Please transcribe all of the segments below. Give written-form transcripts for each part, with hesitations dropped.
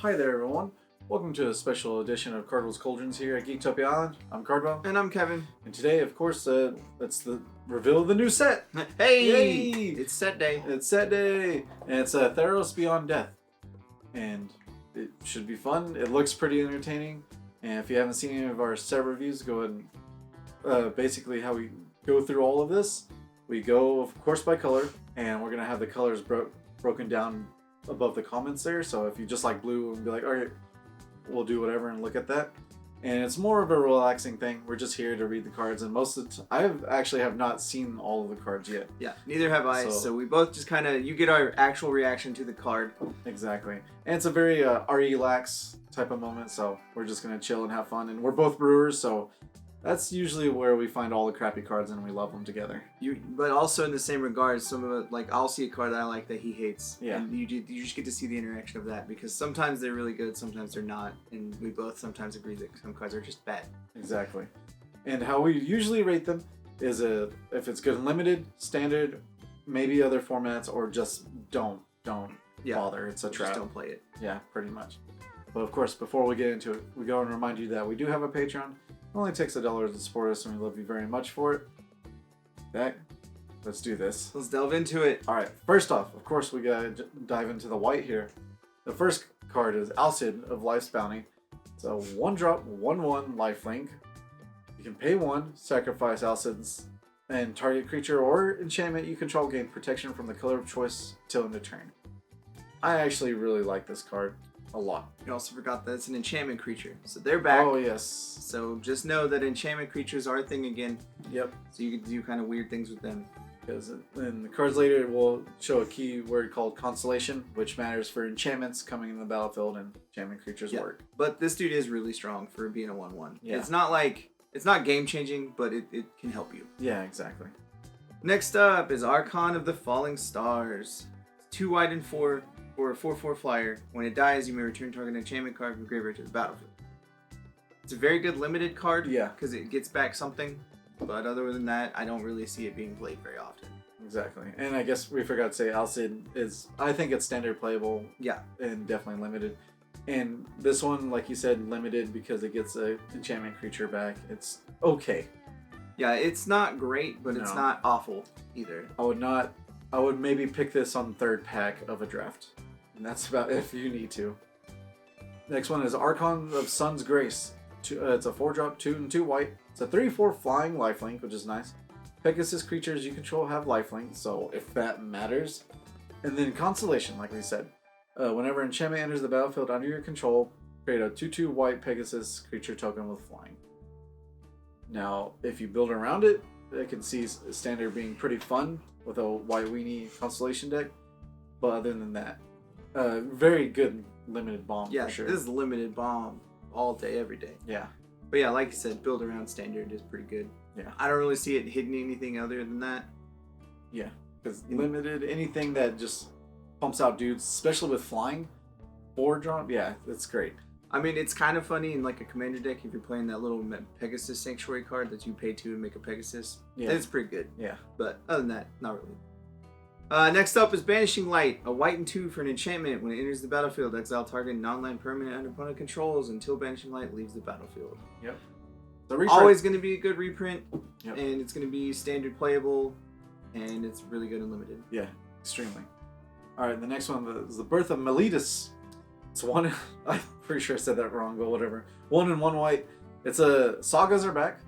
Hi there, everyone. Welcome to a special edition of Cardwell's Cauldrons here at Geektopia Island. I'm Cardwell. And I'm Kevin. And today, of course, it's the reveal of the new set. Hey! Yay! It's set day. It's set day! And it's Theros Beyond Death. And it should be fun. It looks pretty entertaining. And if you haven't seen any of our set reviews, go ahead and basically how we go through all of this. We go, of course, by color. And we're going to have the colors broken down above the comments there. So if you just like blue, and be like, all right, we'll do whatever and look at that. And it's more of a relaxing thing. We're just here to read the cards, and most of the I have not seen all of the cards yet. Yeah, neither have I. So we both just kind of, you get our actual reaction to the card. Exactly. And it's a very relax type of moment, so we're just going to chill and have fun. And we're both brewers, so that's usually where we find all the crappy cards and we love them together. But also in the same regard, some of it, like I'll see a card that I like that he hates. Yeah. And you just get to see the interaction of that, because sometimes they're really good, sometimes they're not. And we both sometimes agree that some cards are just bad. Exactly. And how we usually rate them is if it's good and limited, standard, maybe other formats, or just don't bother. It's a trap. Just don't play it. Yeah, pretty much. But of course, before we get into it, we go and remind you that we do have a Patreon. It only takes $1 to support us, and we love you very much for it. Okay, let's do this. Let's delve into it. All right, first off, of course, we gotta dive into the white here. The first card is Alcid of Life's Bounty. It's a 1-drop, 1/1 lifelink. You can pay 1, sacrifice Alcid's, and target creature or enchantment you control gain protection from the color of choice till end of turn. I actually really like this card a lot. You also forgot that it's an enchantment creature, so they're back. Oh yes. So just know that enchantment creatures are a thing again. Yep. So you can do kind of weird things with them. Because in the cards later, we'll show a key word called Constellation, which matters for enchantments coming in the battlefield and enchantment creatures work. But this dude is really strong for being a 1/1. Yeah. It's not game changing, but it can help you. Yeah, exactly. Next up is Archon of the Falling Stars. 2 white and 4 for a 4/4 flyer. When it dies, you may return target enchantment card from graveyard to the battlefield. It's a very good limited card. Yeah. Because it gets back something. But other than that, I don't really see it being played very often. Exactly. And I guess we forgot to say Alcid is, I think it's standard playable. Yeah. And definitely limited. And this one, like you said, limited because it gets a enchantment creature back. It's okay. Yeah, it's not great, but it's No. not awful either. I would maybe pick this on third pack of a draft. And that's about it if you need to. Next one is Archon of Sun's Grace. It's a 4-drop, 2 and 2 white. It's a 3/4 flying lifelink, which is nice. Pegasus creatures you control have lifelink, so if that matters. And then Constellation, like we said. Whenever enchantment enters the battlefield under your control, create a 2/2 white Pegasus creature token with flying. Now, if you build around it, I can see standard being pretty fun with a white weenie Constellation deck. But other than that, very good limited bomb for sure. This is limited bomb all day, every day. Yeah. But yeah, like you said, build around standard is pretty good. Yeah. I don't really see it hitting anything other than that. Yeah. Because limited, anything that just pumps out dudes, especially with flying, 4-drop, yeah, that's great. I mean, it's kind of funny in like a commander deck if you're playing that little Pegasus Sanctuary card that you pay to and make a Pegasus. Yeah. It's pretty good. Yeah. But other than that, not really. Next up is Banishing Light, a white and 2 for an enchantment. When it enters the battlefield, exile target non-land permanent under opponent controls until Banishing Light leaves the battlefield. Yep. Always going to be a good reprint, yep. And it's going to be standard playable, and it's really good and limited. Yeah, extremely. All right, the next one is the Birth of Meletus. It's one. I'm pretty sure I said that wrong, but whatever. 1 and 1 white. It's sagas are back,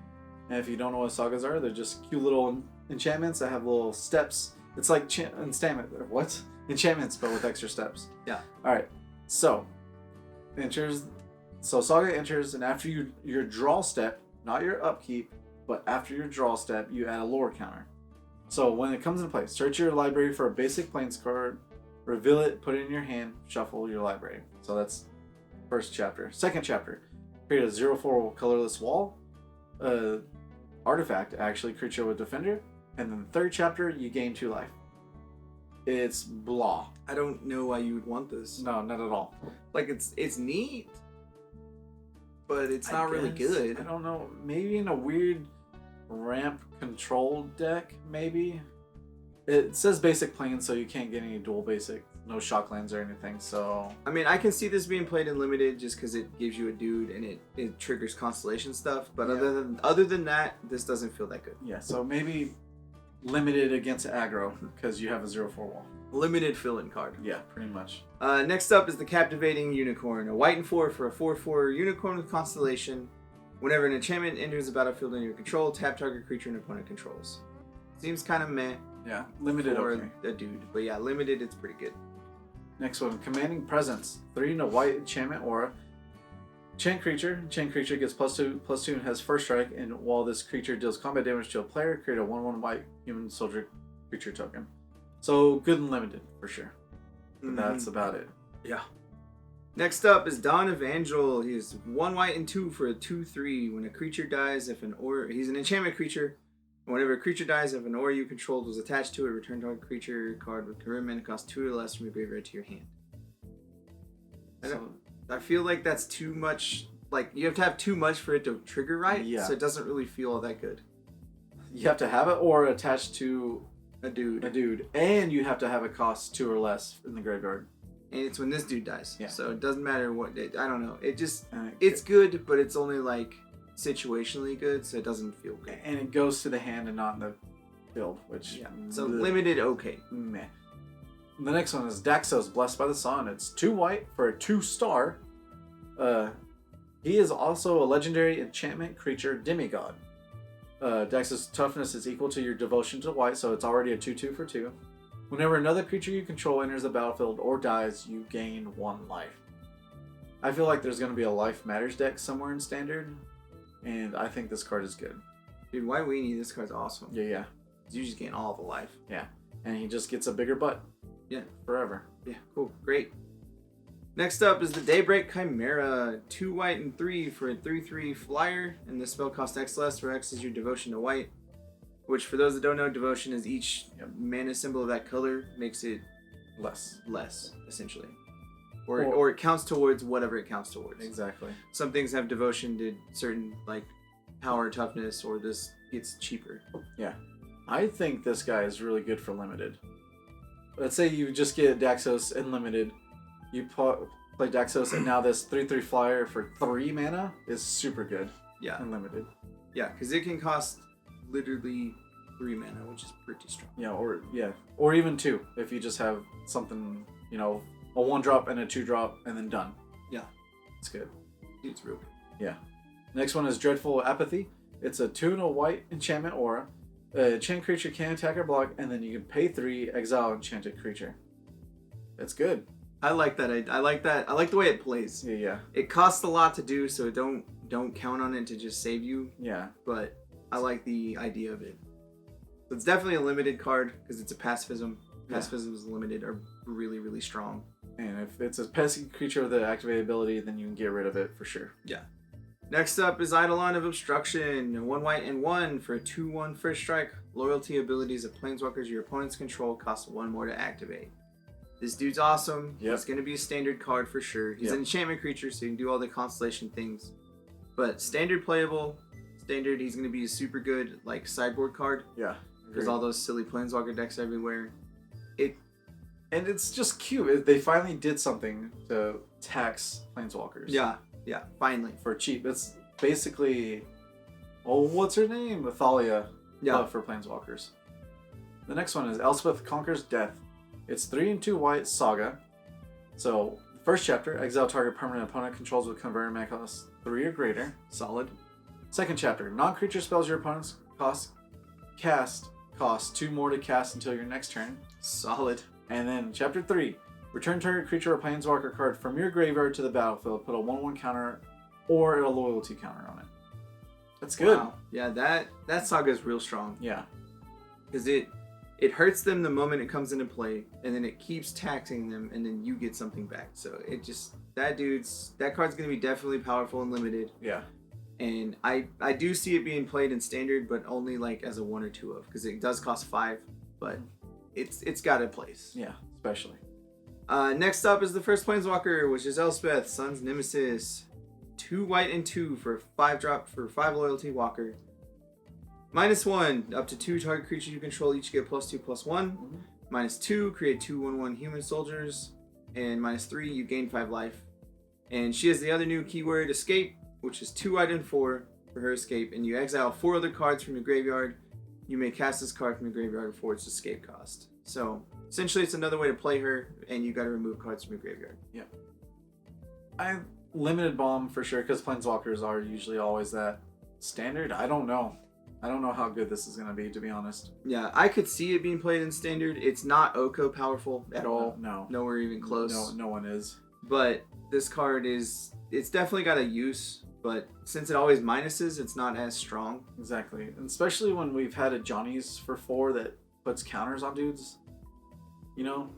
and if you don't know what sagas are, they're just cute little enchantments that have little steps. It's like enchantments, but with extra steps. Yeah. All right. So Saga enters, and after your draw step, not your upkeep, but after your draw step, you add a lore counter. So when it comes into play, search your library for a basic plains card, reveal it, put it in your hand, shuffle your library. So that's first chapter. Second chapter, create a 0/4 colorless wall, artifact, actually creature with defender. And then the third chapter, you gain 2 life. It's blah. I don't know why you would want this. No, not at all. Like, it's neat, but it's not really good. I don't know. Maybe in a weird ramp control deck, maybe? It says basic plane, so you can't get any dual basic no shock lands or anything. So I mean, I can see this being played in limited just because it gives you a dude and it triggers constellation stuff. But other than that, this doesn't feel that good. yeah, so maybe limited against aggro because you have a 0/4 wall. Limited fill-in card. Yeah, pretty much. Next up is the Captivating Unicorn. A white and 4 for a 4/4 unicorn with constellation. Whenever an enchantment enters the battlefield under your control, tap target creature an opponent controls. Seems kind of meh. Yeah, limited for okay. a dude. But yeah, limited, it's pretty good. Next one, Commanding Presence. 3 and a white enchantment aura. Enchant creature gets +2/+2 and has first strike, and while this creature deals combat damage to a player, create a 1/1 white human soldier creature token. So good and limited for sure. But that's about it. Yeah. Next up is Dawn Evangel. He is 1 white and 2 for a 2/3. When a creature dies, he's an enchantment creature. Whenever a creature dies, if an aura you controlled was attached to it, return target creature card with career mana cost 2 or less from your graveyard to your hand. I feel like that's too much. Like, you have to have too much for it to trigger right. Yeah. So it doesn't really feel all that good. You have to have it or attached to A dude. and you have to have it cost 2 or less in the graveyard. And it's when this dude dies. Yeah. So it doesn't matter what. I don't know. It just. It's good, but it's only like situationally good, so it doesn't feel good. And it goes to the hand and not in the field, which Yeah. So limited, okay. meh. The next one is Daxos, Blessed by the Sun. It's 2 white for a 2-star. He is also a legendary enchantment creature demigod. Daxos' toughness is equal to your devotion to white, so it's already a 2/2 for 2. Whenever another creature you control enters the battlefield or dies, you gain 1 life. I feel like there's going to be a Life Matters deck somewhere in Standard, and I think this card is good. Dude, why weenie? This card's awesome. Yeah. You just gain all the life. Yeah. And he just gets a bigger butt. Yeah. Forever. Yeah, cool. Great. Next up is the Daybreak Chimera. 2 white and 3 for a 3/3 flyer, and the spell costs X less, where X is your devotion to white. Which, for those that don't know, devotion is each mana symbol of that color makes it Less, essentially. Or it counts towards whatever it counts towards. Exactly. Some things have devotion to certain, like, power, toughness, or this gets cheaper. Yeah. I think this guy is really good for limited. Let's say you just get Daxos in limited. You play Daxos, and now this 3/3 flyer for 3 mana is super good. Yeah. In limited. Yeah, because it can cost literally 3 mana, which is pretty strong. Yeah, or even 2 if you just have something, a 1-drop and a 2-drop and then done. Yeah. It's good. It's real good. Yeah. Next one is Dreadful Apathy. It's a 2 and a white enchantment aura. Enchant creature can attack or block, and then you can pay 3, exile enchanted creature. It's good. I like that. I like that. I like the way it plays. Yeah. It costs a lot to do, so don't count on it to just save you. Yeah. But I like the idea of it. So it's definitely a limited card because it's a pacifism. Pacifisms limited are really, really strong. And if it's a pesky creature with an activated ability, then you can get rid of it for sure. Yeah. Next up is Eidolon of Obstruction. 1 white and 1 for a 2/1 first strike. Loyalty abilities of planeswalkers your opponents control cost 1 more to activate. This dude's awesome. Yep. He's going to be a standard card for sure. He's an enchantment creature, so you can do all the constellation things. But standard playable. Standard, he's going to be a super good like sideboard card. Yeah. Because all those silly planeswalker decks everywhere. And it's just cute. They finally did something to tax planeswalkers. Yeah, finally. For cheap. It's basically, what's her name? Thalia. Yeah. For planeswalkers. The next one is Elspeth Conquers Death. It's 3 and 2 white saga. So, first chapter, exile target permanent opponent controls with converted mana cost 3 or greater. Solid. Second chapter, non-creature spells your opponent's cast cost 2 more to cast until your next turn. Solid. And then chapter 3, return target creature or planeswalker card from your graveyard to the battlefield, put a 1/1 counter or a loyalty counter on it. That's good. Wow. Yeah, that saga is real strong. Yeah. Because it hurts them the moment it comes into play, and then it keeps taxing them, and then you get something back. So it just, that card's going to be definitely powerful and limited. Yeah. And I do see it being played in standard, but only like as a 1 or 2 of, because it does cost 5, but it's got a place. Yeah, especially. Next up is the first planeswalker, which is Elspeth, Sun's Nemesis. 2 white and 2 for 5-drop for 5 loyalty walker. -1, up to 2 target creatures you control each get +2/+1. -2, create 2/1/1 human soldiers. And -3, you gain 5 life. And she has the other new keyword, escape, which is 2 white and 4 for her escape. And you exile 4 other cards from your graveyard. You may cast this card from your graveyard for its escape cost. So essentially, it's another way to play her, and you got to remove cards from your graveyard. Yeah. I limited bomb for sure because planeswalkers are usually always that standard. I don't know how good this is going to be, to be honest. Yeah, I could see it being played in standard. It's not Oko powerful at all. No. Nowhere even close. No one is. But this card it's definitely got a use, but since it always minuses, it's not as strong. Exactly. And especially when we've had a Johnny's for 4 that puts counters on dudes. You know,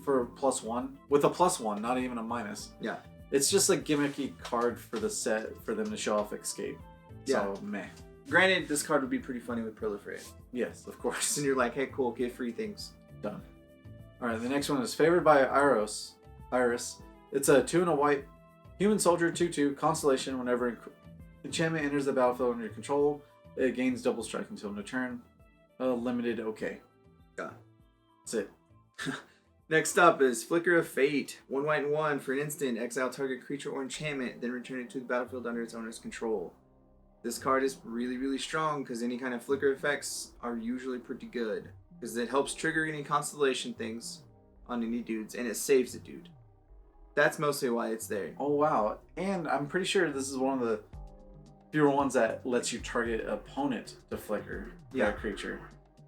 for +1. With a +1, not even a minus. Yeah. It's just a gimmicky card for the set for them to show off escape. So, meh. Granted, this card would be pretty funny with Proliferate. Yes, of course. And you're like, hey, cool, get free things. Done. Alright, the next one is Favored by Iris. It's a 2 and a white human soldier 2/2 constellation. Whenever enchantment enters the battlefield under your control, it gains double strike until end of turn. Limited, okay. Yeah. That's it. Next up is Flicker of Fate. 1 white and 1 for an instant. Exile target creature or enchantment, then return it to the battlefield under its owner's control. This card is really, really strong because any kind of flicker effects are usually pretty good. Because it helps trigger any constellation things on any dudes, and it saves a dude. That's mostly why it's there. Oh, wow. And I'm pretty sure this is one of the fewer ones that lets you target opponent to flicker that creature.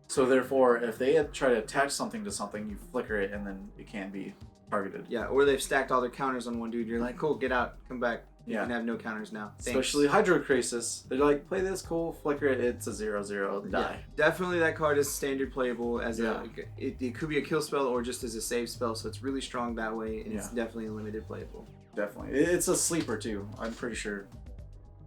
So therefore, if they try to attach something to something, you flicker it and then it can't be targeted. Yeah, or they've stacked all their counters on one dude. You're like, cool, get out, come back. You can have no counters now. Thanks. Especially Hydrocrisis. They're like, play this, cool, flicker it, it's a 0/0, die. Yeah, definitely that card is standard playable as it could be a kill spell or just as a save spell, so it's really strong that way, and it's definitely limited playable. Definitely. It's a sleeper too, I'm pretty sure.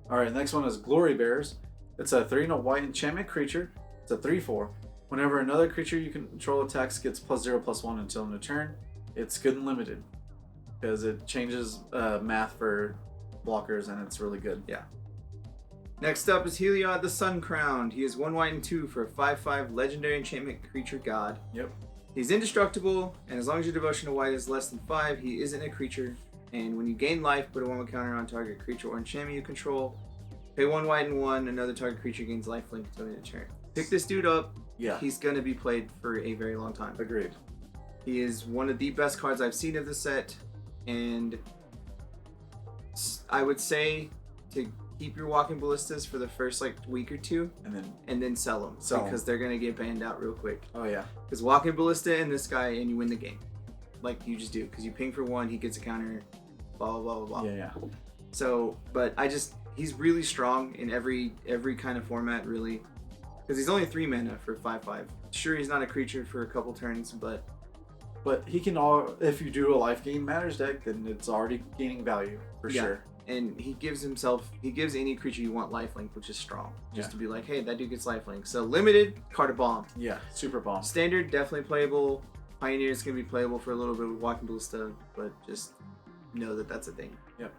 Alright, next one is Glory Bearers. It's a 3 and a white enchantment creature. It's a 3/4. Whenever another creature you control attacks gets +0/+1 until end of turn, it's good and limited. Because it changes math for blockers and it's really good. Yeah. Next up is Heliod the Sun Crowned. He is 1 white and 2 for a 5/5 legendary enchantment creature god. Yep. He's indestructible, and as long as your devotion to white is less than 5, he isn't a creature. And when you gain life, put a 1/1 counter on target creature or enchantment you control. Pay 1 white and 1, another target creature gains lifelink until the end of turn. Pick this dude up. Yeah. He's gonna be played for a very long time. Agreed. He is one of the best cards I've seen of the set, and I would say to keep your walking ballistas for the first week or two, and then sell them because they're gonna get banned out real quick. Oh yeah. Because walking ballista and this guy, and you win the game, like you just do. Because you ping for 1, he gets a counter, blah blah blah blah. Yeah. So, but he's really strong in every kind of format, really. Because he's only 3 mana for 5/5. Sure, he's not a creature for a couple turns, but he can if you do a life gain matters deck, then it's already gaining value for sure. And he gives any creature you want lifelink, which is strong. Just to be like, hey, that dude gets lifelink. So limited, card a bomb. Yeah, super bomb. Standard, definitely playable. Pioneer's gonna be playable for a little bit with walking ballista, but just know that that's a thing. Yep.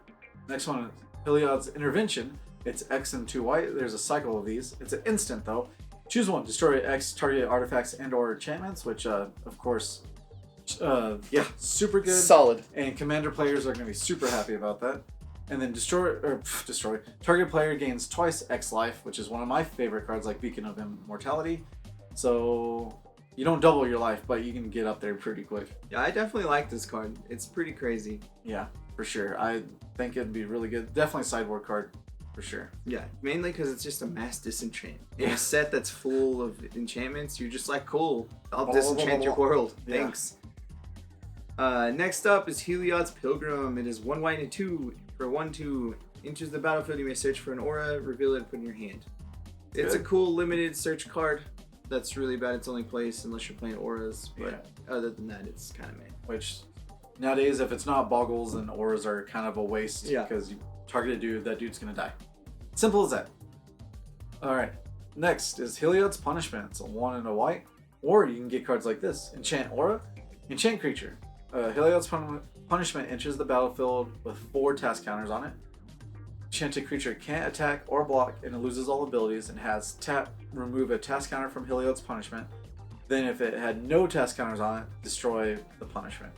Next one is Heliod's Intervention. It's X and 2 white. There's a cycle of these. It's an instant though. Choose one. Destroy X target artifacts and or enchantments, which of course, super good. Solid. And commander players are going to be super happy about that. And then destroy. Target player gains twice X life, which is one of my favorite cards, like Beacon of Immortality. So you don't double your life, but you can get up there pretty quick. Yeah, I definitely like this card. It's pretty crazy. Yeah, for sure. I think it'd be really good. Definitely sideboard card. For sure. Yeah, mainly because it's just a mass disenchant. In a set that's full of enchantments, you're just like, cool, I'll disenchant your world. Thanks. Next up is Heliod's Pilgrim. It is 1 white and 2 for 1/2. Enters the battlefield, you may search for an aura, reveal it, and put in your hand. It's a cool limited search card. That's really bad. Its only place unless you're playing auras. But other than that, it's kind of meh. Which nowadays, if it's not boggles, then auras are kind of a waste. Yeah. Because you target a dude, that dude's gonna die. Simple as that. Alright. Next is Heliod's Punishment. It's a 1 and a white. Or you can get cards like this. Enchant Aura. Enchant Creature. Heliod's Punishment enters the battlefield with 4 task counters on it. Enchanted creature can't attack or block, and it loses all abilities and has tap, remove a task counter from Heliod's Punishment. Then if it had no task counters on it, destroy the punishment.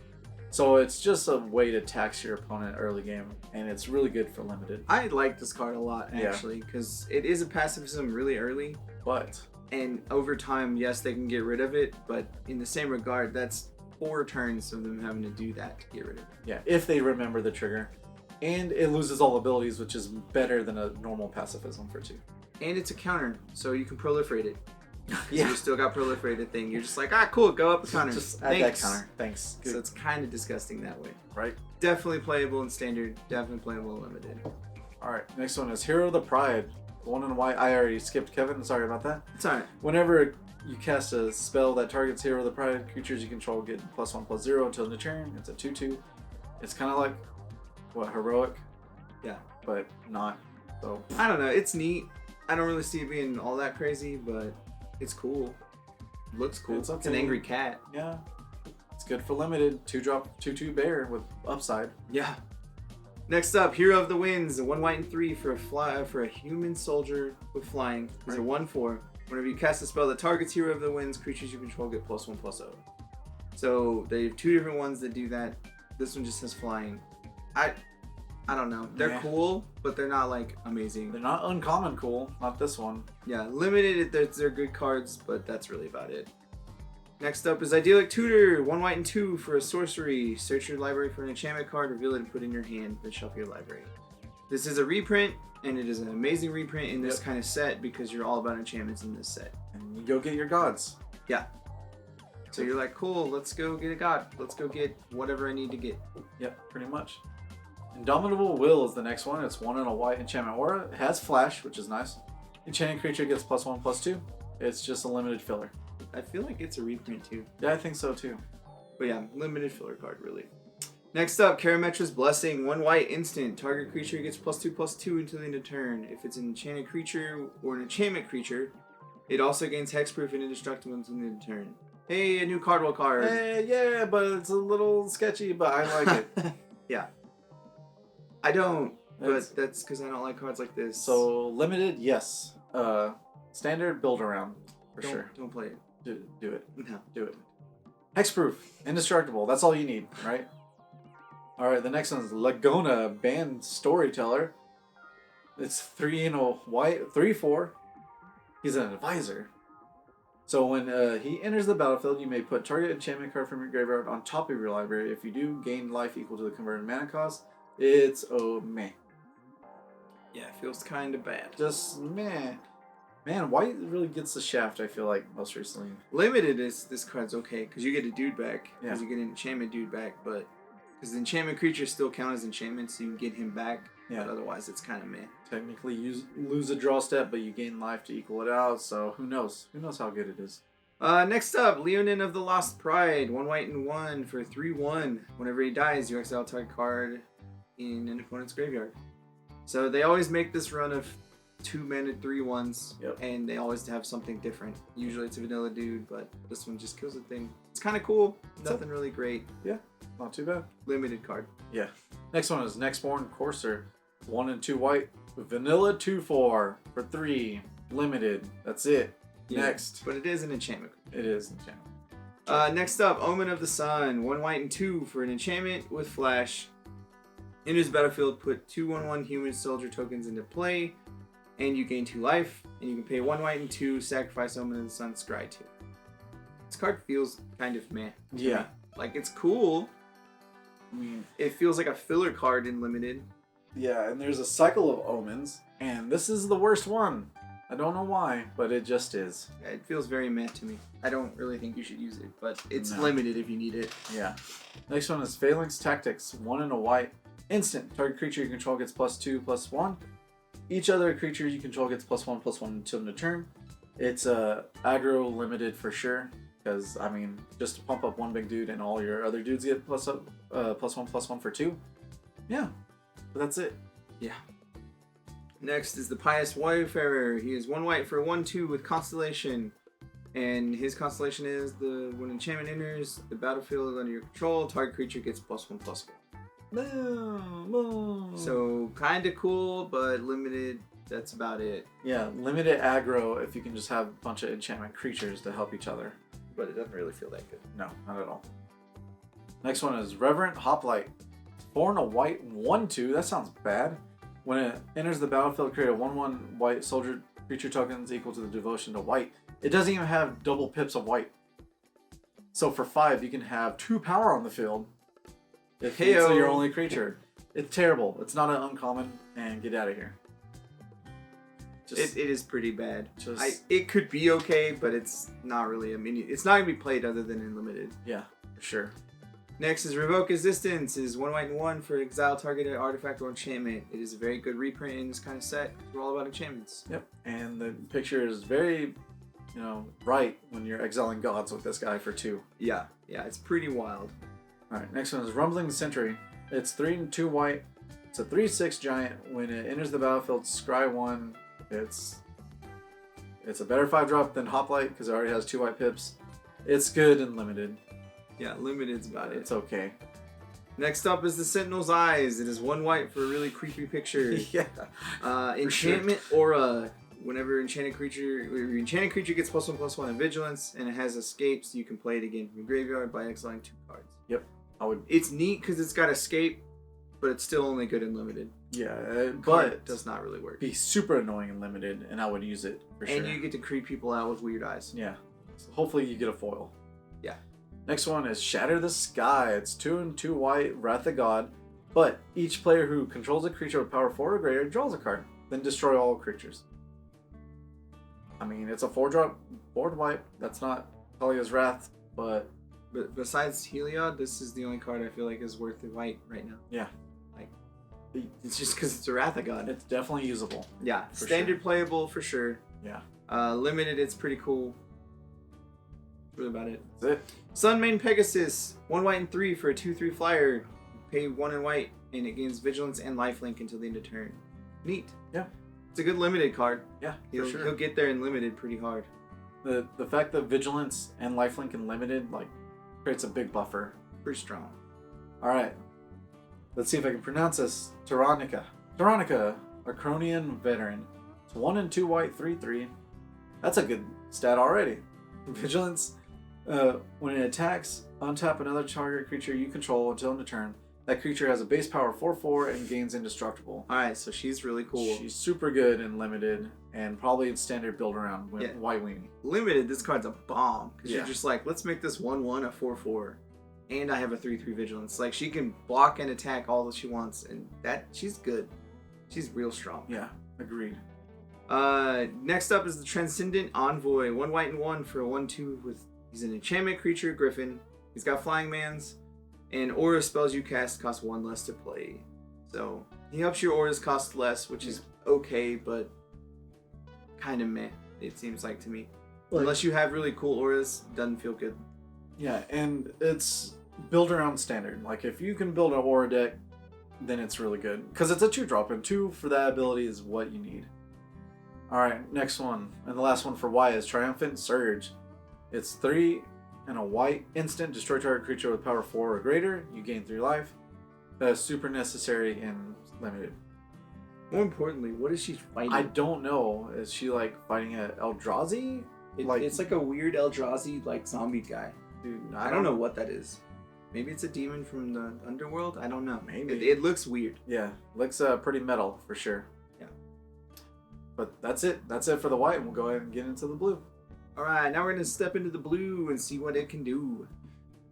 So it's just a way to tax your opponent early game, and it's really good for limited. I like this card a lot, actually, because it is a pacifism really early. But And over time, yes, they can get rid of it, but in the same regard, that's 4 turns of them having to do that to get rid of it. yeah, if they remember the trigger. And it loses all abilities, which is better than a normal pacifism for 2. And it's a counter, so you can proliferate it. Yeah. You still got proliferated thing. You're just like, cool, go up the counter. Just add that counter. Thanks. So it's kind of disgusting that way. Right? Definitely playable in standard. Definitely playable in limited. Alright, next one is Hero of the Pride. The one in white. I already skipped Kevin. Sorry about that. It's alright. Whenever you cast a spell that targets Hero of the Pride, creatures you control get +1/+0 until the turn. It's a 2/2. It's kind of like, heroic? Yeah. But not. So, I don't know. It's neat. I don't really see it being all that crazy, but it's cool. Looks cool. It's It's an okay. angry cat. yeah. It's good for limited. 2-drop, 2/2 bear with upside. Yeah. Next up, Hero of the Winds, a 1 white and 3 for a human soldier with flying. It's a 1/4. Whenever you cast a spell that targets Hero of the Winds, creatures you control get +1/+0. So they have 2 different ones that do that. This one just has flying. I don't know. They're cool, but they're not like amazing. They're not uncommon cool. Not this one. Yeah, limited, they're good cards, but that's really about it. Next up is Idyllic Tutor, 1 white and 2 for a sorcery. Search your library for an enchantment card, reveal it and put it in your hand, then shuffle your library. This is a reprint, and it is an amazing reprint in this kind of set because you're all about enchantments in this set. And you go get your gods. Yeah. So you're like, cool, let's go get a god. Let's go get whatever I need to get. Yep, pretty much. Indomitable Will is the next one. It's 1 in a white enchantment aura. It has flash, which is nice. Enchanted creature gets +1/+2. It's just a limited filler. I feel like it's a reprint too. Yeah, I think so too. But yeah, limited filler card, really. Next up, Karametra's Blessing. 1 white instant. Target creature gets +2/+2 until the end of turn. If it's an enchanted creature or an enchantment creature, it also gains hexproof and indestructible until the end of turn. Hey, a new Cardwell card. Hey, yeah, but it's a little sketchy, but I like it. Yeah. I don't, but that's because I don't like cards like this. So, limited, yes. Standard, build around, for sure. Don't play it. Do it. No. Do it. Hexproof, indestructible. That's all you need, right? Alright, the next one is Laguna, Band Storyteller. It's 3 in a white, 3/4. He's an advisor. So when he enters the battlefield, you may put target enchantment card from your graveyard on top of your library. If you do, gain life equal to the converted mana cost. It's meh. Yeah, it feels kind of bad. Just meh. Man, white really gets the shaft, I feel like, most recently. Limited is this card's okay because you get a dude back. Because Yeah. you get an enchantment dude back, but because the enchantment creatures still count as enchantments, so you can get him back. Yeah. But otherwise, it's kind of meh. Technically, you lose a draw step, but you gain life to equal it out, so who knows? Who knows how good it is? Next up, Leonin of the Lost Pride. 1 white and 1 for 3/1. Whenever he dies, you exile a target card in an opponent's graveyard. So they always make this run of 2-mana 3/1s, Yep. and they always have something different. Usually it's a vanilla dude, but this one just kills the thing. It's kind of cool. Nothing really great. Yeah, not too bad. Limited card. Yeah. Next one is Nextborn Courser. 1 and 2 white with vanilla 2/4 for 3. Limited. That's it. Yeah, Next. but it is an enchantment. It is enchantment. Next up, Omen of the Sun. 1 white and 2 for an enchantment with flash. Enters the battlefield, put 2/1/1 human soldier tokens into play, and you gain 2 life. And you can pay 1 white and 2, sacrifice Omen of the Sun, scry 2. This card feels kind of meh. to Yeah. me. Like, it's cool. I mean, it feels like a filler card in limited. Yeah, and there's a cycle of omens, and this is the worst one. I don't know why, but it just is. It feels very meh to me. I don't really think you should use it, but it's No. limited if you need it. Yeah. Next one is Phalanx Tactics. 1 and a white. Instant. Target creature you control gets +2/+1. Each other creature you control gets +1/+1 until end of turn. It's aggro limited for sure. Because, I mean, just to pump up one big dude and all your other dudes get +1/+1 for 2. Yeah. But that's it. Yeah. Next is the Pious Wayfarer. He is 1 white for 1/2 with Constellation. And his constellation is when enchantment enters the battlefield under your control, target creature gets +1/+1. So kind of cool, but limited. That's about it. Yeah, limited aggro if you can just have a bunch of enchantment creatures to help each other. but it doesn't really feel that good. No, not at all. Next one is Reverent Hoplite. 4 and a white, 1/2. That sounds bad. When it enters the battlefield, create a 1/1 white soldier creature tokens equal to the devotion to white. It doesn't even have double pips of white. So for 5, you can have 2 power on the field. If it's your only creature. It's terrible. It's not an uncommon, and get out of here. It is pretty bad. It could be okay, but it's not really a mini. It's not gonna be played other than in limited. Yeah, for sure. Next is Revoke Existence. Is 1 white and 1 for exile targeted artifact or enchantment. It is a very good reprint in this kind of set. We're all about enchantments. Yep, and the picture is very, bright when you're exiling gods with this guy for 2. Yeah, it's pretty wild. All right, next one is Rumbling Sentry. It's 3 and 2 white. It's a 3/6 giant. When it enters the battlefield, scry 1. It's a better 5-drop than Hoplite because it already has 2 white pips. It's good and limited. Yeah, limited's about it. It's okay. Next up is the Sentinel's Eyes. It is 1 white for a really creepy picture. Yeah. Enchantment Aura. Whenever your enchanted creature gets +1/+1 in vigilance and it has escape, so you can play it again from your graveyard by exiling 2 cards. Yep. It's neat because it's got escape, but it's still only good in limited. Yeah, But it it does not really work. be super annoying in limited, and I would use it for sure. And you get to creep people out with weird eyes. Yeah. So hopefully you get a foil. Yeah. Next one is Shatter the Sky. It's 2 and 2 white, Wrath of God. But each player who controls a creature with power 4 or greater draws a card. Then destroy all creatures. I mean, it's a 4-drop board wipe. That's not Talia's Wrath, but besides Heliod, this is the only card I feel like is worth the white right now. yeah. It's just because it's a Wrath of God. It's definitely usable. Yeah, For standard sure. playable for sure. Yeah. Limited, it's pretty cool. That's really about it. That's it. Sunmane Pegasus, 1 white and 3 for a 2/3 flyer. Pay 1 in white, and it gains vigilance and lifelink until the end of turn. Neat. Yeah. It's a good limited card. Yeah, He'll for sure. he'll get there in limited pretty hard. The fact that Vigilance and Lifelink in limited creates a big buffer. Pretty strong. All right. Let's see if I can pronounce this. Tyrannica, Acronian Veteran. It's 1 and 2 white, 3/3. That's a good stat already. Vigilance. When it attacks, untap another target creature you control until end of turn. That creature has a base power 4/4 and gains indestructible. Alright, so she's really cool. She's super good in limited and probably in standard build around with White Weenie. Limited, this card's a bomb. Because Yeah. you're just like, let's make this 1/1 a 4/4. And I have a 3/3 vigilance. Like, she can block and attack all that she wants. And she's good. She's real strong. Yeah, agreed. Next up is the Transcendent Envoy. 1 white and 1 for a 1/2 with... He's an enchantment creature, Griffin. He's got Flying Mans. And aura spells you cast cost 1 less to play. So, he helps your auras cost less, which is okay, but kind of meh, it seems like to me. Unless you have really cool auras, doesn't feel good. Yeah, and it's build around standard. Like, if you can build an aura deck, then it's really good. Because it's a 2-drop, and 2 for that ability is what you need. Alright, next one. And the last one for Y is Triumphant Surge. It's 3 and a white instant. Destroy target creature with power 4 or greater. You gain 3 life. That is super necessary in limited. More importantly, what is she fighting? I don't know. Is she fighting a Eldrazi? It's like a weird Eldrazi zombie guy. Dude, I don't know what that is. Maybe it's a demon from the underworld? I don't know. Maybe. It looks weird. Yeah, looks pretty metal for sure. Yeah. But that's it. That's it for the white, and we'll go ahead and get into the blue. Alright, now we're going to step into the blue and see what it can do.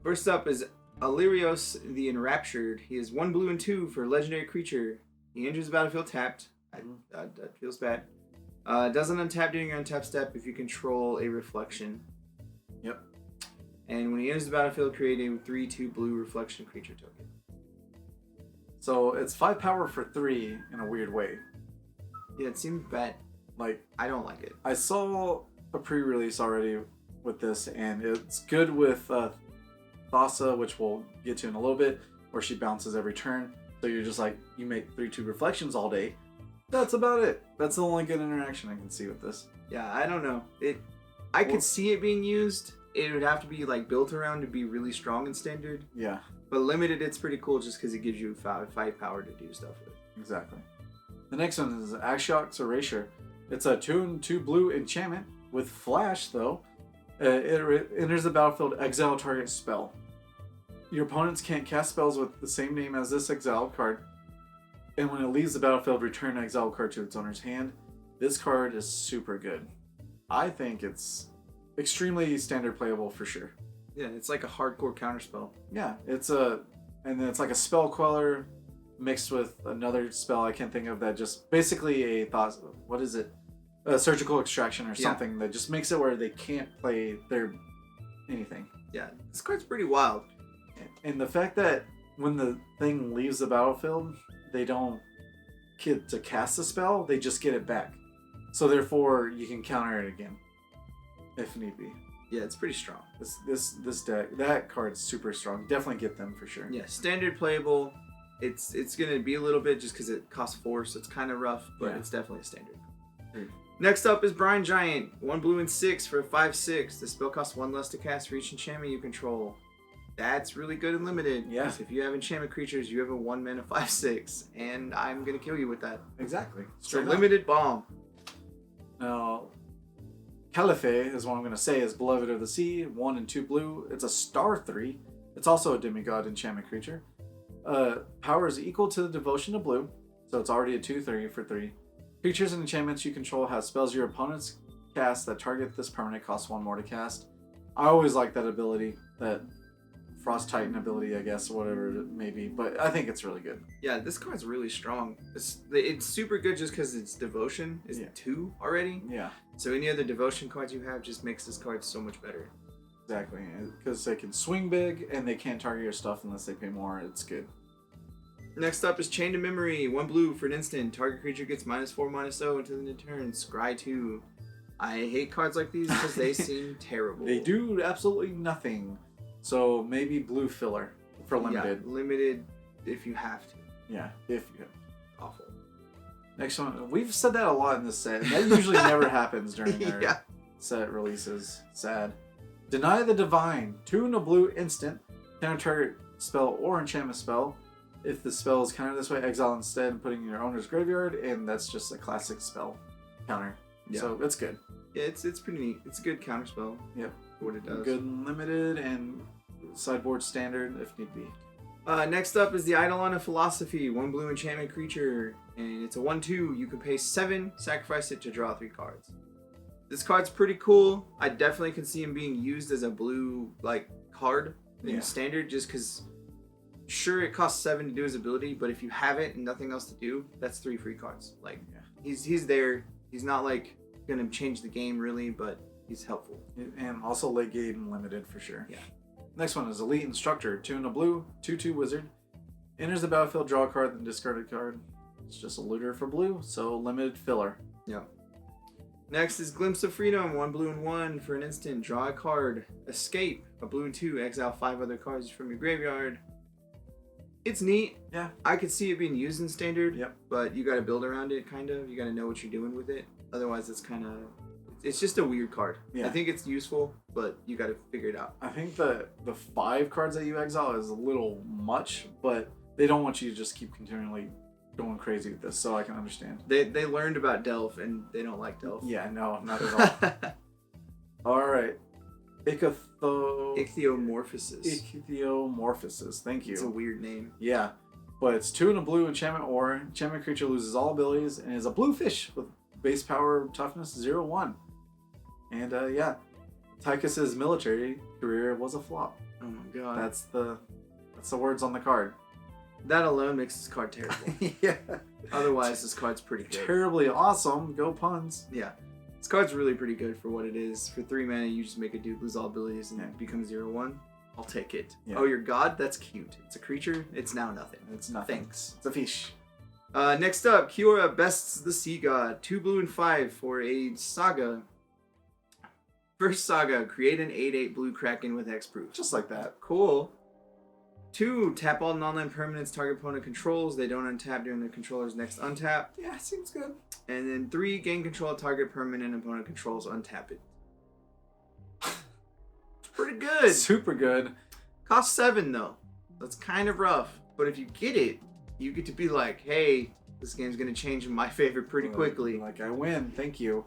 First up is Illyrios the Enraptured. He is 1 blue and 2 for a legendary creature. He enters the battlefield tapped. That feels bad. Doesn't untap during your untap step if you control a reflection. Yep. And when he enters the battlefield, create a 3/2 blue reflection creature token. So it's 5 power for 3 in a weird way. Yeah, it seems bad. I don't like it. I saw a pre-release already with this, and it's good with Thassa, which we'll get to in a little bit, where she bounces every turn. So you're just you make 3/2 reflections all day. That's about it. That's the only good interaction I can see with this. Yeah, I don't know. I could see it being used. It would have to be built around to be really strong in standard. Yeah. But limited, it's pretty cool just because it gives you 5 power to do stuff with. Exactly. The next one is Ashiok's Erasure. It's a 2 and 2 blue enchantment with flash, though. Enters the battlefield, exile target spell. Your opponents can't cast spells with the same name as this exiled card. And when it leaves the battlefield, return an exiled card to its owner's hand. This card is super good. I think it's extremely standard playable for sure. Yeah, it's like a hardcore counterspell. Yeah, and then it's like a spell queller mixed with another spell I can't think of that just basically what is it? A surgical extraction or something that just makes it where they can't play their anything. Yeah, this card's pretty wild. And the fact that when the thing leaves the battlefield, they don't get to cast the spell, they just get it back. So therefore, you can counter it again, if need be. Yeah, it's pretty strong. This deck, that card's super strong. Definitely get them for sure. Yeah, standard playable. It's gonna be a little bit just because it costs 4, so it's kind of rough, but it's definitely a standard. Next up is Brine Giant. 1 blue and 6 for a 5/6. The spell costs 1 less to cast for each enchantment you control. That's really good and limited. Yeah. Because if you have enchantment creatures, you have a 1 mana 5/6, and I'm gonna kill you with that. Exactly. It's a limited bomb. Now, Calife is what I'm going to say is Beloved of the Sea, 1 and 2 blue. It's a star 3. It's also a demigod enchantment creature. Power is equal to the devotion of blue, so it's already a 2/3 for 3. Creatures and enchantments you control have spells your opponents cast that target this permanent cost 1 more to cast. I always like that ability, that Frost Titan ability, I guess, whatever it may be, but I think it's really good. Yeah, this card's really strong. It's super good just because its devotion is 2 already. Yeah. So any other devotion cards you have just makes this card so much better. Exactly, because they can swing big and they can't target your stuff unless they pay more. It's good. Next up is Chain to Memory. 1 blue for an instant. Target creature gets -4/-0 until the end of turn. Scry 2. I hate cards like these because they seem terrible. They do absolutely nothing. So maybe blue filler for limited. Yeah, limited if you have to. Yeah, if you have. Awful. Next one. We've said that a lot in this set. And that usually never happens during our set releases. Sad. Deny the Divine. 2 and a blue instant. Counter target spell or enchantment spell. If the spell is countered this way, exile instead and putting in your owner's graveyard. And that's just a classic spell counter. Yeah. So it's good. Yeah, it's pretty neat. It's a good counter spell. Yep. What it does. Good and limited and sideboard standard if need be. Next up is the Eidolon of Philosophy. 1 blue enchantment creature. And it's a 1/2. You can pay 7, sacrifice it to draw 3 cards. This card's pretty cool. I definitely can see him being used as a blue card in standard just because sure it costs 7 to do his ability, but if you have it and nothing else to do, that's 3 free cards. He's there. He's not gonna change the game really, but he's helpful. And also late game and limited for sure. Yeah. Next one is Elite Instructor. 2 and a blue, 2/2 wizard. Enters the battlefield, draw a card, then discard a card. It's just a looter for blue, so limited filler. Yeah. Next is Glimpse of Freedom. 1 blue and 1 for an instant. Draw a card. Escape. A blue and 2. Exile 5 other cards from your graveyard. It's neat. Yeah. I could see it being used in standard. Yep. But you got to build around it, kind of. You got to know what you're doing with it. Otherwise, it's just a weird card. Yeah. I think it's useful, but you got to figure it out. I think the 5 cards that you exile is a little much, but they don't want you to just keep continually going crazy with this, so I can understand. They learned about Delph, and they don't like Delph. Yeah, no, not at all. All right. Ichthyomorphosis. Ichthyomorphosis. Thank you. It's a weird name. Yeah, but it's 2 and a blue enchantment or enchantment creature loses all abilities and is a blue fish with base power toughness 0/1. And Tychus's military career was a flop. Oh my god. That's the words on the card. That alone makes this card terrible. Yeah. Otherwise, this card's pretty good. Terribly awesome. Go puns. Yeah. This card's really pretty good for what it is. For 3 mana, you just make a dude lose all abilities and become 0/1. I'll take it. Yeah. Oh, your god? That's cute. It's a creature. It's now nothing. It's nothing. Thanks. It's a fish. Next up, Kiora bests the Sea God. 2 blue and 5 for a saga. First saga, create an 8/8 blue Kraken with hexproof. Just like that. Cool. 2, tap all non-land permanents target opponent controls. They don't untap during their controller's next untap. Yeah, seems good. And then 3, gain control of target permanent opponent controls, untap it. It's pretty good. Super good. Costs 7 though. That's kind of rough. But if you get it, you get to be like, hey, this game's gonna change in my favor pretty quickly. Like, I win. Thank you.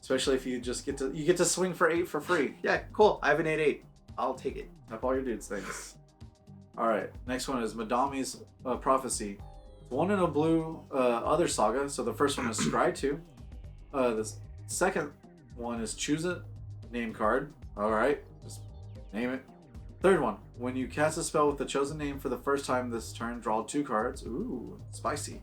Especially if you just get to swing for 8 for free. Yeah, cool. I have an 8/8. I'll take it. Up all your dudes, thanks. All right, next one is Madami's Prophecy. One in a blue other saga. So the first one is Scry 2. The second one is Choose a Name card. All right, just name it. Third one, when you cast a spell with the chosen name for the first time this turn, draw 2 cards. Ooh, spicy.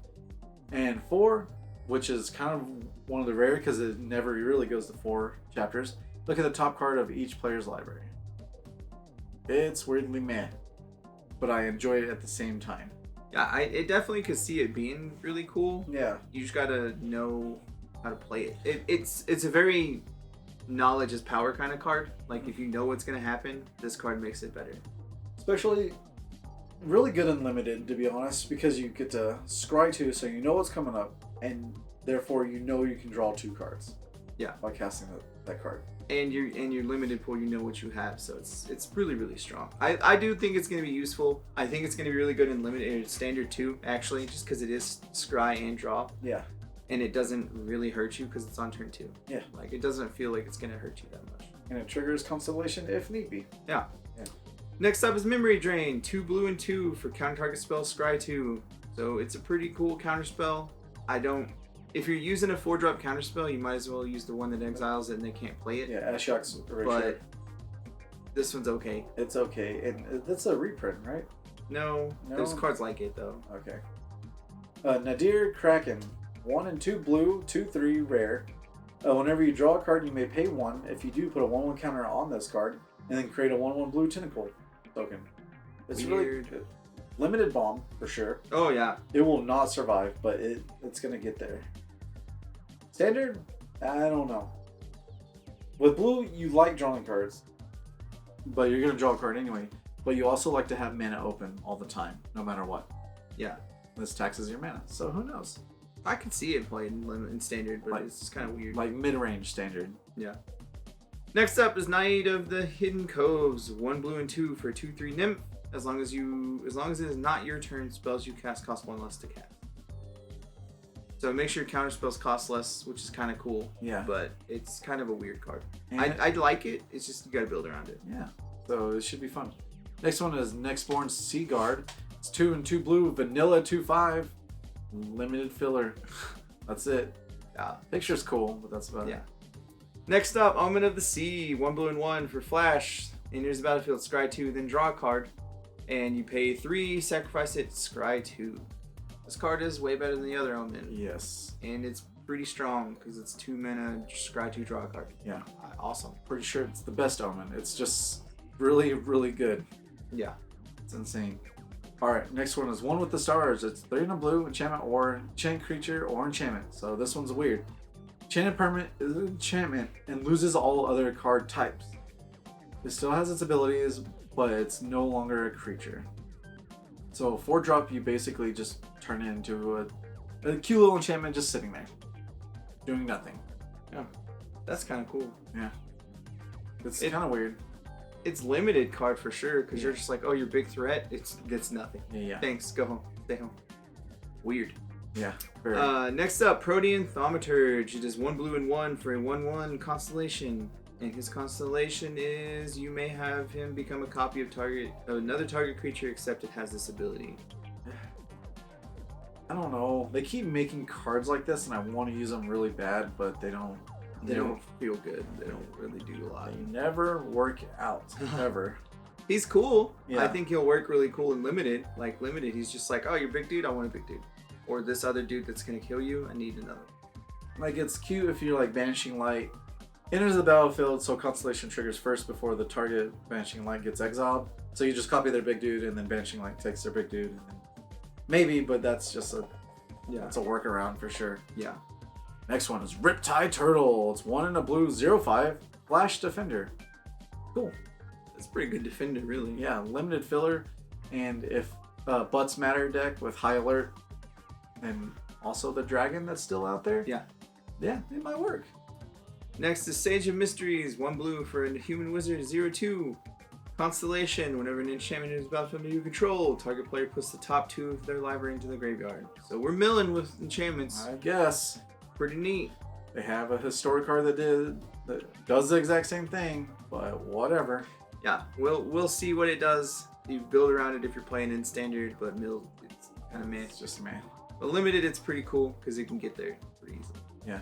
And 4, which is kind of one of the rare because it never really goes to 4 chapters. Look at the top card of each player's library. It's weirdly meh, but I enjoy it at the same time. Yeah, I definitely could see it being really cool. Yeah. You just gotta know how to play it. It's a very knowledge is power kind of card. Like if you know what's gonna happen, this card makes it better. Especially really good in limited, to be honest, because you get to scry 2, so you know what's coming up, and therefore you know you can draw 2 cards. Yeah. By casting that card. And your limited pool, you know what you have, so it's really, really strong. I do think it's gonna be useful. I think it's gonna be really good in limited standard too, actually, just because it is scry and draw. Yeah. And it doesn't really hurt you because it's on turn 2. Yeah. Like it doesn't feel like it's gonna hurt you that much. And it triggers Constellation if need be. Yeah. Yeah. Next up is Memory Drain. 2 blue and 2 for counter target spell, scry 2. So it's a pretty cool counter spell. If you're using a 4-drop counter spell, you might as well use the one that exiles it and they can't play it. Yeah, Ashiok's But this one's okay. It's okay. And that's a reprint, right? No, there's cards like it though. Okay. Nadir Kraken. 1 and 2 blue, 2/3 rare. Whenever you draw a card, you may pay 1. If you do, put a 1/1 counter on this card, and then create a 1/1 blue tentacle token. It's really good. Limited bomb, for sure. Oh, yeah. It will not survive, but it's going to get there. Standard? I don't know. With blue, you like drawing cards, but you're going to draw a card anyway. But you also like to have mana open all the time, no matter what. Yeah. This taxes your mana, so who knows? I can see it played in standard, but it's just kind of weird. Like mid-range standard. Yeah. Next up is Knight of the Hidden Coves. 1 blue and 2 for 2/3 nymph. As long as it is not your turn, spells you cast cost 1 less to cast. So make sure your counter spells cost less, which is kind of cool. Yeah. But it's kind of a weird card. And I'd like it. It's just you got to build around it. Yeah. So it should be fun. Next one is Nextborn Sea Guard. It's 2 and 2 blue, vanilla 2/5, limited filler. That's it. Yeah. Picture's cool, but that's about it. Yeah. Next up, Omen of the Sea. 1 blue and 1 for flash. Enters the battlefield, scry 2, then draw a card. And you pay 3, sacrifice it, scry 2. This card is way better than the other Omen. Yes. And it's pretty strong because it's 2 mana, scry 2, draw a card. Yeah. Awesome. Pretty sure it's the best Omen. It's just really, really good. Yeah. It's insane. Alright, next one is One with the Stars. It's 3 and a blue, enchantment or enchant creature or enchantment. So this one's weird. Enchanted permanent is an enchantment and loses all other card types. It still has its abilities, but it's no longer a creature. So 4-drop, you basically just turn it into a cute little enchantment just sitting there, doing nothing. Yeah. That's kind of cool. Yeah. It's kind of weird. It's limited card for sure, because you're just like, oh, your big threat, it's nothing. Yeah. Thanks, go home. Stay home. Weird. Yeah. Very. Next up, Protean Thaumaturge. It is 1 blue and 1 for a 1/1 constellation. And his constellation is you may have him become a copy of another target creature except it has this ability. I don't know. They keep making cards like this, and I want to use them really bad, but they don't. They don't feel good. They don't really do a lot. They never work out. Ever. He's cool. Yeah. I think he'll work really cool in limited. Like limited, he's just like, oh, you're a big dude. I want a big dude. Or this other dude that's gonna kill you. I need another. Like it's cute if you're like Banishing Light. Enters the battlefield, so Constellation triggers first before the target Banishing Light gets exiled. So you just copy their big dude, and then Banishing Light takes their big dude. And then maybe, but that's just that's a workaround for sure. Yeah. Next one is Riptide Turtle. It's 1 and a blue, 0/5, Flash Defender. Cool. That's a pretty good defender, really. Yeah, limited filler, and if Butts Matter deck with High Alert, and also the dragon that's still out there. Yeah, it might work. Next is Sage of Mysteries. 1 blue for a human wizard, 0/2. Constellation. Whenever an enchantment is battlefield under your control, target player puts the top 2 of their library into the graveyard. So we're milling with enchantments. I guess. Pretty neat. They have a historic card that does the exact same thing, but whatever. Yeah, we'll see what it does. You build around it if you're playing in standard, but mill, it's kind of meh. It's just meh. But limited, it's pretty cool because it can get there pretty easily. Yeah.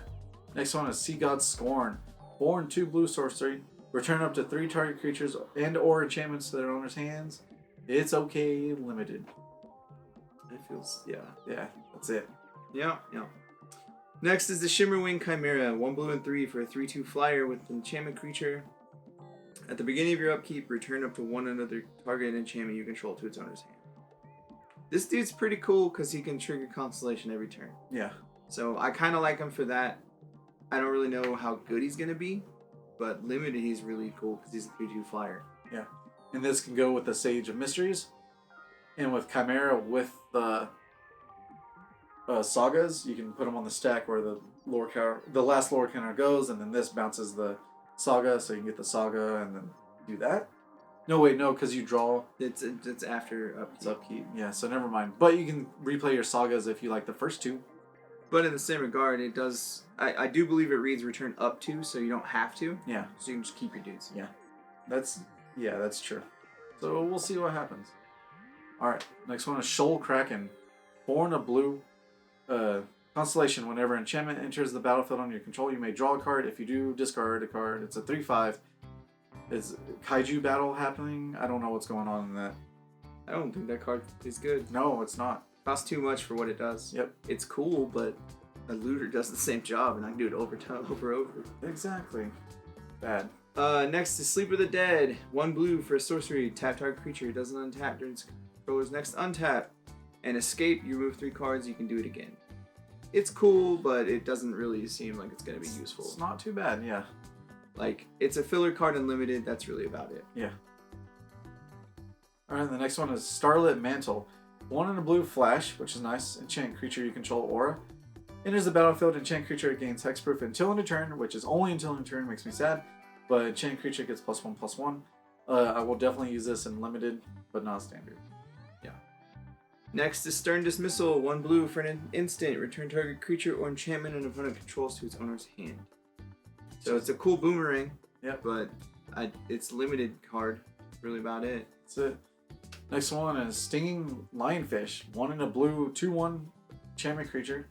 Next one is Sea God Scorn. 4 and 2 blue sorcery. Return up to 3 target creatures and or enchantments to their owner's hands. It's okay, limited. It feels, yeah. Yeah, that's it. Yeah. Next is the Shimmerwing Chimera. 1 blue and 3 for a 3/2 flyer with an enchantment creature. At the beginning of your upkeep, return up to 1 another target enchantment you control to its owner's hand. This dude's pretty cool because he can trigger Constellation every turn. Yeah. So I kind of like him for that. I don't really know how good he's going to be, but limited he's really cool because he's a 3/2 flyer. Yeah. And this can go with the Sage of Mysteries. And with Chimera, with the sagas, you can put them on the stack where the last lore counter goes, and then this bounces the saga, so you can get the saga and then do that. No, wait, no, because you draw. It's after upkeep. It's upkeep. Yeah, so never mind. But you can replay your sagas if you like the first 2. But in the same regard, it does. I do believe it reads return up to, so you don't have to. Yeah. So you can just keep your dudes. Yeah. That's true. So we'll see what happens. Alright, next one is Shoal Kraken. 4 and a blue. Constellation. Whenever enchantment enters the battlefield on your control, you may draw a card. If you do, discard a card. It's a 3/5. Is Kaiju battle happening? I don't know what's going on in that. I don't think that card is good. No, it's not. Costs too much for what it does. Yep. It's cool, but a looter does the same job, and I can do it over. Exactly. Bad. Next is Sleep of the Dead. 1 blue for a sorcery. Tap target creature. It doesn't untap during its controller's next untap. And escape. You remove 3 cards. You can do it again. It's cool, but it doesn't really seem like it's going to be useful. It's not too bad, yeah. Like, it's a filler card unlimited. That's really about it. Yeah. Alright, the next one is Starlit Mantle. 1 and a blue flash, which is nice. Enchant creature you control aura. Enters the battlefield, enchant creature gains hexproof until end of turn, which is only until end of turn, makes me sad. But enchant creature gets +1/+1. I will definitely use this in limited, but not standard. Yeah. Next is Stern Dismissal. 1 blue for an instant. Return target creature or enchantment an opponent controls to its owner's hand. So it's a cool boomerang. Yep. But it's limited card. That's really about it. That's it. Next one is Stinging Lionfish. 1 and a blue, 2/1 enchantment creature.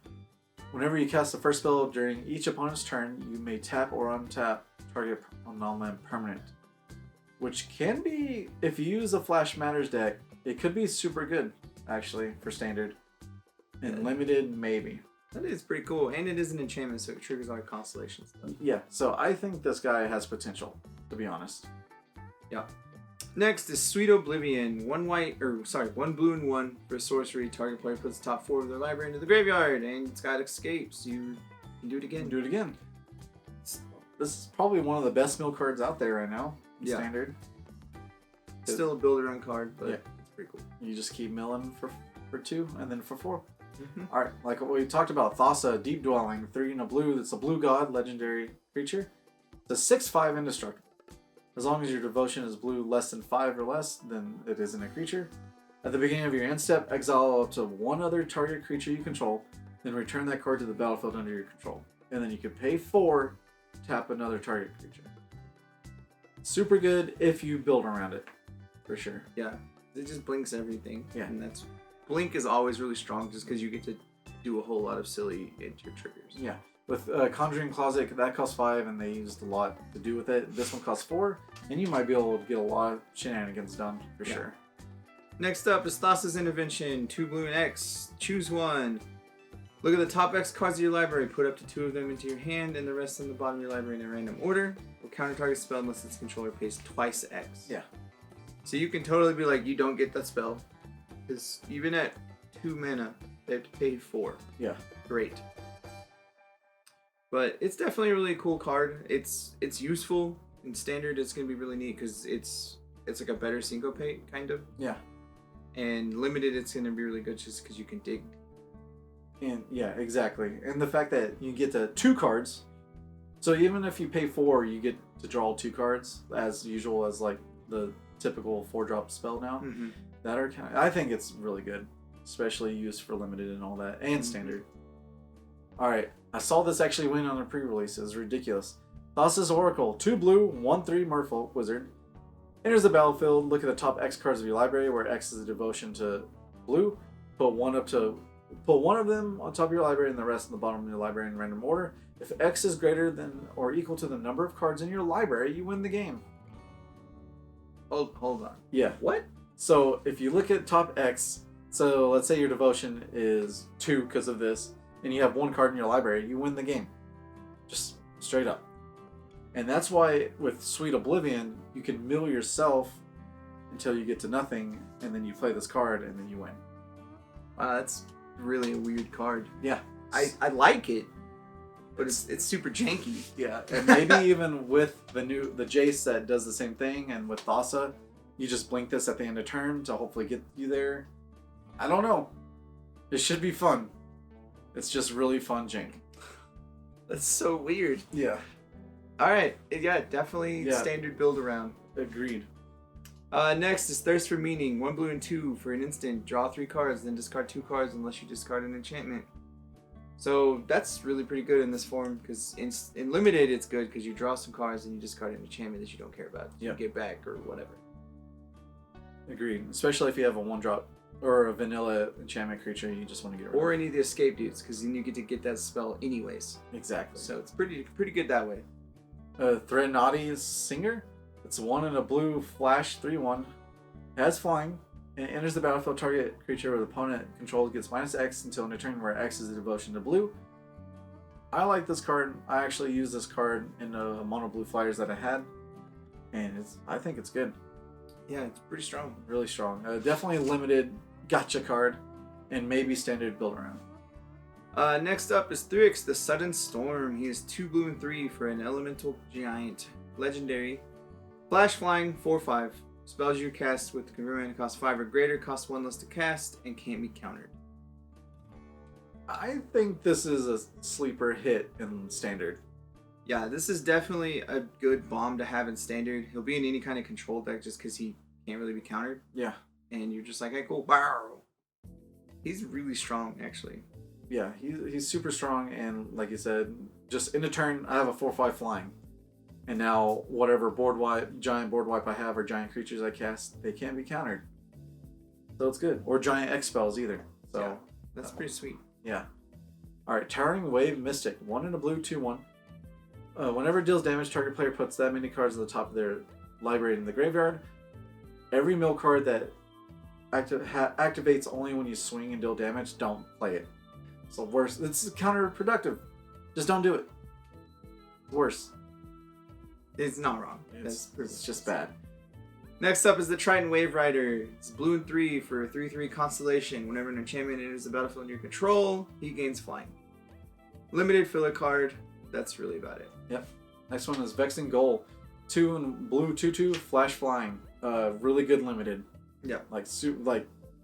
Whenever you cast the first spell during each opponent's turn, you may tap or untap target non-land permanent. Which can be, if you use a Flash Matters deck, it could be super good, actually, for standard. And limited, maybe. That is pretty cool. And it is an enchantment, so it triggers our constellation stuff. Yeah, so I think this guy has potential, to be honest. Yeah. Next is Sweet Oblivion. 1 blue and 1 for sorcery. Target player puts the top 4 of their library into the graveyard, and it's got escapes. You can do it again. Do it again. This is probably one of the best mill cards out there right now. Yeah. Standard. Still a builder run card, but it's pretty cool. You just keep milling for 2 and then for 4. Mm-hmm. Alright, like what we talked about, Thassa, Deep Dwelling, 3 and a blue. It's a blue god, legendary creature. It's a 6/5 indestructible. As long as your devotion is blue less than 5 or less, then it isn't a creature. At the beginning of your end step, exile up to 1 other target creature you control, then return that card to the battlefield under your control. And then you can pay 4, tap another target creature. Super good if you build around it, for sure. Yeah, it just blinks everything. Yeah. And that's blink is always really strong just because you get to do a whole lot of silly into your triggers. Yeah. With Conjuring Closet, that costs 5, and they used a lot to do with it. This one costs 4, and you might be able to get a lot of shenanigans done, for sure. Next up is Thassa's Intervention. 2 blue and X. Choose 1. Look at the top X cards of your library. Put up to 2 of them into your hand, and the rest on the bottom of your library in a random order. Will counter target spell unless its controller pays twice X. Yeah. So you can totally be like, you don't get that spell. Because even at 2 mana, they have to pay 4. Yeah. Great. But it's definitely a really cool card. It's useful. In standard, it's going to be really neat because it's like a better syncopate, kind of. Yeah. And limited, it's going to be really good just because you can dig. And yeah, exactly. And the fact that you get to 2 cards. So even if you pay 4, you get to draw 2 cards as usual as like the typical 4-drop spell now. Mm-hmm. That are kind of, I think it's really good, especially used for limited and all that, and standard. Alright, I saw this actually win on a pre-release. It was ridiculous. Thassa's Oracle, 2 blue, 1/3 Merfolk Wizard. Enters the battlefield, look at the top X cards of your library, where X is a devotion to blue. Put one of them on top of your library and the rest on the bottom of your library in random order. If X is greater than or equal to the number of cards in your library, you win the game. Hold on. Yeah. What? So if you look at top X, so let's say your devotion is 2 because of this, and you have 1 card in your library, you win the game. Just straight up. And that's why with Sweet Oblivion, you can mill yourself until you get to nothing, and then you play this card, and then you win. Wow, that's really a weird card. Yeah. I like it, but it's super janky. Yeah, and maybe even with the Jace that does the same thing, and with Thassa, you just blink this at the end of turn to hopefully get you there. I don't know. It should be fun. It's just really fun jank. That's so weird. Yeah. Alright, yeah, definitely standard build around. Agreed. Next is Thirst for Meaning. 1 blue and 2 for an instant. Draw 3 cards, then discard 2 cards unless you discard an enchantment. So that's really pretty good in this form, because in Limited it's good because you draw some cards and you discard an enchantment that you don't care about. You get back or whatever. Agreed. Especially if you have a 1-drop or a vanilla enchantment creature you just want to get rid of. Or any of the escape dudes, because then you get to get that spell anyways. Exactly. So it's pretty good that way. Threnodi's Singer. It's 1 and a blue flash 3/1. Has flying. And enters the battlefield. Target creature with opponent controls gets -X until in a turn where X is a devotion to blue. I like this card. I actually used this card in the mono blue flyers that I had, and I think it's good. Yeah, it's pretty strong. Really strong. Definitely limited gotcha card, and maybe standard build around. Next up is Thryx, the Sudden Storm. He is 2 blue and 3 for an elemental giant. Legendary. Flash flying, 4/5. Spells you cast with convert mana cost 5 or greater, cost 1 less to cast, and can't be countered. I think this is a sleeper hit in standard. Yeah, this is definitely a good bomb to have in standard. He'll be in any kind of control deck just because he can't really be countered. Yeah. And you're just like, hey, cool, bow. He's really strong, actually. Yeah, he's super strong, and like you said, just in a turn, I have a 4/5 flying. And now, whatever giant board wipe I have or giant creatures I cast, they can't be countered. So it's good. Or giant X spells either. So yeah, that's pretty sweet. Yeah. Alright, Towering Wave Mystic. 1 and a blue, 2/1. Whenever it deals damage, target player puts that many cards at the top of their library in the graveyard. Every mill card that activates only when you swing and deal damage, don't play it. It's the worst. It's counterproductive. Just don't do it. Worse. It's not wrong. It's just bad. Next up is the Triton Wave Rider. It's blue and 3 for a 3/3 Constellation. Whenever an enchantment enters the battlefield under your control, he gains flying. Limited filler card. That's really about it. Yep. Next one is Vexing Goal. 2 and blue, 2/2 flash flying. Really good limited. Yeah. Like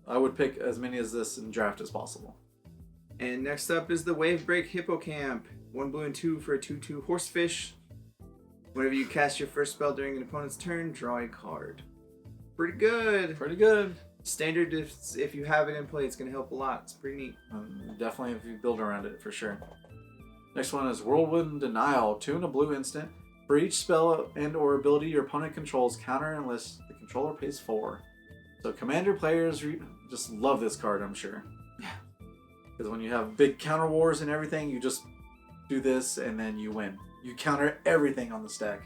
I would pick as many as this in draft as possible. And next up is the Wave Break Hippocamp. 1 blue and 2 for a 2/2 Horsefish. Whenever you cast your first spell during an opponent's turn, draw a card. Pretty good. Pretty good. Standard, if you have it in play, it's going to help a lot. It's pretty neat. Definitely if you build around it, for sure. Next one is Whirlwind Denial. 2 and a blue instant. For each spell and or ability your opponent controls, counter unless the controller pays 4. So Commander players just love this card, I'm sure. Yeah. Because when you have big counter wars and everything, you just do this and then you win. You counter everything on the stack.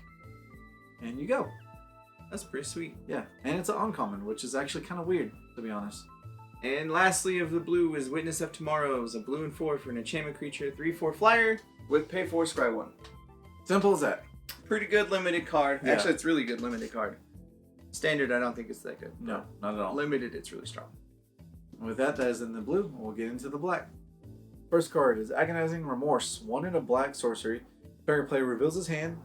And you go. That's pretty sweet. Yeah. And it's an uncommon, which is actually kind of weird, to be honest. And lastly of the blue is Witness of Tomorrows. A blue and 4 for an enchantment creature. 3/4 flyer with pay 4, scry 1. Simple as that. Pretty good limited card. Yeah. Actually, it's really good limited card. Standard, I don't think it's that good. No, not at all. Limited, it's really strong. With that is in the blue. We'll get into the black. First card is Agonizing Remorse. 1 and a black sorcery. Target player reveals his hand.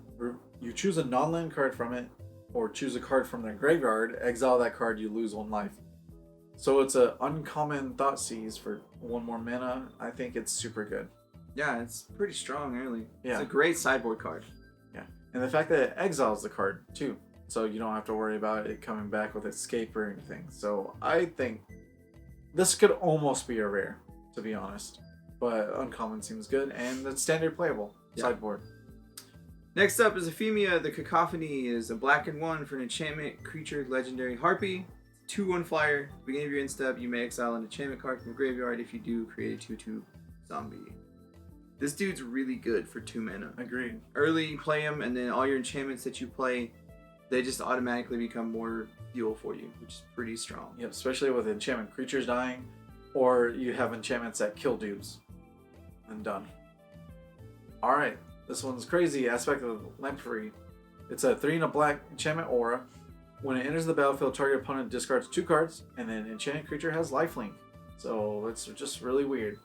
You choose a non-land card from it, or choose a card from their graveyard. Exile that card. You lose 1 life. So it's an uncommon Thoughtseize for 1 more mana. I think it's super good. Yeah, it's pretty strong, really. Yeah. It's a great sideboard card. Yeah, and the fact that it exiles the card too, so you don't have to worry about it coming back with escape or anything. So I think this could almost be a rare, to be honest. but uncommon seems good, and it's standard playable sideboard. Next up is Ephemia. The Cacophony is a black and 1 for an enchantment creature legendary harpy. 2/1 flyer. At the beginning of your end step, you may exile an enchantment card from the graveyard. If you do, create a 2/2 zombie. This dude's really good for 2 mana. Agreed. Early, you play him, and then all your enchantments that you play, they just automatically become more fuel for you, which is pretty strong. Yep, especially with enchantment creatures dying, or you have enchantments that kill dudes. And done. Alright, this one's crazy. Aspect of Leopard. It's a 3 and a black enchantment aura. When it enters the battlefield, target opponent discards 2 cards, and then enchanted creature has lifelink. So it's just really weird.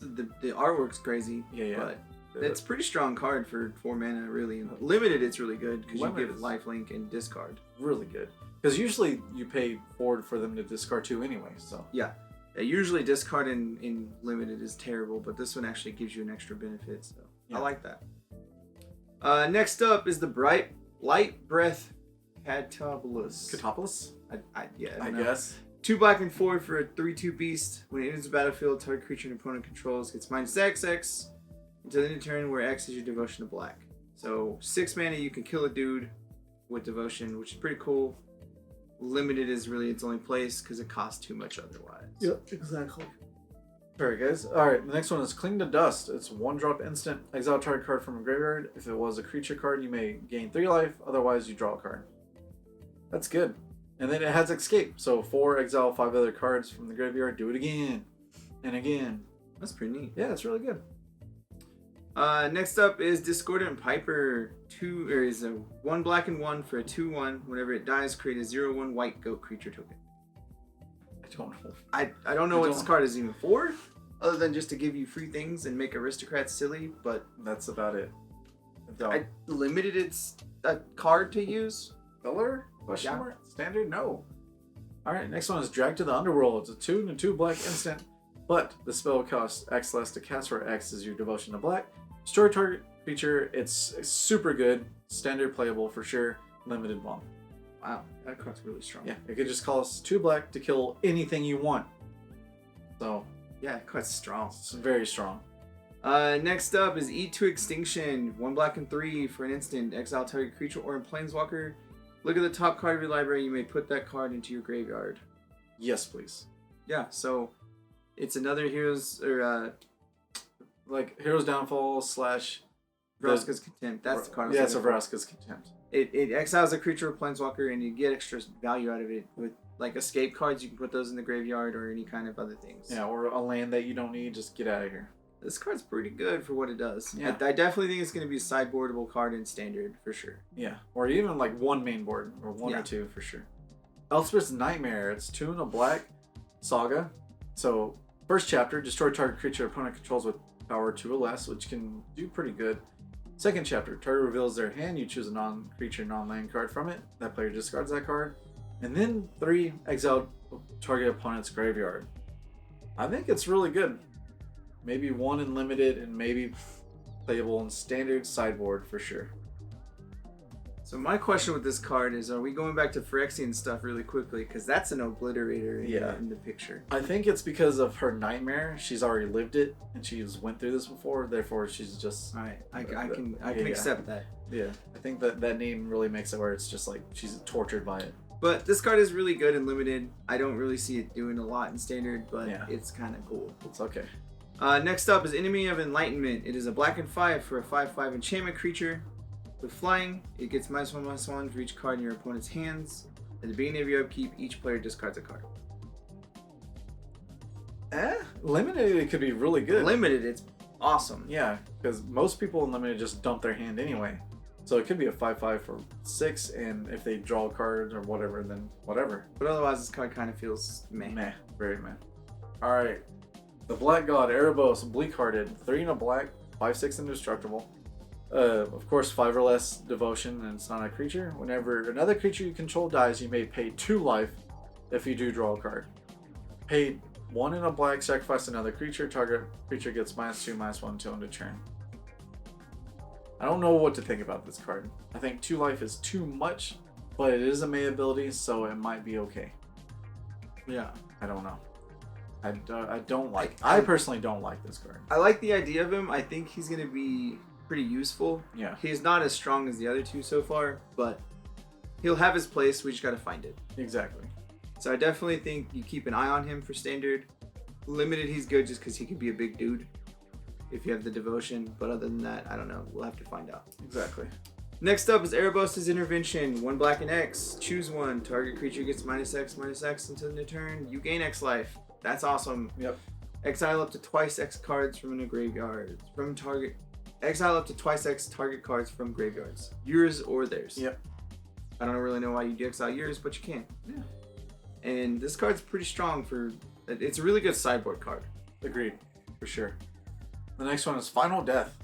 The artwork's crazy, but it's a pretty strong card for 4 mana, really. Limited, it's really good because you give lifelink and discard. Really good. Because usually you pay 4 for them to discard 2 anyway, so. Yeah. Usually discard in limited is terrible, but this one actually gives you an extra benefit, so I like that. Next up is the Bright Light Breath Cauldron. Catopolis? I guess. 2 black and 4 for a 3/2 beast. When it enters the battlefield, target creature an opponent controls gets -XX until the end of turn, where X is your devotion to black. So 6 mana, you can kill a dude with devotion, which is pretty cool. Limited is really its only place because it costs too much otherwise. Yep, exactly. Alright guys, alright, the next one is Cling to Dust. It's 1-drop instant. Exile target card from a graveyard. If it was a creature card, you may gain 3 life, otherwise you draw a card. That's good. And then it has Escape, so 4 exile 5 other cards from the graveyard, do it again and again. That's pretty neat. Yeah, it's really good. Next up is Discordant Piper. 1 black and 1 for a 2/1. Whenever it dies, create a 0/1 white goat creature token. I don't know. I don't know what this card is even for, other than just to give you free things and make aristocrats silly, but that's about it. I limited its a card to use. Filler? Question mark? Standard? No. Alright, next one is Drag to the Underworld. It's a 2 and a 2 black instant, but the spell costs X less to cast, where X is your devotion to black. Destroy target creature. It's super good. Standard playable for sure. Limited bomb. Wow, that card's really strong. Yeah, it could just cost 2 black to kill anything you want. So, yeah, that card's strong. It's very strong. Next up is Eat to Extinction. 1 black and 3 for an instant. Exile target creature or a planeswalker. Look at the top card of your library. You may put that card into your graveyard. Yes, please. Yeah, so it's another Heroes Heroes Downfall / Vraska's Contempt. That's the card. Yeah, it's a Vraska's Contempt. It exiles a creature or planeswalker, and you get extra value out of it with like escape cards. You can put those in the graveyard or any kind of other things. Yeah, or a land that you don't need. Just get out of here. This card's pretty good for what it does. Yeah. I definitely think it's going to be a sideboardable card in standard for sure. Yeah, or even like 1 main board or 1 or 2 for sure. Elspeth's Nightmare. It's 2 and a black saga. So first chapter, destroy target creature opponent controls with power 2 or less, which can do pretty good. Second chapter, target reveals their hand. You choose a non-creature, non-land card from it. That player discards that card. And then 3, exile target opponent's graveyard. I think it's really good. Maybe 1 in limited and maybe playable in standard sideboard for sure. So my question with this card is, are we going back to Phyrexian stuff really quickly? Because that's an obliterator in the picture. I think it's because of her nightmare. She's already lived it and she's went through this before. Therefore, she's just... All right, I can accept that. Yeah, I think that name really makes it where it's just like she's tortured by it. But this card is really good in limited. I don't really see it doing a lot in standard, but it's kind of cool. It's okay. Next up is Enemy of Enlightenment. It is a black and 5 for a 5/5 enchantment creature. With flying, it gets -1/-1 for each card in your opponent's hands. At the beginning of your upkeep, each player discards a card. Limited, it could be really good. Limited, it's awesome. Yeah, because most people in limited just dump their hand anyway. So it could be a 5/5 for 6, and if they draw cards or whatever, then whatever. But otherwise, this card kind of feels meh. Meh, very meh. Alright. The Black God, Erebos, Bleak-Hearted. 3 and a black, 5/6 indestructible. Of course, 5 or less devotion, and it's not a creature. Whenever another creature you control dies, you may pay 2 life if you do draw a card. Paid 1 in a black, sacrifice another creature. Target creature gets -2/-1 until end of turn. I don't know what to think about this card. I think 2 life is too much, but it is a May ability, so it might be okay. Yeah. I don't know. I don't like. I personally don't like this card. I like the idea of him. I think he's going to be pretty useful. Yeah. He's not as strong as the other two so far, but he'll have his place. We just got to find it. Exactly. So I definitely think you keep an eye on him for standard. Limited, he's good just because he can be a big dude if you have the devotion. But other than that, I don't know. We'll have to find out. Exactly. Next up is Erebos' Intervention. 1 black and X. Choose one. Target creature gets -X until the turn. You gain X life. That's awesome. Yep. Exile up to twice X cards from a graveyard. Exile up to twice X target cards from graveyards. Yours or theirs. Yep. I don't really know why you do exile yours, but you can. Yeah. And this card's pretty strong for... It's a really good sideboard card. Agreed. For sure. The next one is Final Death.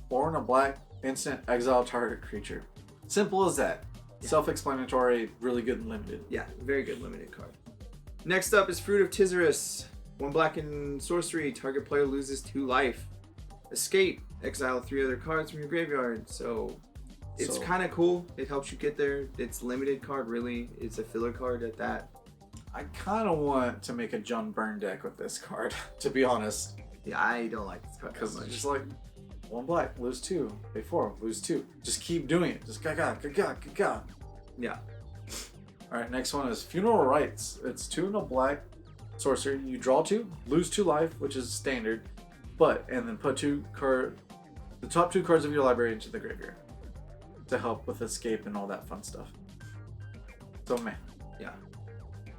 4 and a black, instant, exile target creature. Simple as that. Yeah. Self-explanatory, really good and limited. Yeah, very good limited card. Next up is Fruit of Tizarus. 1 black and sorcery. Target player loses 2 life. Escape. Exile 3 other cards from your graveyard. So it's kind of cool. It helps you get there. It's limited card, really. It's a filler card at that. I kind of want to make a Jund Burn deck with this card, to be honest. Yeah, I don't like this card that Because much. it's just like, 1 black, lose 2. Pay 4, lose 2. Just keep doing it. Just gaga. Yeah. Alright, next one is Funeral Rites. It's 2 and a black sorcery. You draw 2, lose 2 life, which is standard. And then put the top 2 cards of your library into the graveyard to help with escape and all that fun stuff. So, man. Yeah.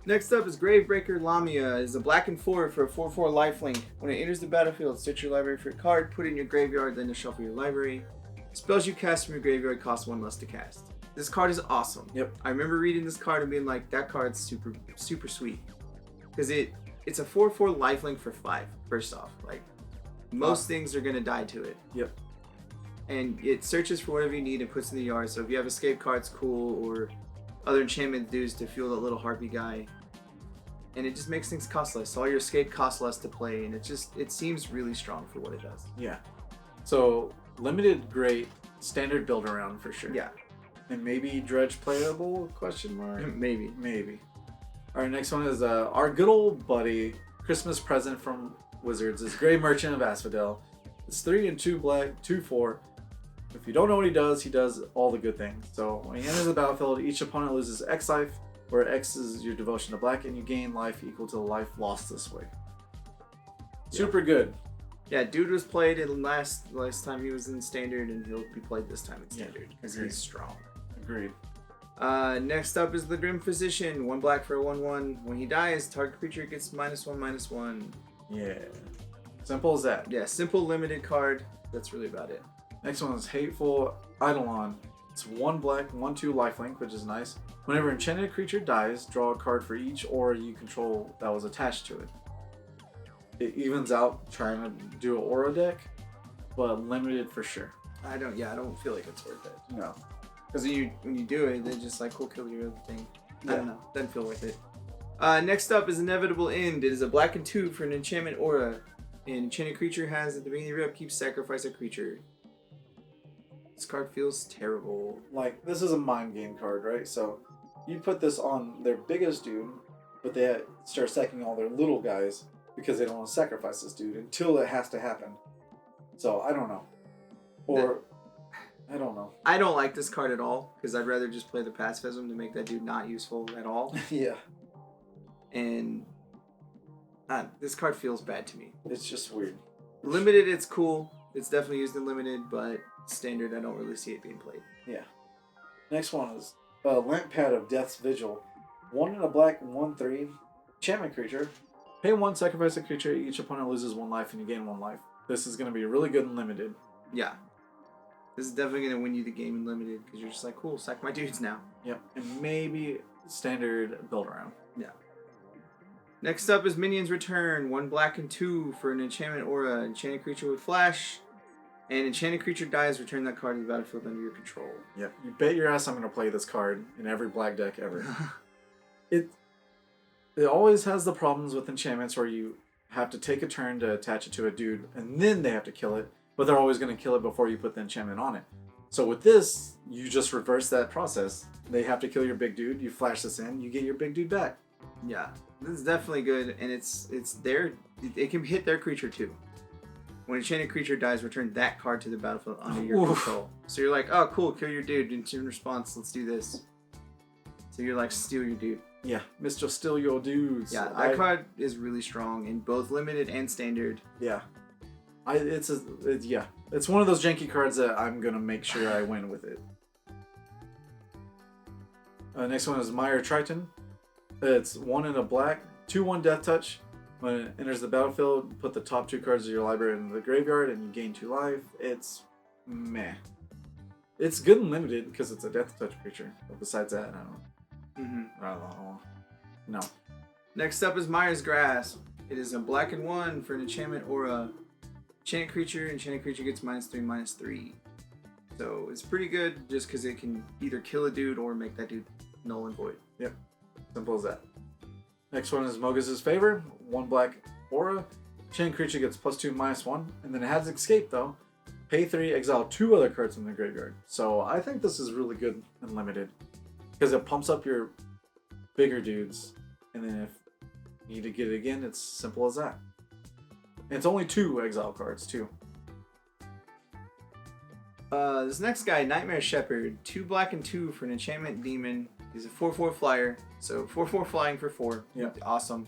Next up is Gravebreaker Lamia. Is a black and 4 for a 4/4 lifelink. When it enters the battlefield, search your library for a card, put it in your graveyard, then to shuffle your library. Spells you cast from your graveyard cost 1 less to cast. This card is awesome. Yep. I remember reading this card and being like, that card's super, super sweet. Because it's a 4/4 lifelink for 5, first off. Like, most things are going to die to it. Yep. And it searches for whatever you need and puts in the yard. So if you have escape cards, cool, or other enchantment dudes to fuel that little harpy guy. And it just makes things cost less. So all your escape costs less to play, and it seems really strong for what it does. Yeah. So, limited, great, standard build around for sure. Yeah. And maybe dredge playable, question mark? Maybe. Maybe. Alright, next one is our good old buddy, Christmas present from Wizards, is Grey Merchant of Asphodel. It's 3 and 2 black, 2/4. If you don't know what he does all the good things. So when he enters the battlefield, each opponent loses X life, where X is your devotion to black, and you gain life equal to the life lost this way. Super good. Yeah, dude was played in last time he was in standard, and he'll be played this time in standard because agreed. he's strong. Agreed. Next up is the Grim Physician. 1 black for a 1/1. When he dies, target creature gets -1/-1. Yeah. Simple as that. Yeah, simple limited card. That's really about it. Next one is Hateful Eidolon. It's 1 black, 1/2 lifelink, which is nice. Whenever enchanted creature dies, draw a card for each aura you control that was attached to it. It evens out trying to do an aura deck, but limited for sure. I don't feel like it's worth it. No. Because when you do it, they're just like, cool, kill your other thing. I Yeah. don't know. Doesn't feel worth it. Next up is Inevitable End. It is a black and 2 for an enchantment aura. An enchanted creature has at the beginning of your upkeep, sacrifice a creature. This card feels terrible. Like, this is a mind game card, right? So you put this on their biggest dude, but they start sacking all their little guys because they don't want to sacrifice this dude until it has to happen. So I don't know. Or I don't know. I don't like this card at all because I'd rather just play the pacifism to make that dude not useful at all. Yeah. And this card feels bad to me. It's just weird. Limited, it's cool. It's definitely used in limited, but standard, I don't really see it being played. Yeah. Next one is Lampad of Death's Vigil. 1 and a black, 1/3. Enchantment creature. Pay 1, sacrifice a creature. Each opponent loses 1 life and you gain 1 life. This is going to be really good and limited. Yeah. This is definitely going to win you the game in limited because you're just like, cool, sack my dudes now. Yep. And maybe standard build around. Yeah. Next up is Minions Return. 1 black and 2 for an enchantment aura. Enchanted creature with flash. And enchanted creature dies, return that card to the battlefield under your control. Yep. You bet your ass I'm going to play this card in every black deck ever. It always has the problems with enchantments where you have to take a turn to attach it to a dude, and then they have to kill it, but they're always going to kill it before you put the enchantment on it. So with this, you just reverse that process. They have to kill your big dude, you flash this in, you get your big dude back. Yeah, this is definitely good, and it's their. It can hit their creature too. When a enchanted creature dies, return that card to the battlefield under your control. So you're like, oh, cool, kill your dude. And in response, let's do this. So you're like, steal your dude. Yeah, Mr. Steal Your Dudes. Yeah, that card is really strong in both limited and standard. Yeah. It's one of those janky cards that I'm going to make sure I win with it. Next one is Mire Triton. It's 1 in a black, 2/1 Death Touch. When it enters the battlefield, put the top 2 cards of your library into the graveyard and you gain 2 life. It's meh. It's good and limited because it's a Death Touch creature. But besides that, I don't know. No. Next up is Mire's Grasp. It is a black and 1 for an enchantment or a enchanted creature. Enchanted creature gets -3/-3. So it's pretty good just because it can either kill a dude or make that dude null and void. Yep. Simple as that. Next one is Mogus's Favor. 1 black aura. Chain creature gets +2/-1. And then it has Escape though. Pay 3, exile 2 other cards from the graveyard. So I think this is really good and limited. Because it pumps up your bigger dudes. And then if you need to get it again, it's simple as that. And it's only 2 exile cards too. This next guy, Nightmare Shepherd. 2 black and 2 for an enchantment demon. He's a 4/4 flyer. So 4/4 flying for 4. Yeah. Awesome.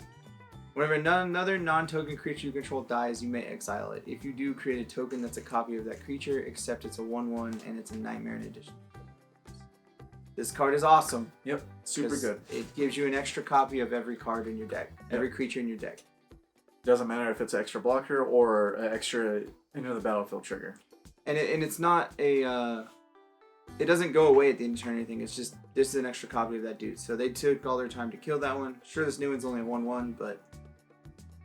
Whenever another non-token creature you control dies, you may exile it. If you do, create a token that's a copy of that creature, except it's a 1/1 and it's a Nightmare in addition. This card is awesome. Yep, super good. It gives you an extra copy of every card in your deck, every creature in your deck. Doesn't matter if it's an extra blocker or an extra into the battlefield trigger. And it's not a... it doesn't go away at the end of turn or anything. It's just, this is an extra copy of that dude. So they took all their time to kill that one. Sure, this new one's only a 1/1, but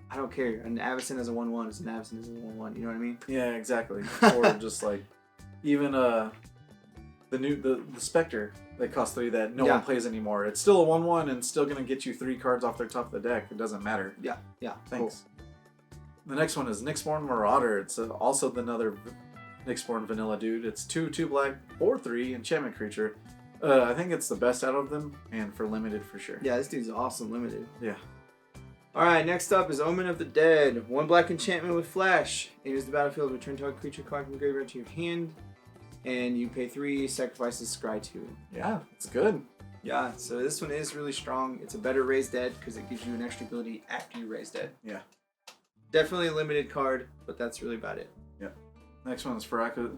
I don't care. An Avacyn as a 1/1 is an Avacyn as a 1/1. You know what I mean? Yeah, exactly. Or just like, even the Spectre that costs 3 that no one plays anymore. It's still a 1/1 and still going to get you 3 cards off the top of the deck. It doesn't matter. Yeah. Thanks. Cool. The next one is Nyxborn Marauder. It's also another Nyxborn vanilla dude. It's 2/2 black, 4/3 enchantment creature. I think it's the best out of them, and for limited for sure. Yeah, this dude's awesome limited. Yeah. Alright, next up is Omen of the Dead. 1 black enchantment with flash. Enters the battlefield, return target creature card from the graveyard to your hand. And you pay 3, sacrifices scry 2. Yeah, it's good. Yeah, so this one is really strong. It's a better raise dead because it gives you an extra ability after you raise dead. Yeah. Definitely a limited card, but that's really about it. Yeah. Next one is Farika's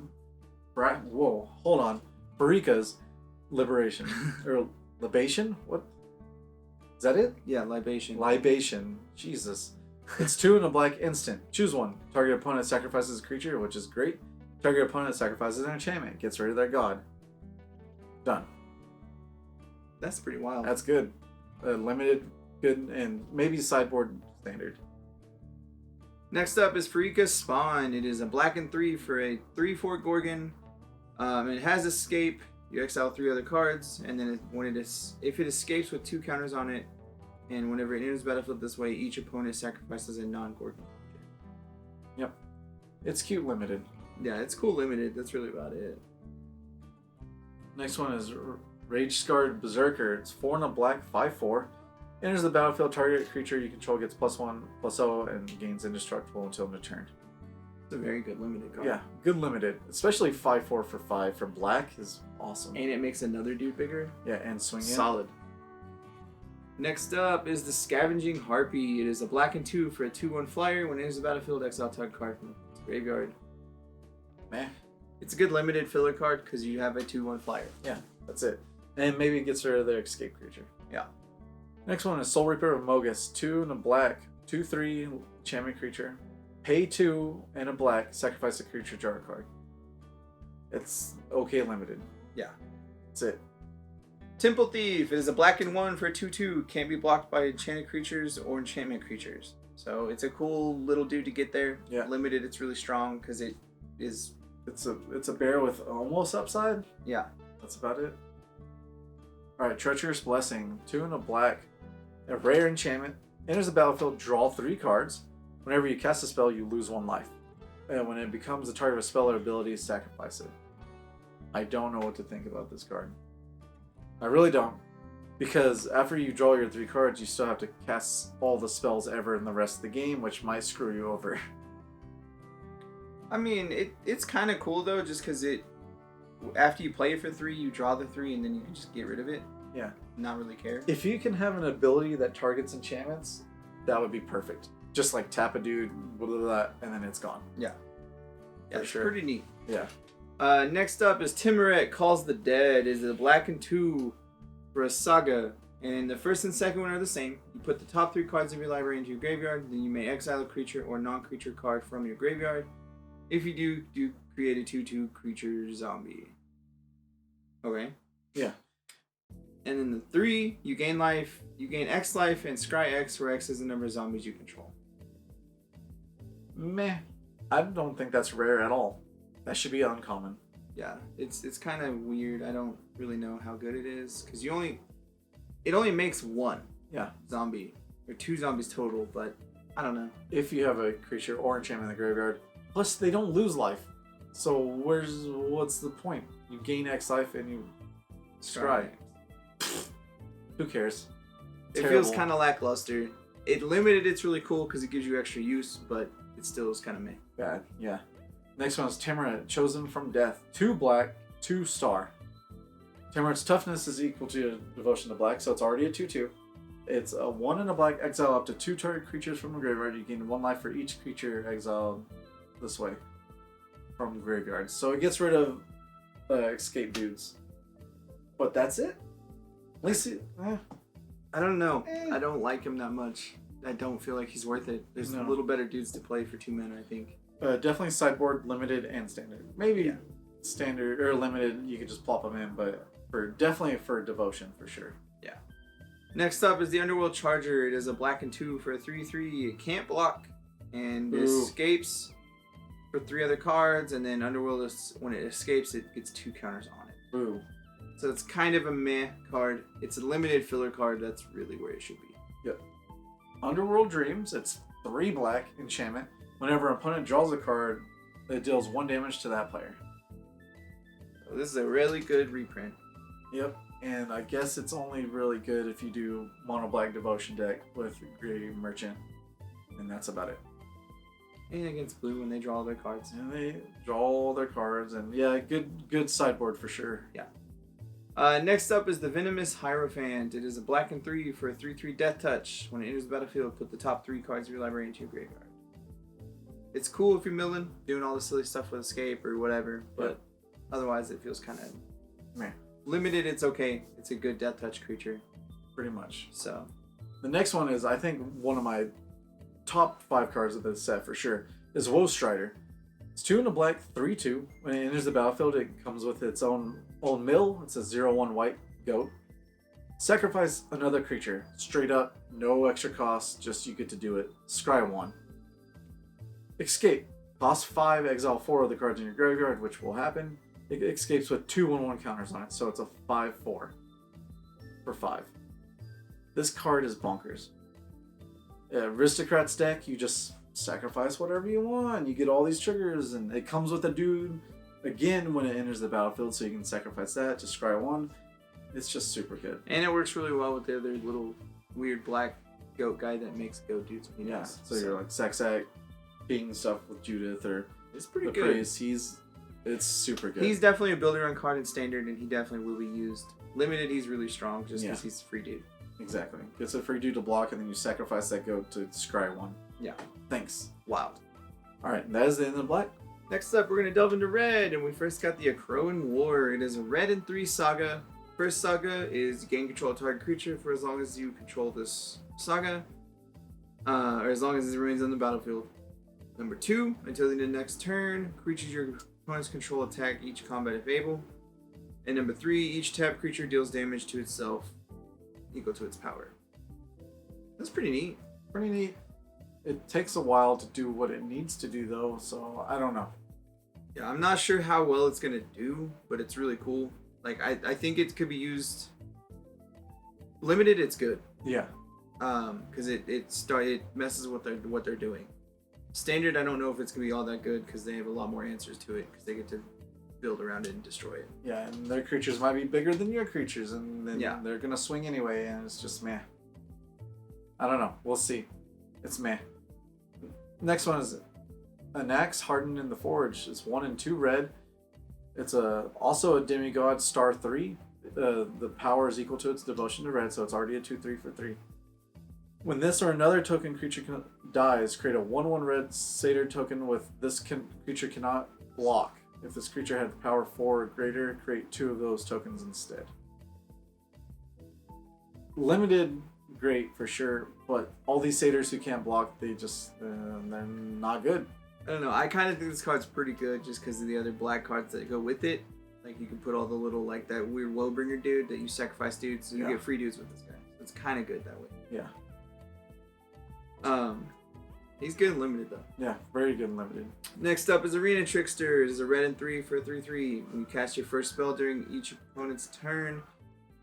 Liberation. Or Libation? What? Is that it? Yeah, Libation. Libation. Jesus. It's 2 in a black instant. Choose one. Target opponent sacrifices a creature, which is great. Target opponent sacrifices an enchantment. Gets rid of their god. Done. That's pretty wild. That's good. Limited, good, and maybe sideboard standard. Next up is Farika's Spawn. It is a black and 3 for a 3/4 Gorgon. It has Escape. You exile 3 other cards, and then if it escapes with 2 counters on it, and whenever it enters the battlefield this way, each opponent sacrifices a non-Gorgon creature. Yep. It's cute limited. Yeah, it's cool limited. That's really about it. Next one is Rage Scarred Berserker. It's 4 in a black, 5/4. Enters the battlefield, target creature you control gets +1/+0 and gains indestructible until end of turn. It's a very good limited card. Yeah, good limited. Especially 5/4 for 5 for black is awesome. And it makes another dude bigger. Yeah, and swing in. Solid. Next up is the Scavenging Harpy. It is a black and 2 for a 2/1 flyer. When it enters the battlefield, exile target card from the graveyard. Meh. It's a good limited filler card because you have a 2/1 flyer. Yeah, that's it. And maybe it gets rid of their escape creature. Yeah. Next one is Soul Reaper of Mogus. 2 in a black, 2/3 enchantment creature. Pay 2 and a black, sacrifice a creature jar card. It's okay limited. Yeah. That's it. Temple Thief. It is a black and 1 for a 2/2. Can't be blocked by enchanted creatures or enchantment creatures. So it's a cool little dude to get there. Yeah. Limited, it's really strong because it is... It's a bear with almost upside. Yeah. That's about it. Alright, Treacherous Blessing. 2 in a black. A rare enchantment. Enters the battlefield, draw 3 cards. Whenever you cast a spell, you lose 1 life. And when it becomes the target of a spell or ability, sacrifice it. I don't know what to think about this card. I really don't. Because after you draw your 3 cards, you still have to cast all the spells ever in the rest of the game, which might screw you over. I mean, it's kind of cool though, just because after you play it for 3, you draw the 3, and then you can just get rid of it. Yeah. Not really care. If you can have an ability that targets enchantments, that would be perfect. Just like tap a dude, blah, blah, blah, and then it's gone. Yeah. Yeah, For it's sure. pretty neat. Yeah. Next up is Timuret Calls the Dead. Is a black and 2 for a saga. And the first and second one are the same. You put the top 3 cards of your library into your graveyard, then you may exile a creature or non-creature card from your graveyard. If you do create a 2/2 creature zombie. Okay. Yeah. And then the 3, you gain life, you gain X life, and scry X, where X is the number of zombies you control. Meh. I don't think that's rare at all. That should be uncommon. Yeah, it's kind of weird. I don't really know how good it is, because it only makes 1 zombie, or 2 zombies total, but I don't know. If you have a creature or enchantment in the graveyard. Plus, they don't lose life. So what's the point? You gain X life and you scry. Who cares? It Terrible. feels kind of lackluster. It limited, it's really cool because it gives you extra use, but it still is kind of meh. Bad, yeah. Next one is Timuret, Chosen from Death. 2 black, 2 star. Timuret's toughness is equal to devotion to black, so it's already a 2/2. It's a 1 and a black, exile up to 2 target creatures from the graveyard. You gain 1 life for each creature exiled this way from graveyard. So it gets rid of escape dudes. But that's it? At least I don't know. I don't like him that much. I don't feel like he's worth it. There's No. little better dudes to play for 2 mana, I think. Definitely sideboard, limited, and standard. Maybe standard or limited, you could just plop them in, but definitely for devotion for sure. Yeah. Next up is the Underworld Charger. It is a black and 2 for a 3/3. It can't block and escapes for 3 other cards, and then Underworld when it escapes, it gets 2 counters on it. Boo. So it's kind of a meh card. It's a limited filler card. That's really where it should be. Yep. Underworld Dreams. It's 3 black enchantment. Whenever an opponent draws a card, it deals 1 damage to that player. So this is a really good reprint. Yep. And I guess it's only really good if you do mono black devotion deck with Grey Merchant, and that's about it. And against blue when they draw their cards. And they draw all their cards, and yeah, good sideboard for sure. Yeah. Next up is the Venomous Hierophant. It is a black and 3 for a 3/3 Death Touch. When it enters the battlefield, put the top 3 cards of your library into your graveyard. It's cool if you're milling, doing all the silly stuff with escape or whatever, but otherwise it feels kind of meh. Limited. It's okay. It's a good Death Touch creature. Pretty much. So the next one is, I think, one of my top 5 cards of this set for sure, is Woe Strider. It's 2 and a black, 3/2. When it enters the battlefield, it comes with its own mill. It's a 0/1 white goat. Sacrifice another creature. Straight up, no extra cost, just you get to do it. Scry 1. Escape. Cost 5, exile 4 of the cards in your graveyard, which will happen. It escapes with 2/1/1 counters on it, so it's a 5/4 for 5. This card is bonkers. Aristocrats deck, you just sacrifice whatever you want. You get all these triggers, and it comes with a dude again when it enters the battlefield, so you can sacrifice that to scry 1. It's just super good. and it works really well with the other little weird black goat guy that makes goat dudes. Yeah, so you're like Saxac, King stuff with Judith, or it's pretty the good. Priest. It's super good. He's definitely a builder on card in standard, and he definitely will be used. Limited, he's really strong just because he's a free dude. Exactly. Gets a free dude to block, and then you sacrifice that goat to scry 1. Yeah. Thanks. Wild. Alright, that is the end of black. Next up, we're going to delve into red, and we first got the Akroan War. It is a red and 3 saga. First saga is gain control of target creature for as long as you control this saga, or as long as it remains on the battlefield. Number 2, until the end of the next turn, creatures your opponents control attack each combat if able. And number 3, each tapped creature deals damage to itself equal to its power. That's pretty neat. Pretty neat. It takes a while to do what it needs to do, though, so I don't know. Yeah, I'm not sure how well it's gonna do, but it's really cool. Like, I think it could be used limited. It's good. Yeah. Because it messes with what they're doing. Standard, I don't know if it's gonna be all that good because they have a lot more answers to it because they get to build around it and destroy it. Yeah, and their creatures might be bigger than your creatures, and then Yeah. they're gonna swing anyway, and it's just meh. I don't know. We'll see. It's meh. Next one is an axe hardened in the forge. It's 1 and 2 red. It's also a demigod star 3. The power is equal to its devotion to red, so it's already a 2/3 for 3. When this or another token creature dies, create a 1/1 red satyr token with this creature cannot block. If this creature had power 4 or greater, create 2 of those tokens instead. Limited, great for sure, but all these satyrs who can't block, they're not good. I don't know. I kind of think this card's pretty good just because of the other black cards that go with it. Like you can put all the little like that weird Woebringer dude that you sacrifice dudes, so you get free dudes with this guy. So it's kind of good that way. Yeah. He's good and limited though. Yeah, very good and limited. Next up is Arena Trickster. It is a red and 3 for a 3/3. When you cast your first spell during each opponent's turn,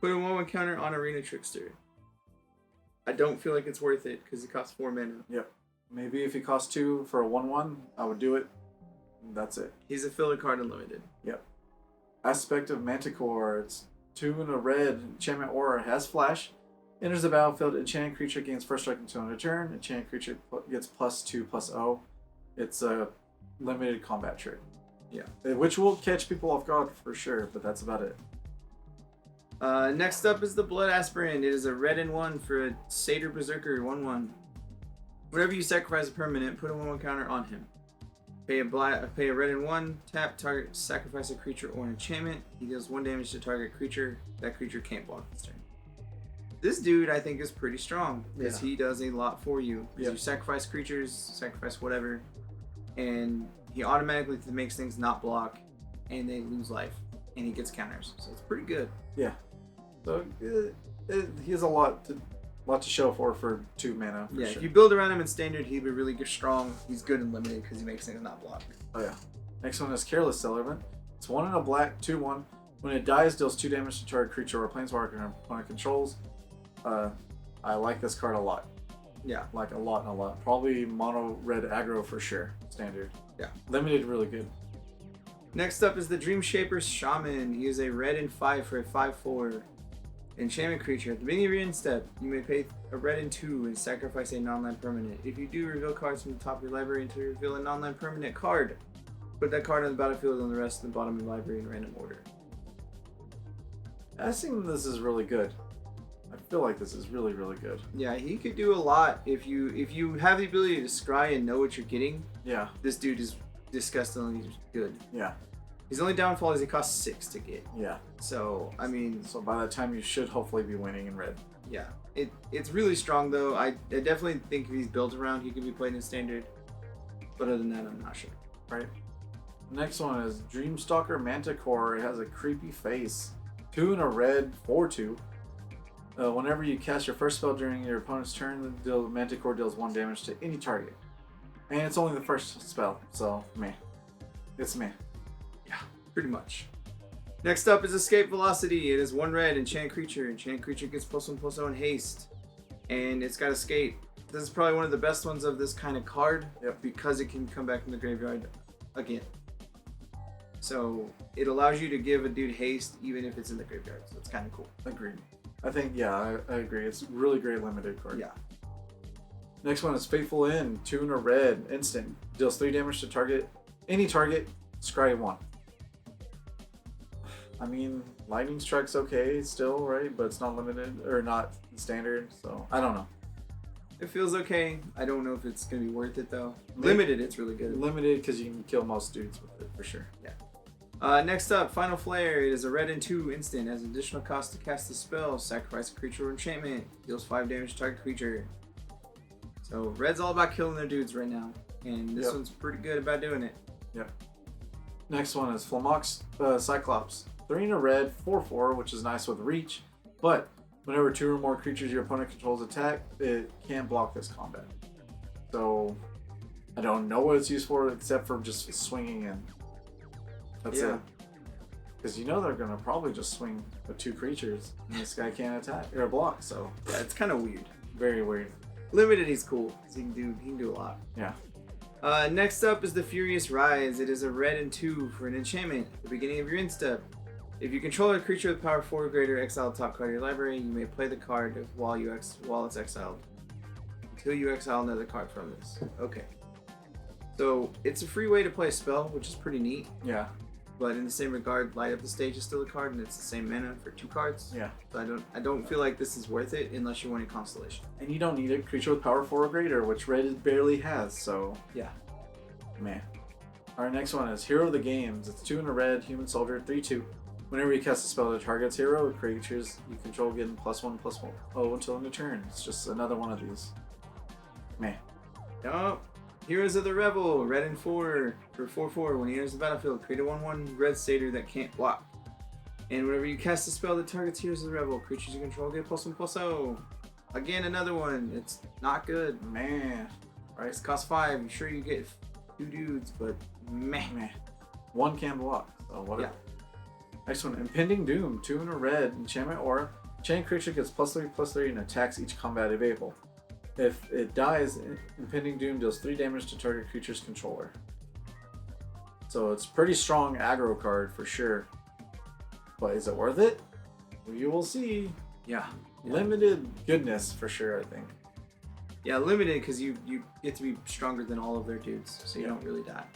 put a 1/1 counter on Arena Trickster. I don't feel like it's worth it because it costs 4 mana. Yep. Maybe if he costs 2 for a 1/1, I would do it. That's it. He's a filler card and limited. Yep. Aspect of Manticore. It's 2 and a red. Enchantment Aura has flash. Enters the battlefield. Enchanted creature gains first strike until end of turn. Enchanted creature gets +2/+0. It's a limited combat trick. Yeah. Which will catch people off guard for sure, but that's about it. Next up is the Blood Aspirant. It is a red and 1 for a Satyr Berserker 1/1. Whenever you sacrifice a permanent, put a 1/1 counter on him. Pay a red and 1, tap, target, sacrifice a creature or an enchantment. He deals 1 damage to target creature. That creature can't block this turn. This dude, I think, is pretty strong because he does a lot for you. Because you sacrifice creatures, sacrifice whatever, and he automatically makes things not block, and they lose life, and he gets counters. So it's pretty good. Yeah. So he has a lot to show for 2 mana. For sure. If you build around him in standard, he'd be really good, strong. He's good and limited because he makes things not block. Oh yeah. Next one is Careless Celibate. It's 1 and a black, 2/1. When it dies, deals 2 damage to target creature or planeswalker an opponent controls. I like this card a lot. Yeah. Like a lot and a lot. Probably mono red aggro for sure. Standard. Yeah. Limited, really good. Next up is the Dream Shaper Shaman. He is a red and 5 for a 5/4 enchantment creature. At the beginning of your end step, you may pay a red and 2 and sacrifice a non-land permanent. If you do, reveal cards from the top of your library until you reveal a non-land permanent card. Put that card on the battlefield and the rest in the bottom of the library in random order. I think this is really good. I feel like this is really, really good. Yeah, he could do a lot if you have the ability to scry and know what you're getting. Yeah. This dude is disgustingly good. Yeah. His only downfall is he costs 6 to get. Yeah. So, I mean... So by that time, you should hopefully be winning in red. Yeah. It's really strong, though. I definitely think if he's built around, he can be played in standard. But other than that, I'm not sure. Right. Next one is Dreamstalker Manticore. It has a creepy face. 2 and a red, 4/2. Whenever you cast your first spell during your opponent's turn, the Manticore deals 1 damage to any target. And it's only the first spell, so meh. It's meh. Yeah, pretty much. Next up is Escape Velocity. It is 1 red, enchant creature. Enchant creature gets +1/+0 in haste. And it's got Escape. This is probably one of the best ones of this kind of card. Because it can come back from the graveyard again. So it allows you to give a dude haste even if it's in the graveyard. So it's kind of cool. Agreed. I think, I agree. It's a really great limited card. Yeah. Next one is Faithful End. 2 and a red, instant. Deals 3 damage to any target, scry 1. I mean, Lightning Strike's okay still, right? But it's not limited, or not standard, so I don't know. It feels okay. I don't know if it's going to be worth it, though. Limited, it's really good. Limited, because you can kill most dudes with it, for sure. Yeah. Next up, Final Flare. It is a red and 2 instant. Has additional cost to cast the spell. Sacrifice a creature or enchantment. Deals 5 damage to target creature. So red's all about killing their dudes right now. And this one's pretty good about doing it. Yep. Next one is Flamox Cyclops. 3 and a red, 4/4, which is nice with reach. But whenever 2 or more creatures your opponent controls attack, it can't block this combat. So I don't know what it's used for except for just swinging in. That's it. Because you know they're going to probably just swing with 2 creatures and this guy can't attack or block, so. Yeah, it's kind of weird. Very weird. Limited, he's cool. He can do a lot. Yeah. Next up is the Furious Rise. It is a red and 2 for an enchantment at the beginning of your end step. If you control a creature with power 4 or greater, exile the top card of your library. You may play the card while it's exiled. Until you exile another card from this. Okay. So it's a free way to play a spell, which is pretty neat. Yeah. But in the same regard, Light Up the Stage is still a card, and it's the same mana for 2 cards. Yeah. So I don't feel like this is worth it unless you want a Constellation. And you don't need a creature with power 4 or greater, which red barely has, so... Yeah. Man. Our next one is Hero of the Games. It's 2 in a red, human soldier, 3/2. Whenever you cast a spell that targets hero, creatures you control get +1/+1. Oh, until end of turn. It's just another one of these. Man. Oh, Heroes of the Revel, red and 4 for 4/4. When he enters the battlefield, create a 1/1 red satyr that can't block. And whenever you cast a spell that targets Heroes of the Revel, creatures you control get +1/+0. Again, another one. It's not good. Man. Price costs 5. I'm sure you get 2 dudes, but meh. One can block, so whatever. Yeah. Next one, Impending Doom, 2 in a red, enchantment aura. Chain creature gets +3/+3 and attacks each combat available. If it dies, Impending Doom deals 3 damage to target creature's controller. So it's pretty strong aggro card for sure. But is it worth it? We will see. Yeah. Limited goodness for sure, I think. Yeah, limited because you get to be stronger than all of their dudes, so you don't really die.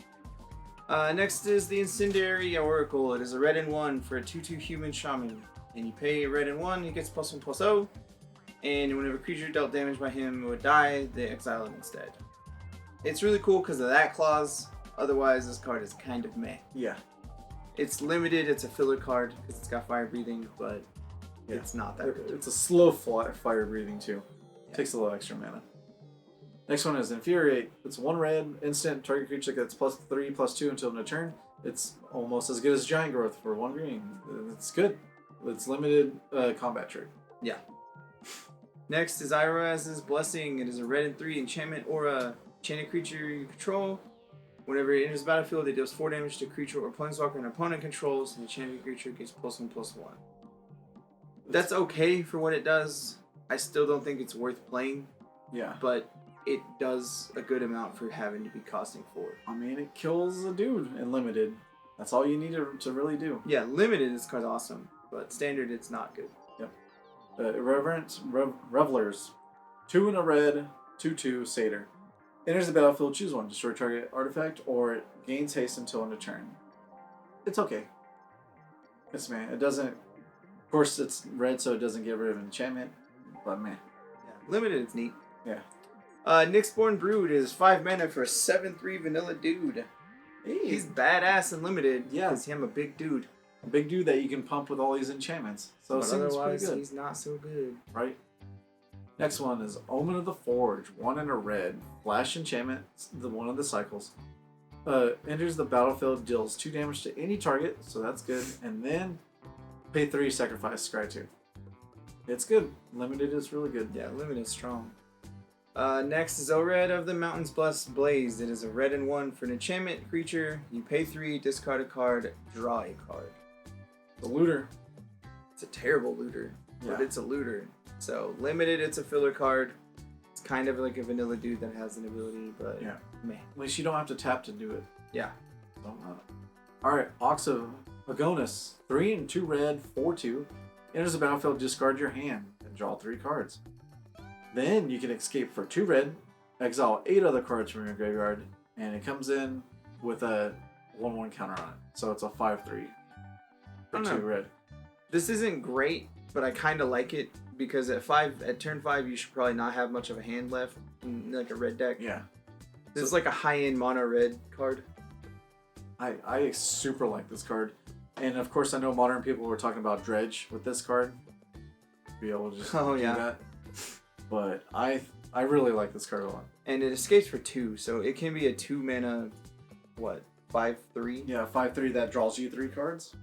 Next is the Incendiary Oracle. It is a red and 1 for a 2/2 human shaman. And you pay a red and 1, he gets +1/+0. And whenever a creature dealt damage by him would die, they exile him instead. It's really cool because of that clause. Otherwise, this card is kind of meh. Yeah. It's limited, it's a filler card because it's got fire breathing, but it's not that good. It's a slow fire breathing too. Yeah. Takes a little extra mana. Next one is Infuriate. It's 1 red, instant, target creature gets +3/+2 until end of turn. It's almost as good as Giant Growth for 1 green. It's good. It's limited combat trick. Yeah. Next is Iraz's Blessing. It is a red and 3 enchantment aura. Enchanted creature you control. Whenever it enters the battlefield, it deals 4 damage to a creature or planeswalker an opponent controls, and the enchanted creature gets +1/+1. That's okay for what it does. I still don't think it's worth playing. Yeah. But it does a good amount for having to be costing 4. I mean, it kills a dude in limited. That's all you need to really do. Yeah, limited this card's awesome, but standard it's not good. Yep. Irreverent Revelers. 2 in a red, 2/2 satyr. Enters the battlefield, choose 1. Destroy target artifact, or it gains haste until end of turn. It's okay. It's man. It doesn't... Of course, it's red, so it doesn't get rid of enchantment, but man. Yeah, limited it's neat. Yeah. Nyxborn Brood is 5 mana for a 7/3 vanilla dude. Hey. He's badass and limited. Yeah. Because I'm a big dude. A big dude that you can pump with all these enchantments. So But it seems pretty otherwise, good. he's not so good. Right? Next one is Omen of the Forge. 1 in a red. Flash enchantment. One of the cycles. Enters the battlefield, deals 2 damage to any target, so that's good. And then pay 3, sacrifice, scry 2. It's good. Limited is really good. Yeah, limited is strong. Next is Ored of the Mountains Blessed Blaze. It is a red and 1 for an enchantment creature. You pay 3, discard a card, draw a card. The looter. It's a terrible looter, but it's a looter. So limited, it's a filler card. It's kind of like a vanilla dude that has an ability, but meh. At least you don't have to tap to do it. Yeah. So, Alright, Ox of Agonis. 3 and 2 red, 4/2. Enters the battlefield, discard your hand, and draw 3 cards. Then you can escape for 2 red, exile 8 other cards from your graveyard, and it comes in with a 1/1 counter on it. So it's a 5/3 for 2 red. This isn't great, but I kind of like it because at turn 5 you should probably not have much of a hand left in like a red deck. Yeah. This is like a high-end mono red card. I super like this card. And of course I know modern people were talking about Dredge with this card. Be able to just do that. But I really like this card a lot. And it escapes for 2, so it can be a 2 mana, 5/3? Yeah, 5/3 that draws you 3 cards.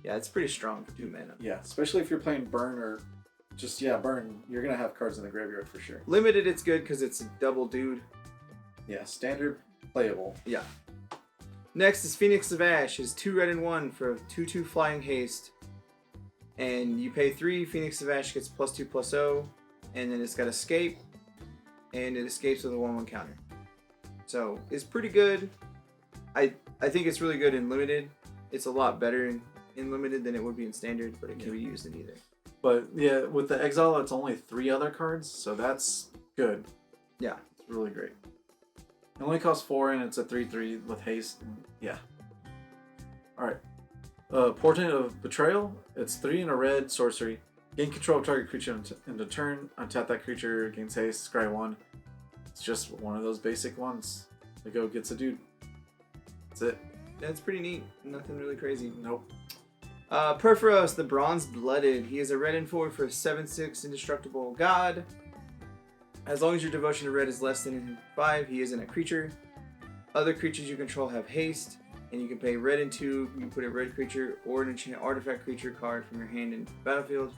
Yeah, it's pretty strong for 2 mana. Yeah, especially if you're playing burn or just, burn. You're going to have cards in the graveyard for sure. Limited, it's good because it's a double dude. Yeah, standard, playable. Yeah. Next is Phoenix of Ash. It's 2 red and 1 for a 2/2 flying haste. And you pay 3, Phoenix of Ash gets +2/+0. And then it's got escape. And it escapes with a 1/1 counter. So it's pretty good. I think it's really good in limited. It's a lot better in limited than it would be in standard, but it can be used in either. But yeah, with the exile, it's only 3 other cards, so that's good. Yeah. It's really great. It only costs 4, and it's a 3/3 with haste. Yeah. Alright. Portent of Betrayal. It's 3 and a red sorcery. Gain control of target creature into turn. Untap that creature, gains haste, scry 1. It's just one of those basic ones. The go gets a dude. That's it. That's pretty neat. Nothing really crazy. Nope. Perforos, the Bronze Blooded. He is a red and 4 for a 7/6 indestructible god. As long as your devotion to red is less than 5, he isn't a creature. Other creatures you control have haste, and you can pay red and 2. You can put a red creature or an enchant artifact creature card from your hand into the battlefield.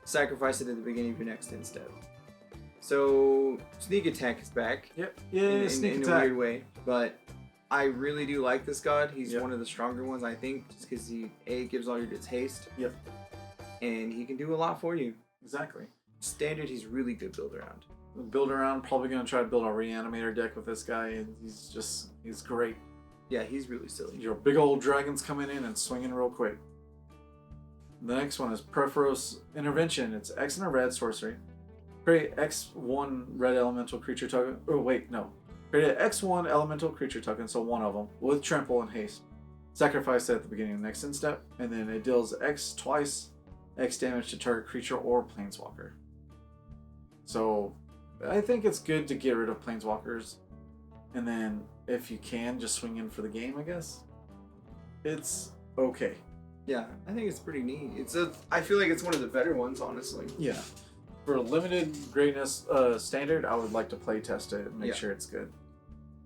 Sacrifice it at the beginning of your next end step. So sneak attack is back. Yep. Yeah, sneak in attack. a weird way, but I really do like this god. He's one of the stronger ones, I think, just because he gives all your dudes haste. Yep. And he can do a lot for you. Exactly. Standard, he's really good build around. Build around. Probably gonna try to build a reanimator deck with this guy, and he's great. Yeah, he's really silly. Your big old dragons coming in and swinging real quick. The next one is Perforos Intervention. It's X and a red sorcery. Create X1 red elemental creature token. Oh wait, no. Create an X1 elemental creature token, so one of them, with trample and haste. Sacrifice it at the beginning of the next end step, and then it deals X twice, X damage to target creature or planeswalker. So I think it's good to get rid of planeswalkers, and then if you can, just swing in for the game, I guess. It's okay. Yeah, I think it's pretty neat. I feel like it's one of the better ones, honestly. Yeah. For limited greatness standard, I would like to play test it and make sure it's good.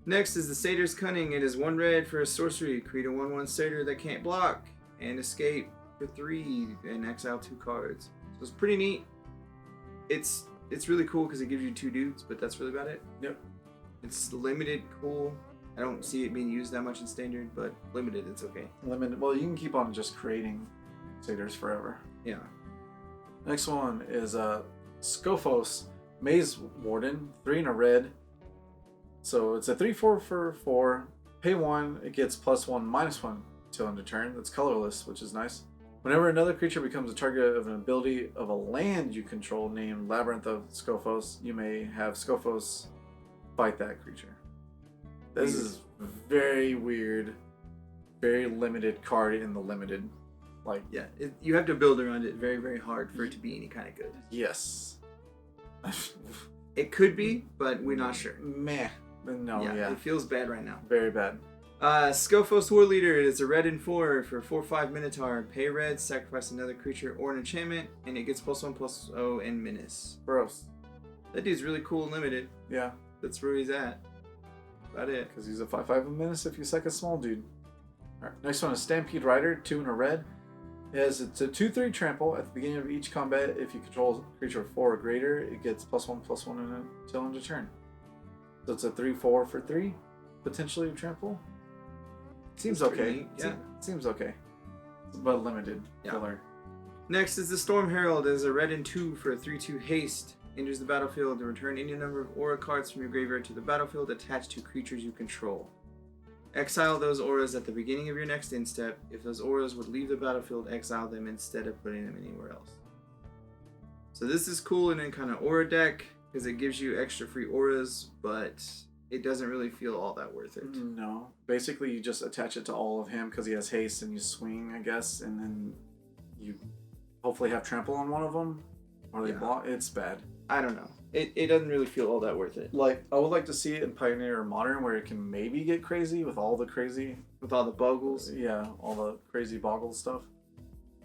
Next is the Satyr's Cunning. It is 1 red for a sorcery. Create a 1/1 satyr that can't block and escape for 3 and exile 2 cards. So it's pretty neat. It's really cool because it gives you 2 dudes, but that's really about it. Yep. It's limited, cool. I don't see it being used that much in standard, but limited, it's okay. Limited. Well, you can keep on just creating satyrs forever. Yeah. Next one is Scophos Maze Warden, 3 and a red. So it's a 3/4 for 4. Pay 1, it gets +1/-1 till end of turn. That's colorless, which is nice. Whenever another creature becomes a target of an ability of a land you control named Labyrinth of Scophos, you may have Scophos fight that creature. This is very weird, very limited card in the limited. Like, yeah, you have to build around it very, very hard for it to be any kind of good. Yes. It could be, but we're not sure. Meh. No, yeah. It feels bad right now. Very bad. Scophos War Leader is a red and 4 for 4/5 Minotaur. Pay red, sacrifice another creature or an enchantment, and it gets +1/+0 and menace. Gross. That dude's really cool and limited. Yeah. That's where he's at. About it. Because he's a 5/5 menace if you suck a small dude. Alright, next one is Stampede Rider, 2 and a red. It's a 2/3 trample. At the beginning of each combat, if you control a creature of 4 or greater, it gets +1/+1 until end of turn. So it's a 3/4 for 3, potentially trample. Seems okay. Neat, yeah. Seems okay. But limited filler. Next is the Storm Herald. It is a red and 2 for a 3/2 haste. Enters the battlefield and return any number of aura cards from your graveyard to the battlefield attached to creatures you control. Exile those auras at the beginning of your next end step. If those auras would leave the battlefield, exile them instead of putting them anywhere else. So this is cool in a kind of aura deck because it gives you extra free auras, but it doesn't really feel all that worth it. No. Basically, you just attach it to all of him because he has haste and you swing, I guess, and then you hopefully have trample on one of them. Or they block. It's bad. I don't know. It doesn't really feel all that worth it. Like, I would like to see it in Pioneer or Modern where it can maybe get crazy with all the crazy... With all the boggles? Yeah, all the crazy boggle stuff.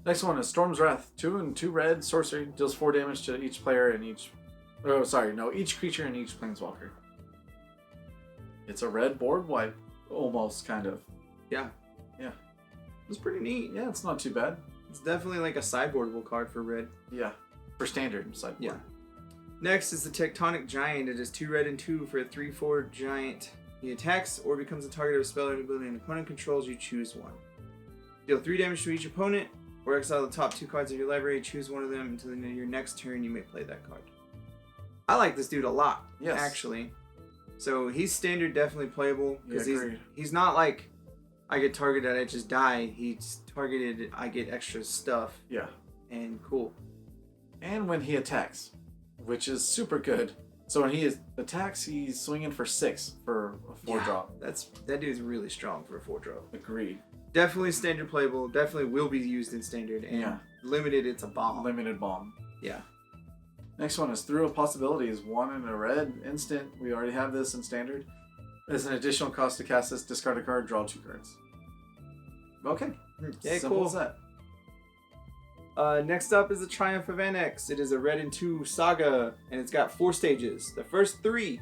Next one is Storm's Wrath. 2 and 2 red, sorcery. Deals 4 damage to each player and each... Oh, sorry, no. Each creature and each planeswalker. It's a red board wipe. Almost, kind of. Yeah. Yeah. It's pretty neat. Yeah, it's not too bad. It's definitely like a sideboardable card for red. Yeah. For standard sideboard. Yeah. Next is the Tectonic Giant. It is 2 red and 2 for a 3/4 giant. He attacks or becomes a target of a spell or ability an opponent controls. You choose one. Deal 3 damage to each opponent, or exile the top 2 cards of your library. Choose one of them until your next turn. You may play that card. I like this dude a lot. Yes. Actually. So he's standard definitely playable because agreed. he's not like I get targeted, I just die. He's targeted, I get extra stuff. Yeah. And cool. And when he attacks, which is super good. So when he attacks, he's swinging for 6 for a 4-drop. That dude's really strong for a 4-drop. Agreed. Definitely standard playable. Definitely will be used in standard. And limited, it's a bomb. Limited bomb. Yeah. Next one is Through a Possibilities. 1 in a red instant. We already have this in standard. As an additional cost to cast this, discard a card, draw 2 cards. Okay. Yeah, Simple cool. as that. Next up is the Triumph of NX. It is a red and 2 saga, and it's got 4 stages. The first 3,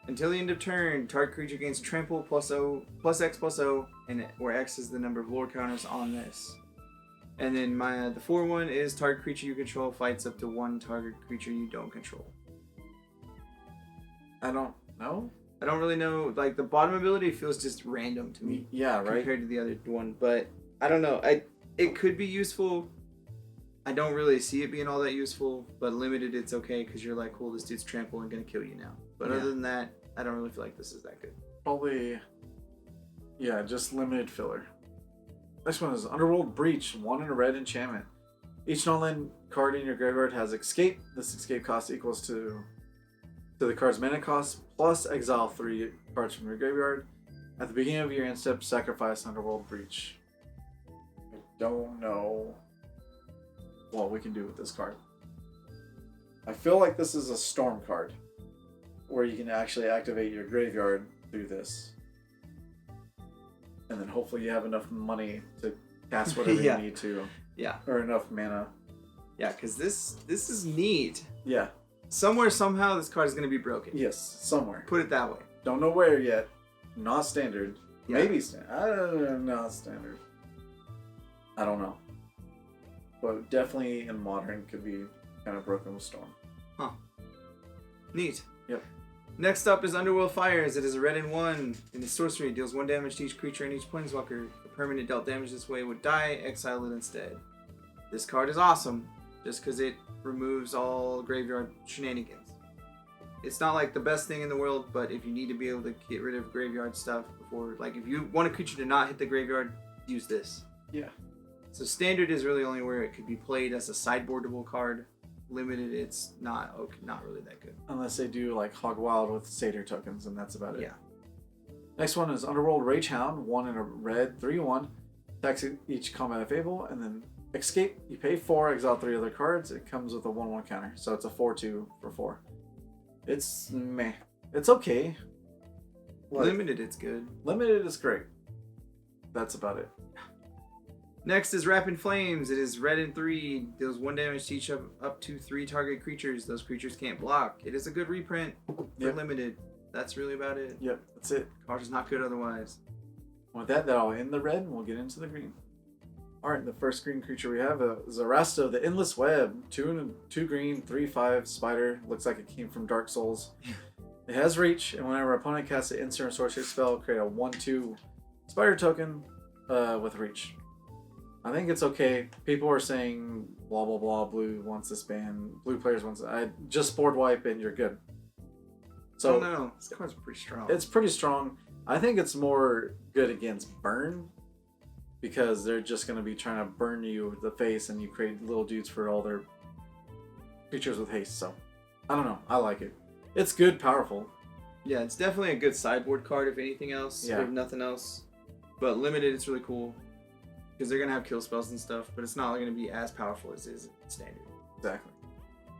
until the end of turn, target creature gains trample plus X plus O, and where X is the number of lore counters on this. And then the 4 one is target creature you control fights up to 1 target creature you don't control. I don't know. I don't really know. Like the bottom ability feels just random to me. Yeah, right. Compared to the other one, but I don't know. It could be useful. I don't really see it being all that useful, but limited it's okay because you're like, cool, this dude's trample and gonna kill you now. But other than that, I don't really feel like this is that good. Probably, just limited filler. Next one is Underworld Breach, 1 in a red enchantment. Each non-land card in your graveyard has escape. This escape cost equals to the card's mana cost, plus exile 3 cards from your graveyard. At the beginning of your end step, sacrifice Underworld Breach. I don't know what we can do with this card. I feel like this is a storm card, where you can actually activate your graveyard through this. And then hopefully you have enough money to cast whatever you need to. Yeah. Or enough mana. Yeah, because this is neat. Yeah. Somewhere, somehow, this card is going to be broken. Yes, somewhere. Put it that way. Don't know where yet. Not standard. Yeah. Maybe standard. I don't know. Not standard. I don't know. But definitely in modern could be kind of broken with storm. Huh. Neat. Yep. Next up is Underworld Fires. It is a red and 1. In its sorcery, it deals 1 damage to each creature and each planeswalker. The permanent dealt damage this way would die, exile it instead. This card is awesome, just because it removes all graveyard shenanigans. It's not like the best thing in the world, but if you need to be able to get rid of graveyard stuff before, like if you want a creature to not hit the graveyard, use this. Yeah. So standard is really only where it could be played as a sideboardable card. Limited, it's not really that good. Unless they do like Hog Wild with Satyr tokens, and that's about it. Yeah. Next one is Underworld Ragehound, 1 in a red, 3/1. Attacks each combat fable, and then escape. You pay 4, exile 3 other cards. It comes with a 1/1 counter, so it's a 4/2 for 4. It's meh. It's okay. Like, Limited, it's good. Limited is great. That's about it. Next is Rapid Flames. It is red and 3. Deals 1 damage to each of up to 3 target creatures. Those creatures can't block. It is a good reprint for limited. That's really about it. Yep, that's it. Card is not good otherwise. With that, that'll end the red, and we'll get into the green. Alright, the first green creature we have is Zarasto, the Endless Web. 2 green, 3/5 spider. Looks like it came from Dark Souls. It has reach, and whenever opponent casts an instant or sorcery spell, create a 1/2 spider token with reach. I think it's okay. People are saying blah blah blah. Blue wants this ban. Blue players wants. I just board wipe and you're good. So no, this card's pretty strong. It's pretty strong. I think it's more good against burn because they're just going to be trying to burn you the face, and you create little dudes for all their creatures with haste. So I don't know. I like it. It's good, powerful. Yeah, it's definitely a good sideboard card if anything else. Yeah. If nothing else. But limited, it's really cool. Because they're going to have kill spells and stuff, but it's not going to be as powerful as is standard. Exactly.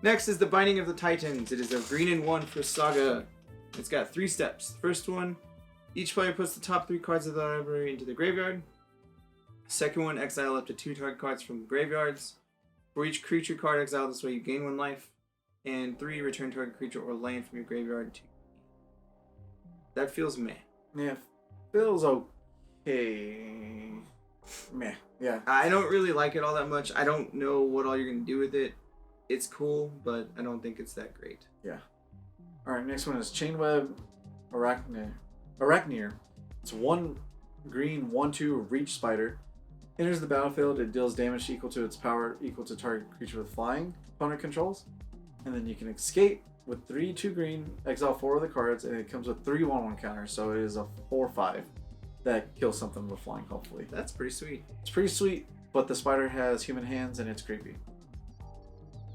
Next is the Binding of the Titans. It is a green and 1 for Saga. It's got 3 steps. First one, each player puts the top 3 cards of the library into the graveyard. Second one, exile up to 2 target cards from graveyards. For each creature card exiled this way, you gain 1 life. And 3, return target creature or land from your graveyard to. That feels meh. Yeah, feels okay. Meh. Yeah. I don't really like it all that much. I don't know what all you're going to do with it. It's cool, but I don't think it's that great. Yeah. Alright, next one is Chainweb Arachneer. It's 1 green, 1/2 reach spider. Enters the battlefield, it deals damage equal to its power equal to target creature with flying opponent controls. And then you can escape. with 3 2 green, exile 4 of the cards, and it comes with 3 1/1 counters, so it is a 4/5 that kills something with flying, hopefully. That's pretty sweet. It's pretty sweet, but the spider has human hands and it's creepy.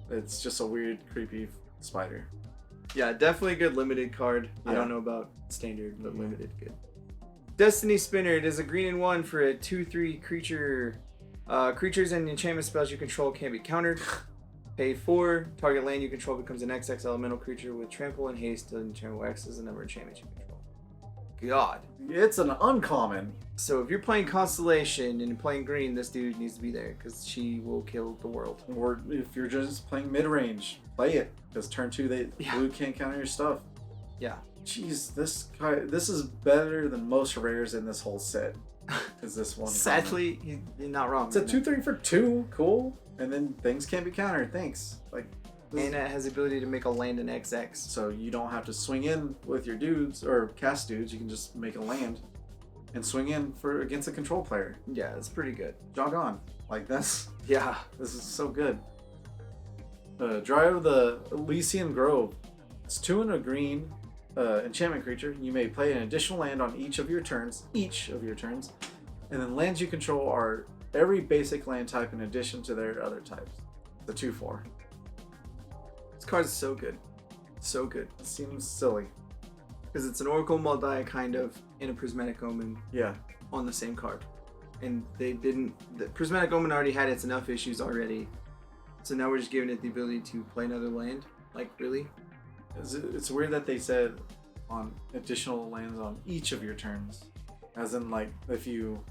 It's just a weird, creepy spider. Yeah, definitely a good limited card. Yeah. I don't know about standard, but limited, good. Destiny Spinner. It is a green and 1 for a 2/3 creature. Creatures and enchantment spells you control can't be countered. Pay 4. Target land you control becomes an XX elemental creature with trample and haste. And enchantment X is the number of enchantments you control. God. It's an uncommon. So if you're playing Constellation and playing green, this dude needs to be there because she will kill the world. Or if you're just playing mid-range, play it. Because turn 2, blue can't counter your stuff. Yeah. Jeez, this is better than most rares in this whole set. Is this one? Sadly, you're not wrong. It's a 2/3 for 2, cool. And then things can't be countered. Thanks. And it has the ability to make a land in XX. So you don't have to swing in with your dudes or cast dudes. You can just make a land and swing in against a control player. Yeah, it's pretty good. Jog on. This Yeah. is so good. Dry of the Elysian Grove. It's 2 and a green enchantment creature. You may play an additional land on each of your turns. And then lands you control are every basic land type in addition to their other types. The 2/4. This card is so good. So good. It seems silly. Because it's an Oracle Moldiah kind of in a Prismatic Omen Yeah. on the same card. And the Prismatic Omen already had its enough issues already. So now we're just giving it the ability to play another land. Really? It's weird that they said on additional lands on each of your turns. As in, if you...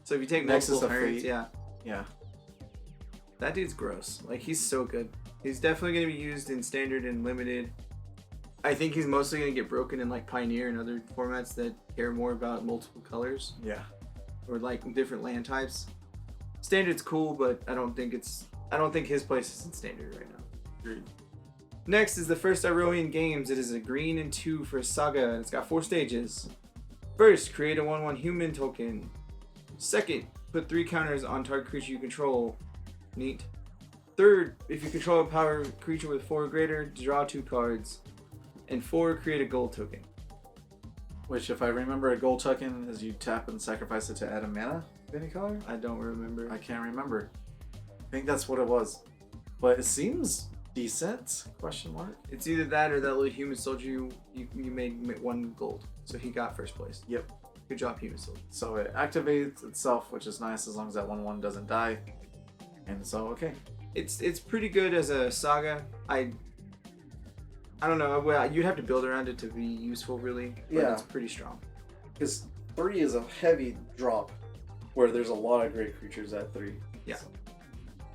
So if you take Nexus multiple of turns, Fate. yeah. Yeah. That dude's gross. He's so good. He's definitely going to be used in Standard and Limited. I think he's mostly going to get broken in Pioneer and other formats that care more about multiple colors. Yeah. Or different land types. Standard's cool, but I don't think his place is in Standard right now. Agreed. Next is the first Iroian Games. It is a green and 2 for a saga, and it's got 4 stages. First, create a 1/1 human token. Second, put 3 counters on target creature you control. Neat. Third, if you control a power creature with 4 or greater, draw 2 cards. And 4, create a gold token. Which, if I remember, a gold token is you tap and sacrifice it to add a mana of any color? I don't remember. I can't remember. I think that's what it was. But it seems decent? Question mark? It's either that or that little human soldier you made 1 gold. So he got first place. Yep. Good job, human soldier. So it activates itself, which is nice as long as that 1/1 doesn't die. And so, okay. It's pretty good as a saga. I don't know. Well, you'd have to build around it to be useful, really. But Yeah. it's pretty strong. Because 3 is a heavy drop where there's a lot of great creatures at 3. Yeah. So.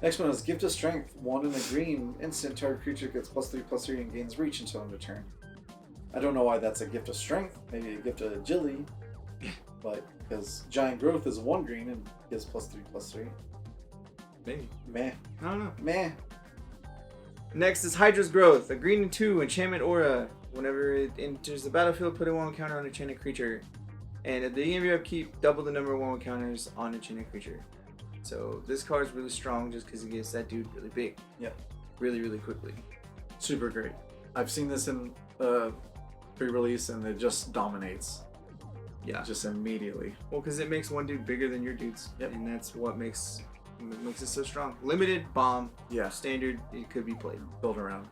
Next one is Gift of Strength. 1 in the green. Instant target creature gets +3/+3 and gains reach until end of turn. I don't know why that's a Gift of Strength. Maybe a Gift of Agility. But because Giant Growth is 1 green and gives +3/+3. Maybe. Meh. I don't know. Meh. Next is Hydra's Growth, a green and 2 enchantment aura. Whenever it enters the battlefield, put a 1 counter on an enchanted creature. And at the beginning of your upkeep, double the number of 1 counters on enchanted creature. So this card's really strong just because it gets that dude really big. Yeah. Really, really quickly. Super great. I've seen this in pre-release and it just dominates. Yeah. Just immediately. Well, because it makes one dude bigger than your dudes. Yep. And that's what makes it so strong. Limited, bomb. Yeah. Standard, it could be played. Build around.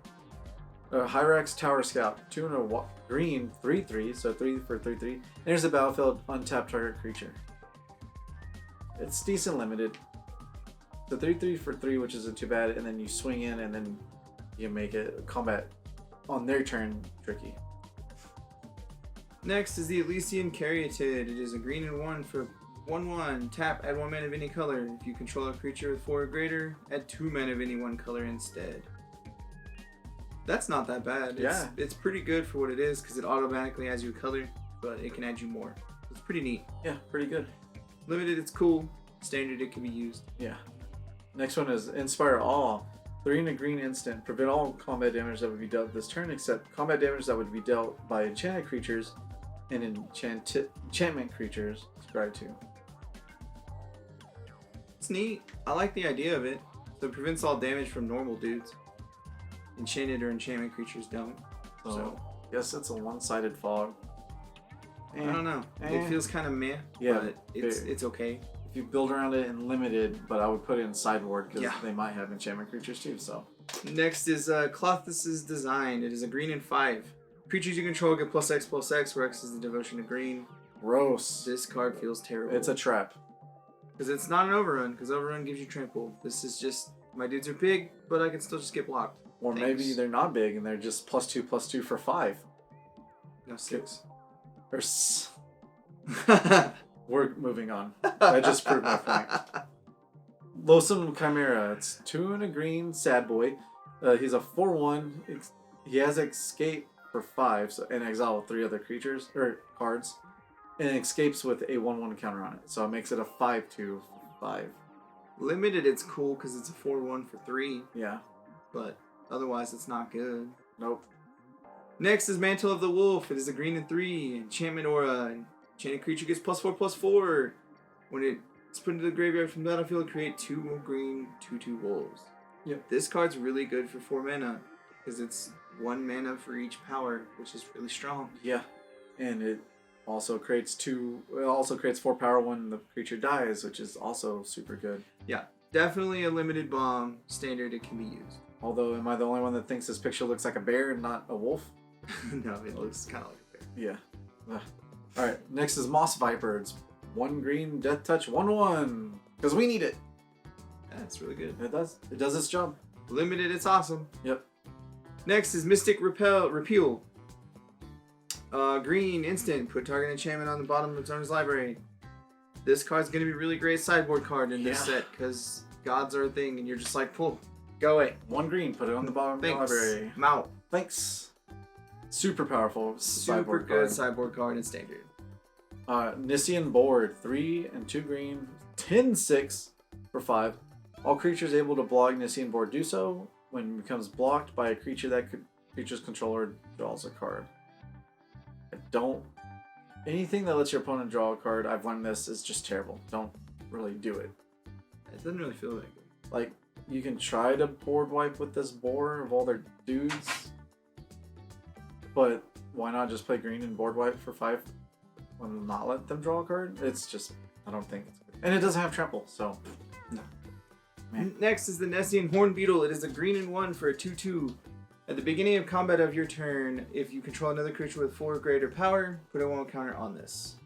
Hyrax Tower Scout. 2 and a green, 3/3, so 3 for 3/3. Enters the battlefield, untap target creature. It's decent limited. So 3/3 for 3, which isn't too bad, and then you swing in and then you make it combat on their turn tricky. Next is the Elysian Caryatid. It is a green and 1 for 1/1. Tap, add 1 mana of any color. If you control a creature with 4 or greater, add 2 mana of any 1 color instead. That's not that bad. Yeah. It's pretty good for what it is because it automatically adds you a color, but it can add you more. It's pretty neat. Yeah, pretty good. Limited, it's cool. Standard, it can be used. Yeah. Next one is Inspire Awe. 3 and a green instant. Prevent all combat damage that would be dealt this turn except combat damage that would be dealt by enchanted creatures and enchantment creatures. Subscribe to. It's neat. I like the idea of it. So it prevents all damage from normal dudes. enchanted or enchantment creatures don't. So, guess it's a one-sided fog. I don't know. It feels kind of meh, Yeah, but it's okay. If you build around it in limited, but I would put it in sideboard because they might have enchantment creatures too. So next is Colorless Design. It is a green and 5. Creatures you control get +X/+X, where X is the devotion to green. gross. This card feels terrible. It's a trap. Because it's not an overrun, because overrun gives you trample. This is just, my dudes are big, but I can still just get blocked. Or maybe they're not big and they're just +2/+2 for 5. No, 6. Or we're moving on. I just proved my point. Loathsome Chimera. It's 2 and a green, sad boy. He's a 4/1. He has escape for 5, so, and exile 3 other creatures or cards, and escapes with a 1/1 counter on it. So it makes it a 5/2 5. Limited, it's cool because it's a 4/1 for 3. Yeah. But otherwise, it's not good. Nope. Next is Mantle of the Wolf. It is a green and 3. Enchantment aura. Enchanted creature gets +4/+4. When it's put into the graveyard from the battlefield, create 2 green 2/2 wolves. Yep. This card's really good for 4 mana because it's 1 mana for each power, which is really strong. Yeah. And it also creates 4 power when the creature dies, which is also super good. Yeah. Definitely a limited bomb. Standard, it can be used. Although, am I the only one that thinks this picture looks like a bear and not a wolf? No, it looks kind of like a bear. Yeah. Alright, next is Moss Viper. It's 1 green, Death Touch, 1/1. Because we need it. That's really good. It does its job. Limited, it's awesome. Yep. Next is Mystic Repeal. Green, instant. Put target enchantment on the bottom of its owner's library. This card's going to be a really great sideboard card in this set because gods are a thing and you're just like, pull, go away. 1 green, put it on the bottom of the library. I'm out. Thanks. Super powerful Super good sideboard card in standard. Nissian Board, 3 and 2 green, 10/6 for 5. All creatures able to block Nissian Board do so. When it becomes blocked by a creature, creature's controller draws a card. Anything that lets your opponent draw a card, I've learned this, is just terrible. Don't really do it. It doesn't really feel that good. Like, you can try to board wipe with this boar of all their dudes, but why not just play green and board wipe for 5 and not let them draw a card? It's just, I don't think it's good. And it doesn't have trample, so no. Man. Next is the Nessian Horn Beetle. It is a green and 1 for a 2/2. At the beginning of combat of your turn, if you control another creature with 4 or greater power, put a 1 counter on this.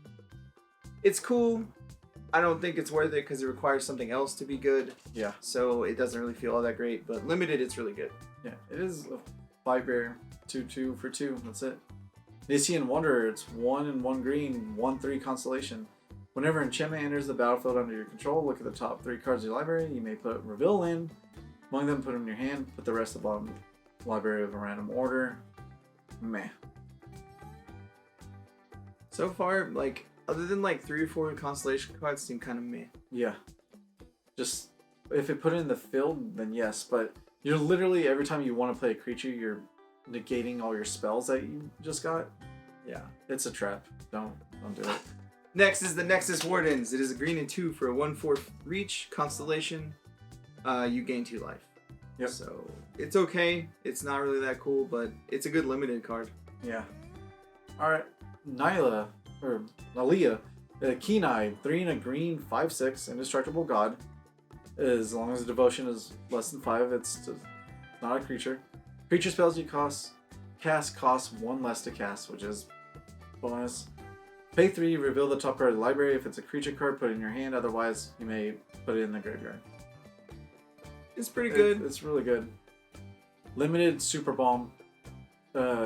It's cool. I don't think it's worth it because it requires something else to be good. Yeah. So it doesn't really feel all that great, but limited, it's really good. Yeah, it is a 5-bear, 2/2 for 2. That's it. Nissian Wanderer, it's 1 and 1 green, 1/3 constellation. Whenever enchantment enters the battlefield under your control, look at the top 3 cards of your library. You may put reveal in. Among them, put them in your hand. Put the rest of the bottom library of a random order. Meh. So far, like, other than like 3 or 4 constellation cards, seem kind of meh. Yeah. Just, if it put it in the field, then yes. But you're literally, every time you want to play a creature, you're negating all your spells that you just got. Yeah. It's a trap. Don't do it. Next is the Nexus Wardens. It is a green and 2 for a 1/4 reach constellation. You gain 2 life. Yep. So it's okay. It's not really that cool, but it's a good limited card. Yeah. Alright. Nalia, Kenai, 3 and a green, 5/6, indestructible god. As long as the devotion is less than 5, it's not a creature. Creature spells you cast cost 1 less to cast, which is bonus. Pay 3, reveal the top card of the library. If it's a creature card, put it in your hand. Otherwise, you may put it in the graveyard. It's pretty good. It's really good. Limited, super bomb.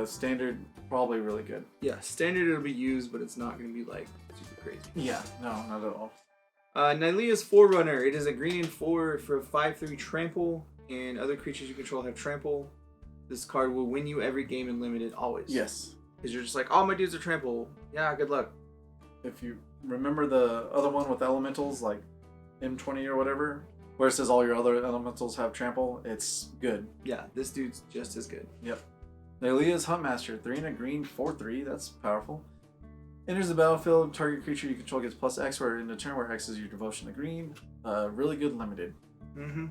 Standard, probably really good. Yeah, standard it'll be used, but it's not going to be like super crazy. Yeah, no, not at all. Nylea's Forerunner. It is a green and 4 for a 5/3 trample, and other creatures you control have trample. This card will win you every game in limited, always. Yes. Because you're just like, all my dudes are trample. Yeah, good luck. If you remember the other one with elementals, like M20 or whatever, where it says all your other elementals have trample, it's good. Yeah, this dude's just as good. Yep. Nylea's Huntmaster, 3 and a green, 4/3. That's powerful. Enters the battlefield, target creature you control gets +X, where in the turn where X is your devotion to green. Really good limited. Mm-hmm.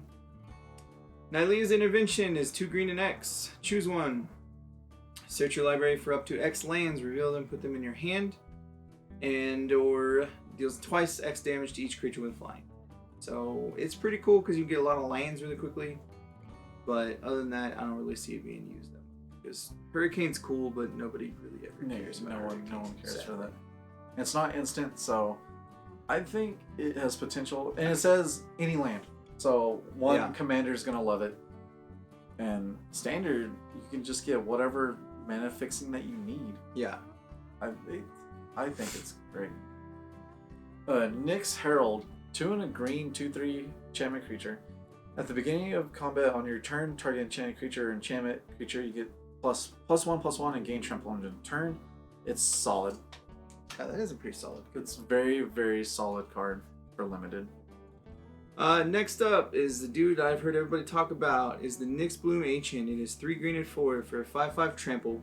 Nylea's Intervention is 2 green and X. Choose one. Search your library for up to X lands, reveal them, put them in your hand, and or deals twice X damage to each creature with flying. So it's pretty cool because you get a lot of lands really quickly. But other than that, I don't really see it being used though. Because Hurricane's cool, but nobody really ever cares about Hurricane. No one cares for that. It's not instant, so I think it has potential. And it says any land. So one commander's gonna love it. And standard, you can just get whatever mana fixing that you need. Yeah. I think it's great. Nyx Herald, 2 and a green, 2/3 enchantment creature. At the beginning of combat on your turn, target enchanted creature or enchantment creature, you get +1/+1 and gain trample on your turn. It's solid. Yeah, that is a pretty solid. It's very, very solid card for limited. Next up is the dude I've heard everybody talk about, is the Nyx Bloom Ancient. It is 3 green and 4 for a 5/5 trample.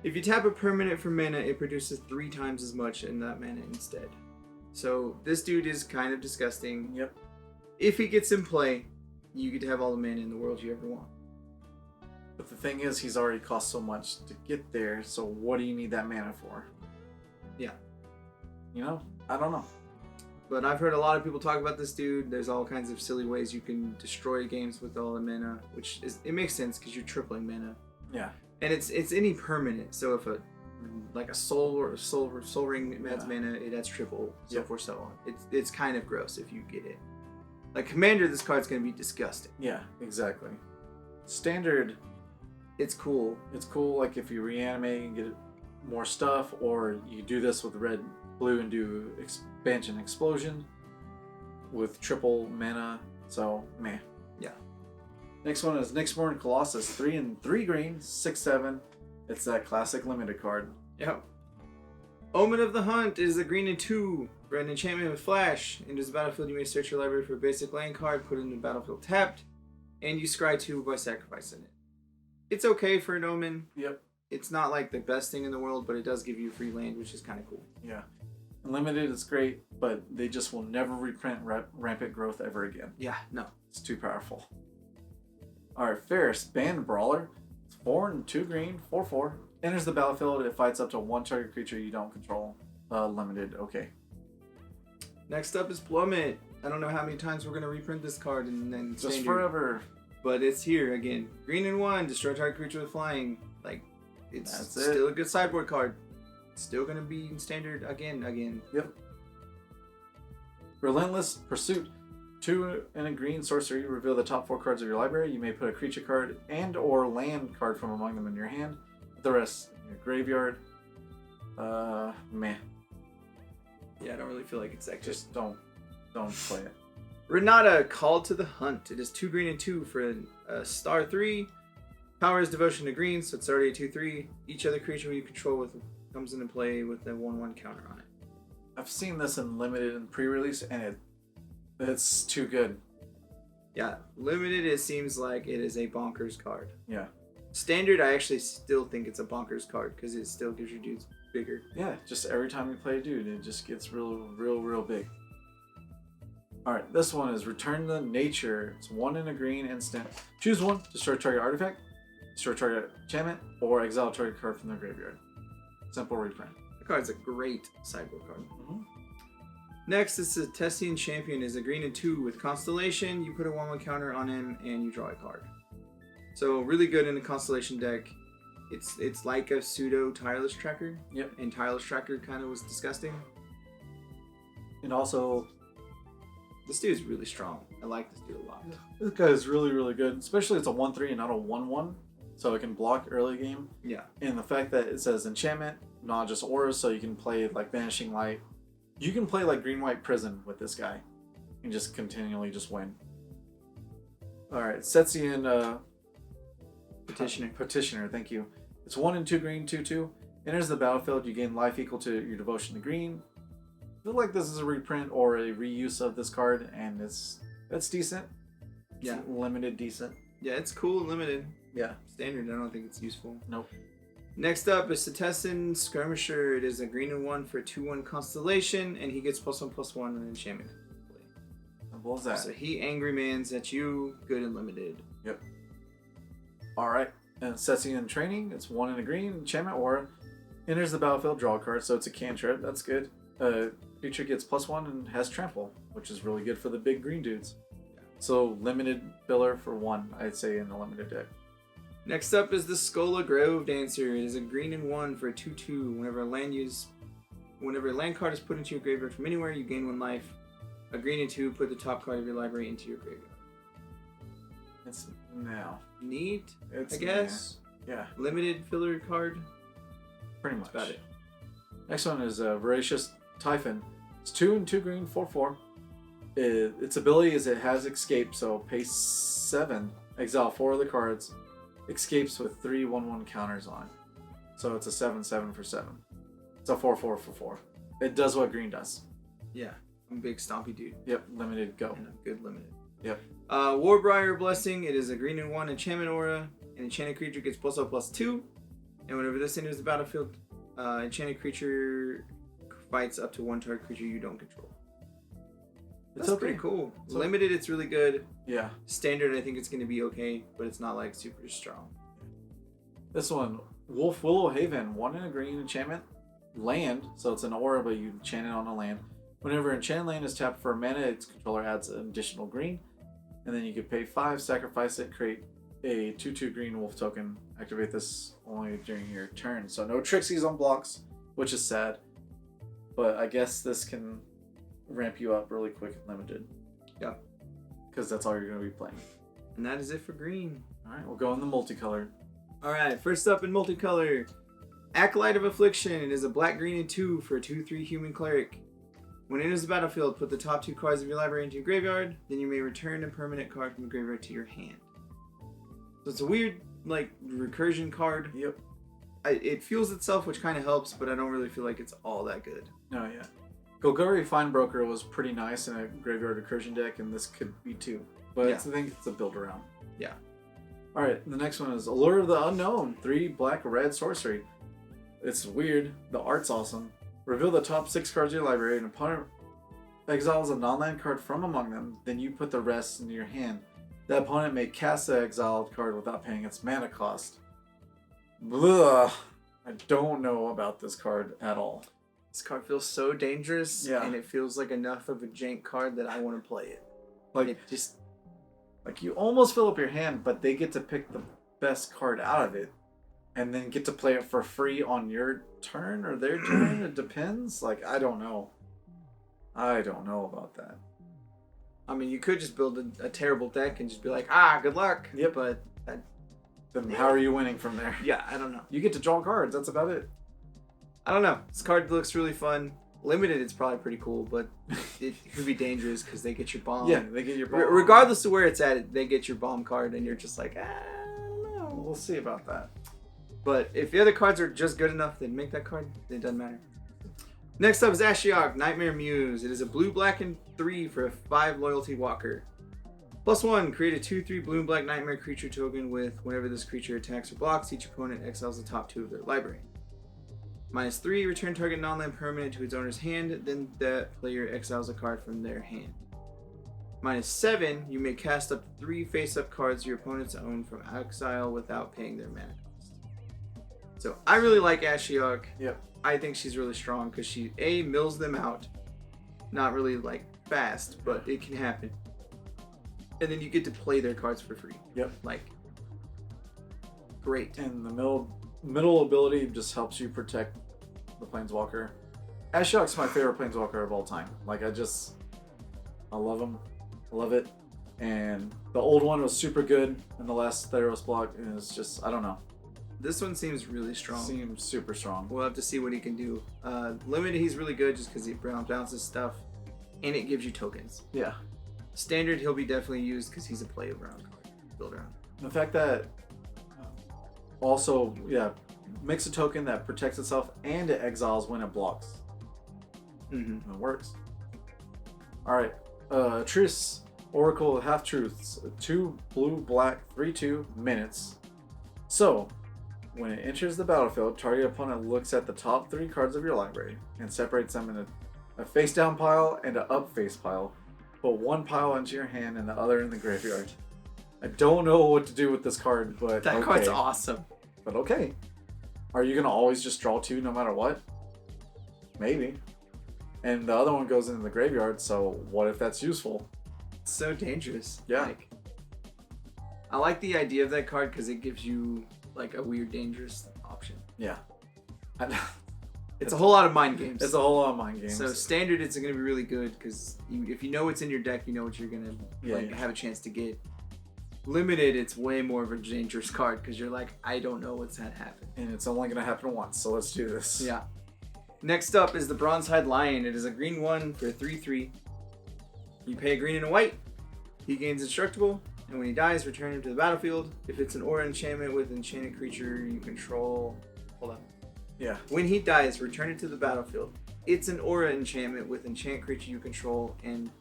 If you tap a permanent for mana, it produces 3 times as much in that mana instead. So this dude is kind of disgusting. Yep. If he gets in play, you get to have all the mana in the world you ever want. But the thing is, he's already cost so much to get there, so what do you need that mana for? Yeah. You know? I don't know. But I've heard a lot of people talk about this dude. There's all kinds of silly ways you can destroy games with all the mana, which is, it makes sense because you're tripling mana. Yeah. And it's any permanent. So if a soul ring adds mana, it adds triple, so forth, so on. It's kind of gross if you get it. Like Commander, this card's gonna be disgusting. Yeah, exactly. Standard, it's cool. It's cool, like if you reanimate and get more stuff, or you do this with red, blue, and do expansion explosion with triple mana. So, meh. Yeah. Next one is Nyxborn Colossus, 3 and 3 green, 6/7. It's that classic limited card. Yep. Omen of the Hunt is a green and 2 for an enchantment with flash. Enters the battlefield, you may search your library for a basic land card, put it in the battlefield tapped, and you scry 2 by sacrificing it. It's okay for an Omen. Yep. It's not like the best thing in the world, but it does give you free land, which is kind of cool. Yeah. Limited is great, but they just will never reprint Rampant Growth ever again. Yeah, no. It's too powerful. Alright, Theros Beyond Brawler. It's 4 and 2 green, 4/4. Enters the battlefield, it fights up to 1 target creature you don't control. Limited, okay. Next up is Plummet. I don't know how many times we're going to reprint this card and then just standard, forever. But it's here again. Green and 1, destroy target creature with flying. Like, it's That's still a good sideboard card. It's still going to be in standard again. Yep. Relentless Pursuit. 2 and a green sorcery. Reveal the top 4 cards of your library. You may put a creature card and or land card from among them in your hand. The rest in your graveyard. Meh. Yeah, I don't really feel like it's that good. Just don't play it. Renata, Called to the Hunt. It is 2 green and 2 for a star 3. Power is Devotion to green, so it's already a 2/3. Each other creature you control comes into play with a 1/1 counter on it. I've seen this in limited and pre-release, and it's too good. Yeah, limited, it seems like it is a bonkers card. Yeah. Standard, I actually still think it's a bonkers card because it still gives your dudes bigger. Yeah, just every time you play a dude, it just gets real big. Alright, this one is Return to Nature. It's 1 and a green instant. Choose one, destroy target artifact, destroy target enchantment, or exile target card from the graveyard. Simple reprint. The card's a great sideboard card. Mm-hmm. Next is the Tessian Champion. Is a green and 2 with Constellation. You put a 1/1 counter on him and you draw a card. So really good in the Constellation deck. It's like a pseudo Tireless Tracker. Yep. And Tireless Tracker kind of was disgusting. And also, this dude is really strong. I like this dude a lot. this guy is really good. Especially it's a 1/3 and not a 1/1. So it can block early game. Yeah. And the fact that it says enchantment, not just auras, so you can play like Vanishing Light. You can play like Green-White Prison with this guy and just continually just win. Alright, Setzian Petitioner, thank you. It's 1 and 2 green, 2/2. Enters the battlefield, you gain life equal to your devotion to green. I feel like this is a reprint or a reuse of this card, and that's decent. Yeah. It's limited decent. Yeah, it's cool and limited. Yeah. Standard, I don't think it's useful. Nope. Next up is Setessan Skirmisher. It is a green and 1 for a 2/1 Constellation, and he gets +1/+1 on enchantment. Simple as that. So he angry mans at you, good and limited. Yep. Alright. And setting in training, it's 1 in a green, enchantment aura. Enters the battlefield, draw a card, so it's a cantrip. That's good. Creature gets +1 and has trample, which is really good for the big green dudes. So limited filler for 1, I'd say, in the limited deck. Next up is the Skola Grove Dancer. It is a green and 1 for a 2/2. Whenever a land card is put into your graveyard from anywhere, you gain 1 life. A green and 2, put the top card of your library into your graveyard. It's now. Neat, It's I guess. Yeah, Limited filler card. pretty much. That's about it. Next one is Voracious Typhon. It's 2 and 2 green, 4/4. Its ability is it has escape, so pay 7, exile 4 of the cards, escapes with 3 1/1 counters on it. So it's a 7/7 for 7. It's a 4/4 for 4. It does what green does. Yeah, I'm a big stompy dude. Yep, limited go. And a good limited. Yep. Warbriar Blessing. It is a green and 1 enchantment aura. An enchanted creature gets +0/+2. And whenever this enters the battlefield, enchanted creature fights up to 1 target creature you don't control. That's pretty cool. So, limited, it's really good. Yeah. Standard, I think it's going to be okay, but it's not like super strong. This one, Wolf Willow Haven, 1 in a green enchantment. Land, so it's an aura, but you enchant it on a land. Whenever enchanted land is tapped for a mana, its controller adds an additional green. And then you could pay 5, sacrifice it, create a 2/2 green wolf token. Activate this only during your turn. So no Trixies on blocks, which is sad. But I guess this can ramp you up really quick and limited. Yeah. Because that's all you're going to be playing. And that is it for green. Alright, we'll go in the multicolored. Alright, first up in multicolor. Acolyte of Affliction. It is a black, green, and 2 for a 2/3 human cleric. When it enters the battlefield, put the top 2 cards of your library into your graveyard. Then you may return a permanent card from the graveyard to your hand. So it's a weird, like, recursion card. Yep. It fuels itself, which kind of helps, but I don't really feel like it's all that good. No, yeah. Golgari Finebroker was pretty nice in a graveyard recursion deck, and this could be too. But Yeah. I think it's a build around. Yeah. Alright, the next one is Allure of the Unknown. 3 black, red sorcery. It's weird. The art's awesome. Reveal the top 6 cards of your library, and opponent exiles a non-land card from among them. Then you put the rest into your hand. The opponent may cast the exiled card without paying its mana cost. Blah. I don't know about this card at all. This card feels so dangerous, Yeah. and it feels like enough of a jank card that I want to play it. Like, It just... Like, you almost fill up your hand, but they get to pick the best card out of it. And then get to play it for free on your turn or their turn. It depends. Like, I don't know. I don't know about that. I mean, you could just build a terrible deck and just be like, good luck. Yep. But, Then how are you winning from there? yeah, I don't know. You get to draw cards. That's about it. I don't know. This card looks really fun. Limited, it's probably pretty cool, but it could be dangerous because they get your bomb. Yeah, they get your bomb. Regardless of where it's at, they get your bomb card, and you're just like, I don't know. We'll see about that. But if the other cards are just good enough, then make that card. It doesn't matter. Next up is Ashiok, Nightmare Muse. It is a blue, black, and 3 for a 5 loyalty walker. +1, create a 2/3 blue and black nightmare creature token with whenever this creature attacks or blocks, each opponent exiles the top 2 of their library. -3, return target non-land permanent to its owner's hand, then that player exiles a card from their hand. -7, you may cast up 3 face-up cards your opponents own from exile without paying their mana cost. So I really like Ashiok. Yep. I think she's really strong because she mills them out. Not really like fast, but it can happen. And then you get to play their cards for free. Yep. Like, great. And the middle ability just helps you protect the Planeswalker. Ashiok's my favorite Planeswalker of all time. Like, I love him. I love it. And the old one was super good in the last Theros block. And it's just, I don't know. This one seems really strong. Seems super strong. We'll have to see what he can do. Limited, he's really good just because he bounces stuff. And it gives you tokens. Yeah. Standard, he'll be definitely used because he's a play around card. Build around. The fact that also, makes a token that protects itself and it exiles when it blocks. Mm-hmm. It works. Alright. Triss, Oracle of Half-Truths. 2 blue, black, 3/2 minutes. So, when it enters the battlefield, target opponent looks at the top 3 cards of your library and separates them in a face-down pile and an up-face pile. Put one pile into your hand and the other in the graveyard. I don't know what to do with this card, but That card's awesome. But okay. Are you going to always just draw 2 no matter what? Maybe. And the other one goes into the graveyard, so what if that's useful? It's so dangerous. Yeah. I like the idea of that card because it gives you like a weird, dangerous option. Yeah. It's a whole lot of mind games. It's a whole lot of mind games. So standard, it's going to be really good because if you know what's in your deck, you know what you're going to have a chance to get. Limited, it's way more of a dangerous card because you're like, I don't know what's going to happen. And it's only going to happen once, so let's do this. Yeah. Next up is the Bronze-Hide Lion. It is a green 1 for 3/3. You pay a green and a white. He gains indestructible, and when he dies, return him to the battlefield. If it's an aura enchantment with enchanted creature you control... Hold on. Yeah. When he dies, return it to the battlefield. It's an aura enchantment with enchant creature you control, and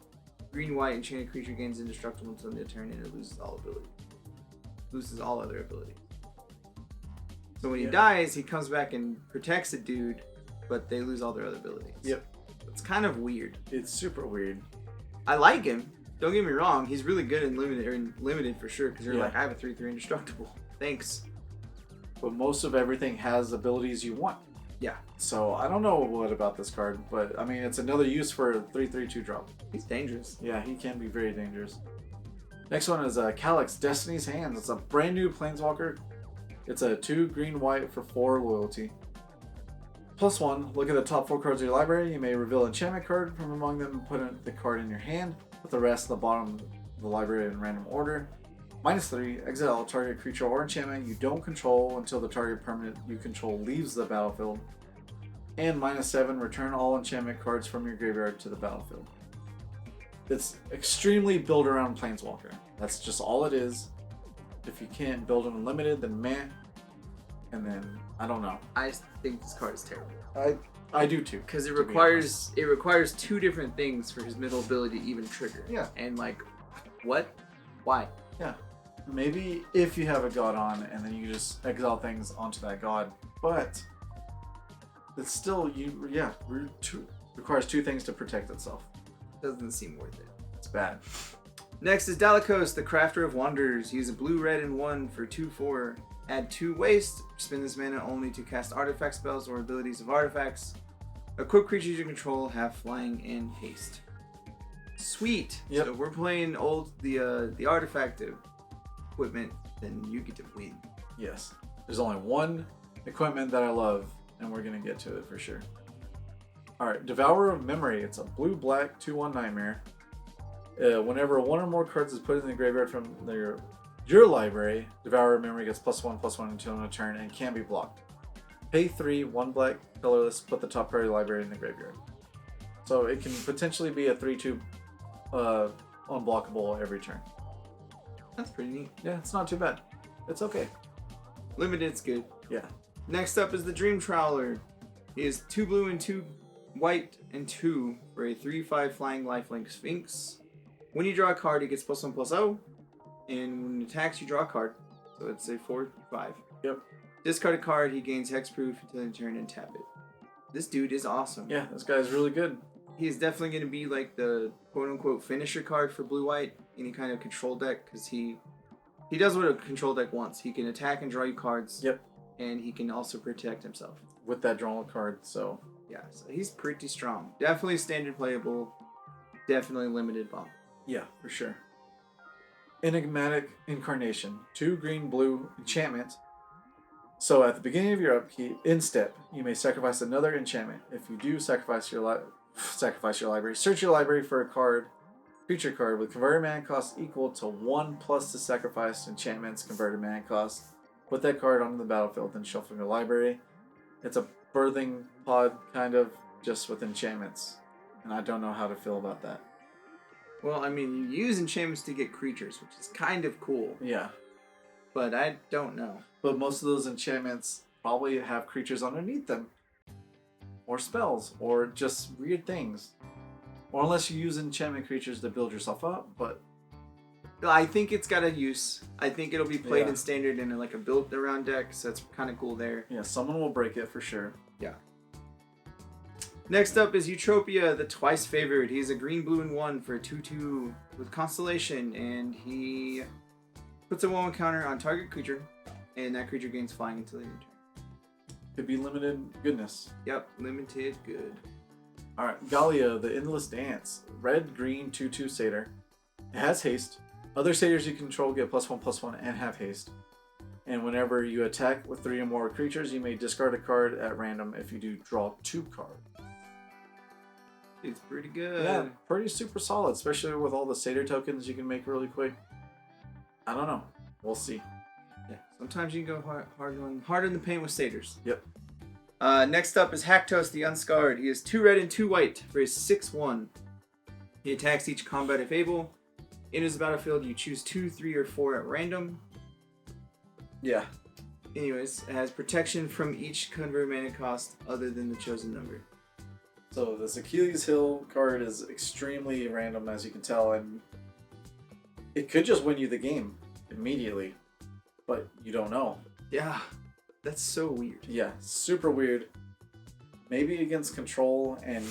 green-white enchanted creature gains indestructible until the turn, and it loses all ability. Loses all other abilities. So when he dies, he comes back and protects a dude, but they lose all their other abilities. Yep. It's kind of weird. It's super weird. I like him. Don't get me wrong. He's really good in limited for sure, because you're like, I have a 3/3 indestructible. Thanks. But most of everything has abilities you want. Yeah. So I don't know what about this card, but I mean, it's another use for a 3/3 2-drop. He's dangerous. Yeah, he can be very dangerous. Next one is Calyx, Destiny's Hands. It's a brand new Planeswalker. It's a 2 green-white for 4 loyalty. +1, look at the top 4 cards of your library. You may reveal an enchantment card from among them and put the card in your hand. Put the rest at the bottom of the library in random order. -3, exile target creature or enchantment you don't control until the target permanent you control leaves the battlefield. And -7, return all enchantment cards from your graveyard to the battlefield. It's extremely built around Planeswalker. That's just all it is. If you can't build an unlimited, then meh. And then, I don't know. I think this card is terrible. I do too. Because it requires 2 different things for his middle ability to even trigger. Yeah. And like, what? Why? Yeah. Maybe if you have a god on and then you just exile things onto that god. But it's still, requires 2 things to protect itself. Doesn't seem worth it. It's bad. Next is Dalekos, the Crafter of Wonders. He's a blue, red, and 1 for 2/4. Add 2 waste. Spend this mana only to cast artifact spells or abilities of artifacts. Equip creatures you control have flying and haste. Sweet. Yep. So we're playing the artifact equipment, then you get to win. Yes. There's only one equipment that I love, and we're going to get to it for sure. Alright, Devourer of Memory. It's a blue-black 2/1 nightmare. Whenever 1 or more cards is put in the graveyard from your library, Devourer of Memory gets +1/+1 until on a turn and can be blocked. Pay 3, 1 black, colorless, put the top card of your library in the graveyard. So it can potentially be a 3/2 unblockable every turn. That's pretty neat. Yeah, it's not too bad. It's okay. Limited's good. Yeah. Next up is the Dream Trawler. He is 2 blue and 2 white and 2 for a 3/5 flying lifelink Sphinx. When you draw a card, he gets +1/+0. And when it attacks, you draw a card. So it's a 4/5. Yep. Discard a card, he gains hexproof until you turn and tap it. This dude is awesome. Yeah, this guy's really good. He is definitely going to be like the quote-unquote finisher card for blue-white, any kind of control deck, because he does what a control deck wants. He can attack and draw you cards. Yep. And he can also protect himself. With that draw card, so... Yeah, so he's pretty strong. Definitely standard playable. Definitely limited bomb. Yeah, for sure. Enigmatic Incarnation. 2 green-blue enchantment. So at the beginning of your upkeep, in step, you may sacrifice another enchantment. If you do sacrifice your library, search your library for a creature card with converted mana cost equal to 1 plus the sacrificed enchantment's converted mana cost. Put that card onto the battlefield, then shuffle your library. It's a birthing pod, kind of, just with enchantments. And I don't know how to feel about that. Well, I mean, you use enchantments to get creatures, which is kind of cool. Yeah. But I don't know. But most of those enchantments probably have creatures underneath them. Or spells. Or just weird things. Or unless you use enchantment creatures to build yourself up, but... I think it's got a use. I think it'll be played in standard in like a built-around deck, so that's kind of cool there. Yeah, someone will break it for sure. Yeah. Next up is Eutropia, the twice favored. He's a green, blue, and 1 for 2/2 with Constellation, and he puts a 1/1 counter on target creature, and that creature gains flying until they return. Could be limited goodness. Yep, limited good. Alright, Gallia, the Endless Dance. Red, green, 2/2 satyr. It has haste. Other satyrs you control get +1/+1 and have haste. And whenever you attack with 3 or more creatures, you may discard a card at random. If you do, draw 2 cards. It's pretty good. Yeah, pretty super solid, especially with all the satyr tokens you can make really quick. I don't know. We'll see. Yeah, sometimes you can go hard in the paint with satyrs. Yep. Next up is Haktos, the Unscarred. He is 2 red and 2 white for his 6/1. He attacks each combat if able. Enters the battlefield, you choose 2, 3, or 4 at random. Yeah. Anyways, it has protection from each convert mana cost other than the chosen number. So this Achilles Hill card is extremely random, as you can tell, and it could just win you the game immediately, but you don't know. Yeah, that's so weird. Yeah, super weird. Maybe against control, and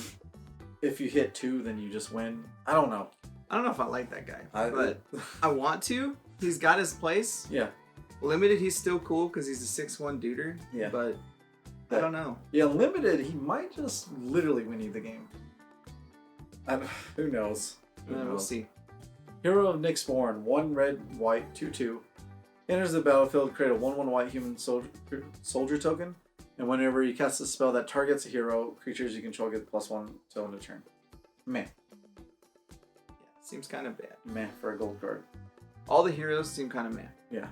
if you hit 2, then you just win. I don't know. I don't know if I like that guy, but I want to. He's got his place. Yeah. Limited, he's still cool because he's a 6/1 duder. Yeah. But I don't know. Yeah, limited, he might just literally win you the game. Who knows? We'll see. Hero of Nyxborn, 1 red, white, 2/2. Enters the battlefield, create a 1/1 white human soldier token, and whenever you cast a spell that targets a hero, creatures you control get +1 till end of turn. Meh. Yeah, seems kind of bad. Meh for a gold card. All the heroes seem kind of meh. Yeah.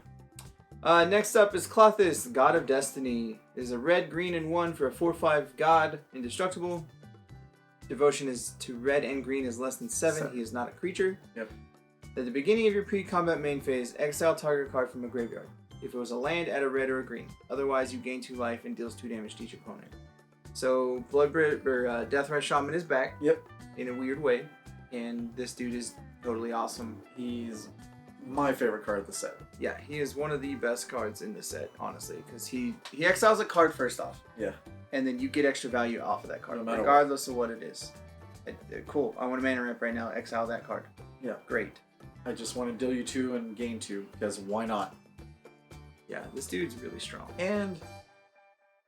Next up is Klothys, God of Destiny. Is a red, green, and 1 for a 4/5 god, indestructible. Devotion is to red and green is less than 7. He is not a creature. Yep. At the beginning of your pre-combat main phase, exile target card from a graveyard. If it was a land, add a red or a green. Otherwise, you gain 2 life and deals 2 damage to each opponent. So Deathrise Shaman is back. Yep. In a weird way, and this dude is totally awesome. He's my favorite card of the set. Yeah, he is one of the best cards in the set, honestly, because he exiles a card first off. Yeah. And then you get extra value off of that card, No matter regardless of what it is. Cool. I want a mana ramp right now. Exile that card. Yeah. Great. I just want to deal you 2 and gain 2, because why not? Yeah, this dude's really strong. And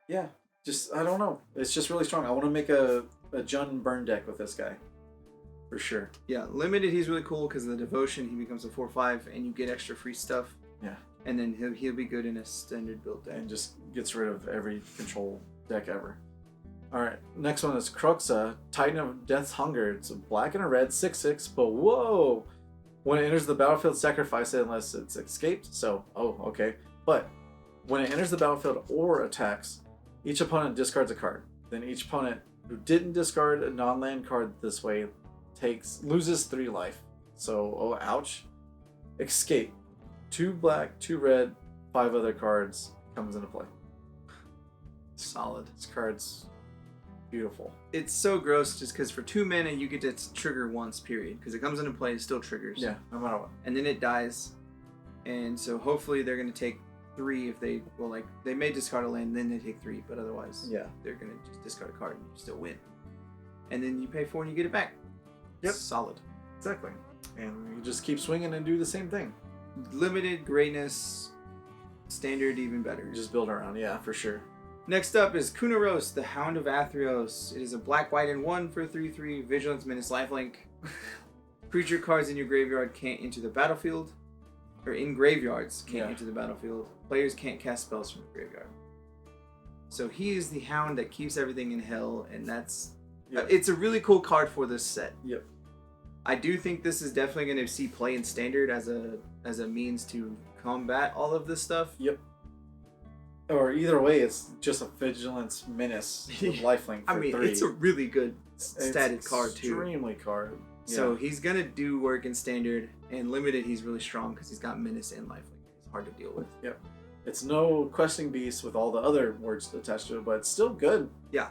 yeah, just I don't know. It's just really strong. I want to make a Jund burn deck with this guy. For sure. Yeah, limited he's really cool because of the devotion. He becomes a 4/5 and you get extra free stuff. Yeah. And then he'll be good in a standard build deck. And just gets rid of every control deck ever. Alright, next one is Croxa, Titan of Death's Hunger. It's a black and a red, 6/6, but whoa! When it enters the battlefield, sacrifice it unless it's escaped. So, okay. But when it enters the battlefield or attacks, each opponent discards a card. Then each opponent who didn't discard a non-land card this way loses 3 life. So, ouch. Escape. 2 black, 2 red, 5 other cards comes into play. Solid. This card's beautiful. It's so gross just because for 2 mana you get to trigger once, period. Because it comes into play, it still triggers. Yeah, no matter what. And then it dies. And so hopefully they're going to take 3 if they, they may discard a land, then they take 3, but otherwise they're going to just discard a card and you still win. And then you pay 4 and you get it back. Yep. Solid. Exactly. And you just keep swinging and do the same thing. Limited, greatness, standard, even better. You just build around, yeah, for sure. Next up is Kunaros, the Hound of Athreos. It is a black, white, and 1 for 3/3, Vigilance, Menace, Lifelink. Creature cards in your graveyard can't enter the battlefield. Or in graveyards can't enter the battlefield. Players can't cast spells from the graveyard. So he is the Hound that keeps everything in hell, and that's... it's a really cool card for this set. Yep. I do think this is definitely going to see play in standard as a means to combat all of this stuff. Yep. Or either way, it's just a Vigilance Menace with lifelink for 3. It's a really good statted card too. Extremely card. Yeah. So he's going to do work in standard, and limited he's really strong because he's got Menace and lifelink. It's hard to deal with. Yep. It's no questing beast with all the other words attached to it, but it's still good. Yeah.